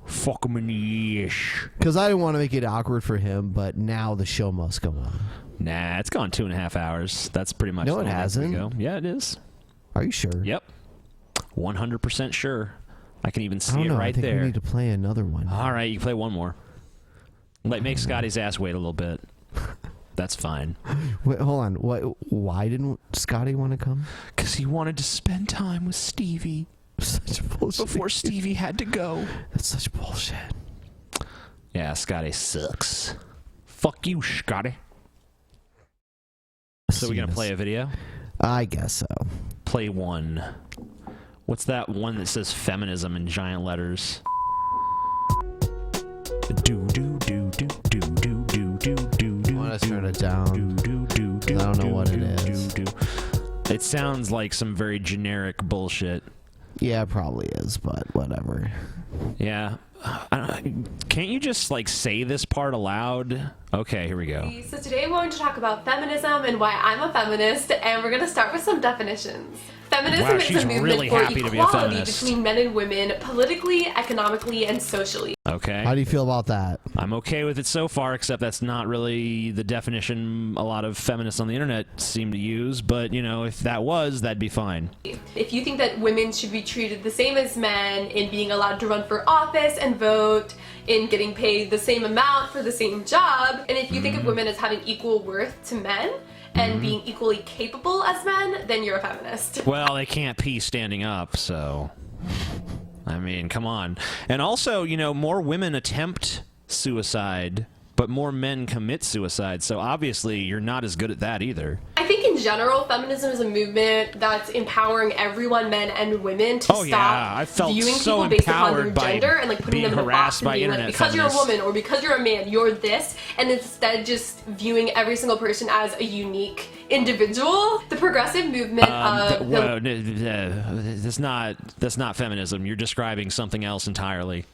Speaker 12: Fuck him in the ish.
Speaker 2: Because I didn't want to make it awkward for him, but now the show must go on.
Speaker 12: Nah, it's gone 2.5 hours. That's pretty much.
Speaker 2: No,
Speaker 12: the
Speaker 2: it hasn't.
Speaker 12: go. Yeah, it is.
Speaker 2: Are you sure?
Speaker 12: Yep. 100% sure. I can even
Speaker 2: I
Speaker 12: see
Speaker 2: don't
Speaker 12: it
Speaker 2: know.
Speaker 12: right
Speaker 2: I think
Speaker 12: there.
Speaker 2: we need to play another one.
Speaker 12: All right, you play one more. Make Scotty's ass wait a little bit. That's fine.
Speaker 2: Wait, hold on. Why didn't Scotty want to come?
Speaker 12: Because he wanted to spend time with Stevie.
Speaker 2: Such bullshit.
Speaker 12: Before Stevie had to go.
Speaker 2: That's such bullshit.
Speaker 12: Yeah, Scotty sucks. Fuck you, Scotty. So we're going to play a video?
Speaker 2: I guess so.
Speaker 12: Play one. What's that one that says feminism in giant letters?
Speaker 2: Let's turn it down. I don't know what it is.
Speaker 12: It sounds like some very generic bullshit.
Speaker 2: Yeah, it probably is, but whatever.
Speaker 12: Yeah. Can't you just, like, say this part aloud? Okay, here we go.
Speaker 4: So today we're going to talk about feminism and why I'm a feminist, and we're going to start with some definitions. Feminism is a movement for equality between men and women, politically, economically, and socially.
Speaker 12: Okay.
Speaker 2: How do you feel about that?
Speaker 12: I'm okay with it so far, except that's not really the definition a lot of feminists on the internet seem to use, but, you know, if that was, that'd be fine.
Speaker 4: If you think that women should be treated the same as men in being allowed to run for office and vote, in getting paid the same amount for the same job, and if you think of women as having equal worth to men, and being equally capable as men, then you're a feminist.
Speaker 12: Well, they can't pee standing up, so... I mean, come on. And also, you know, more women attempt suicide, but more men commit suicide, so obviously you're not as good at that either.
Speaker 4: I think in general, feminism is a movement that's empowering everyone, men and women, to stop viewing people based upon their gender and like putting them in a box and being like, because you're a woman or because you're a man, you're this, and instead just viewing every single person as a unique individual. The progressive movement of
Speaker 12: that's not feminism. You're describing something else entirely.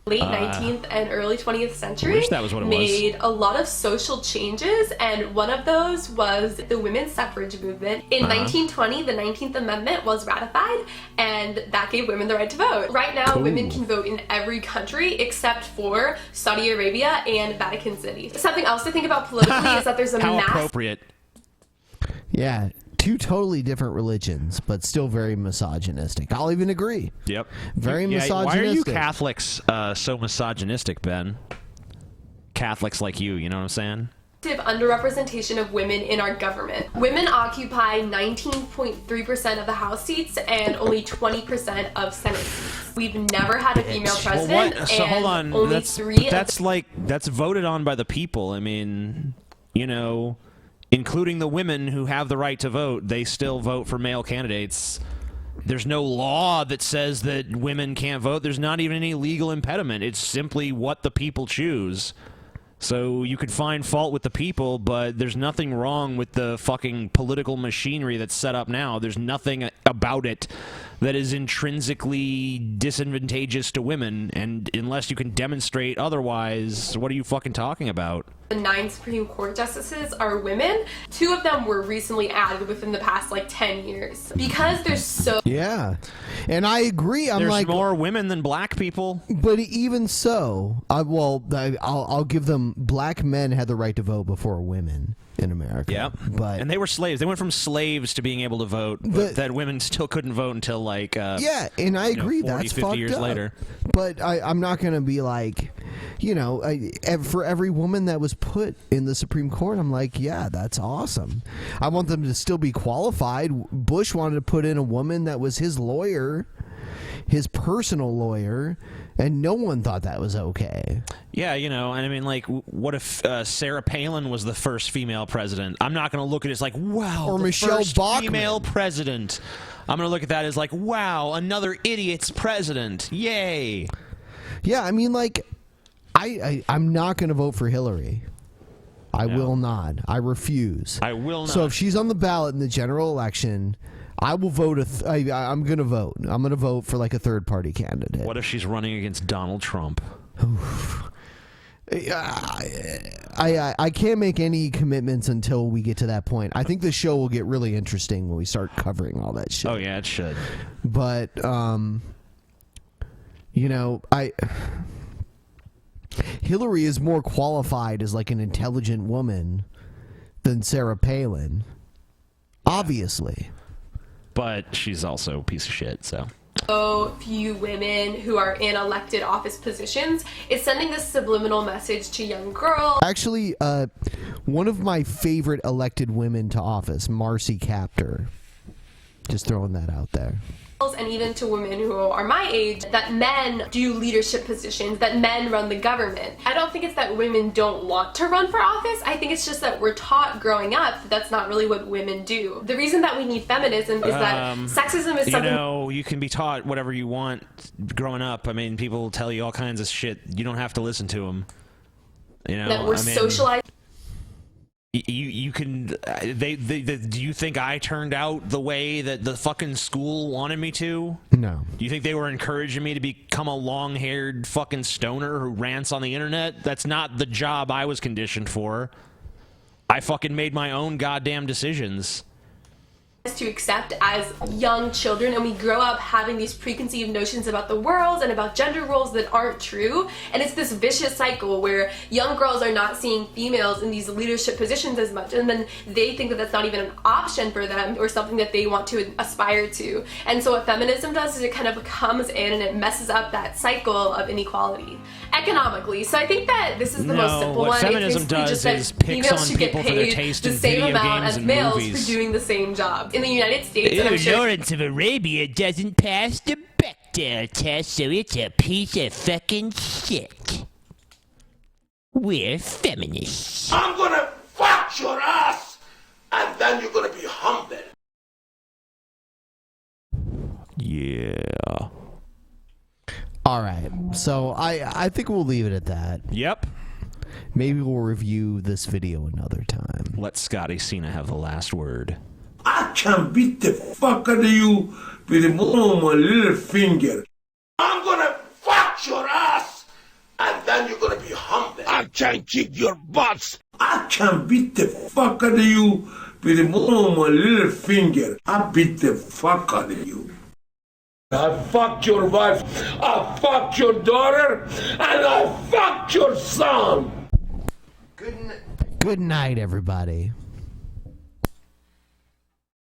Speaker 4: Late 19th and early 20th century
Speaker 12: I wish that was what it
Speaker 4: made a lot of social changes, and one of those was the women's suffrage movement. In 1920, the 19th Amendment was ratified, and that gave women the right to vote. Right now, women can vote in every country except for Saudi Arabia and Vatican City. Something else to think about politically is that there's a
Speaker 12: How
Speaker 4: mass...
Speaker 12: appropriate.
Speaker 2: Yeah, two totally different religions, but still very misogynistic. I'll even agree.
Speaker 12: Yep.
Speaker 2: Very misogynistic.
Speaker 12: Why are you Catholics so misogynistic, Ben? Catholics like you know what I'm saying?
Speaker 4: Underrepresentation of women in our government. Women occupy 19.3% of the House seats and only 20% of Senate seats. We've never had a female president.
Speaker 12: Well, so hold on.
Speaker 4: Only
Speaker 12: that's voted on by the people. I mean, you know, including the women who have the right to vote, they still vote for male candidates. There's no law that says that women can't vote. There's not even any legal impediment. It's simply what the people choose. So you could find fault with the people, but there's nothing wrong with the fucking political machinery that's set up now. There's nothing about it that is intrinsically disadvantageous to women, and unless you can demonstrate otherwise, what are you fucking talking about?
Speaker 4: The 9 Supreme Court justices are women. 2 of them were recently added within the past, like, 10 years. Because there's so...
Speaker 2: Yeah, and I agree.
Speaker 12: There's more women than black people.
Speaker 2: But even so, I'll give them, black men had the right to vote before women in America.
Speaker 12: Yeah, and they were slaves. They went from slaves to being able to vote, but that women still couldn't vote until like
Speaker 2: yeah, and I agree
Speaker 12: 40,
Speaker 2: that's
Speaker 12: 50
Speaker 2: fucked
Speaker 12: years
Speaker 2: up.
Speaker 12: later.
Speaker 2: But I'm not gonna be like, you know, for every woman that was put in the Supreme Court, I'm like, yeah, that's awesome. I want them to still be qualified. Bush wanted to put in a woman that was his lawyer. his personal lawyer, and no one thought that was okay.
Speaker 12: Yeah, you know, and I mean, like, what if Sarah Palin was the first female president? I'm not going to look at it as like, wow,
Speaker 2: or
Speaker 12: the
Speaker 2: Michelle
Speaker 12: first
Speaker 2: Bachmann.
Speaker 12: female president. I'm going to look at that as like, wow, another idiot's president. Yay.
Speaker 2: Yeah, I mean, like, I'm not going to vote for Hillary. I will not. I refuse.
Speaker 12: I will not.
Speaker 2: So if she's on the ballot in the general election, I will vote. I'm going to vote. I'm going to vote for like a third party candidate.
Speaker 12: What if she's running against Donald Trump?
Speaker 2: I can't make any commitments until we get to that point. I think the show will get really interesting when we start covering all that shit.
Speaker 12: Oh yeah, it should.
Speaker 2: But you know, Hillary is more qualified as like an intelligent woman than Sarah Palin. Obviously.
Speaker 12: But she's also a piece of shit, so.
Speaker 4: So few women who are in elected office positions is sending this subliminal message to young girls.
Speaker 2: Actually, one of my favorite elected women to office, Marcy Kaptur. Just throwing that out there.
Speaker 4: And even to women who are my age, that men do leadership positions, that men run the government. I don't think it's that women don't want to run for office. I think it's just that we're taught growing up that that's not really what women do. The reason that we need feminism is that sexism is something...
Speaker 12: You know, you can be taught whatever you want growing up. I mean, people tell you all kinds of shit. You don't have to listen to them. You know,
Speaker 4: that we're socialized.
Speaker 12: You can. Do you think I turned out the way that the fucking school wanted me to?
Speaker 2: No.
Speaker 12: Do you think they were encouraging me to become a long-haired fucking stoner who rants on the internet? That's not the job I was conditioned for. I fucking made my own goddamn decisions.
Speaker 4: To accept as young children, and we grow up having these preconceived notions about the world and about gender roles that aren't true, and it's this vicious cycle where young girls are not seeing females in these leadership positions as much, and then they think that that's not even an option for them or something that they want to aspire to. And so what feminism does is it kind of comes in and it messes up that cycle of inequality economically. So I think that this is the most simple one.
Speaker 12: What feminism does is picks on people for their taste in video games and movies.
Speaker 4: For doing the same job. In the United States, and I'm sure
Speaker 10: Lawrence of Arabia doesn't pass the Bechdel test, so it's a piece of fucking shit. We're feminists.
Speaker 11: I'm gonna fuck your ass, and then you're gonna be humble.
Speaker 12: Yeah.
Speaker 2: All right. So I think we'll leave it at that.
Speaker 12: Yep.
Speaker 2: Maybe we'll review this video another time.
Speaker 12: Let Scotty Cena have the last word.
Speaker 11: I can beat the fuck out of you with the bottom of my little finger. I'm gonna fuck your ass, and then you're gonna be humble. I can kick your butts. I can beat the fuck out of you with the bottom of my little finger. I beat the fuck out of you. I fucked your wife, I fucked your daughter, and I fucked your son.
Speaker 2: Good night, everybody.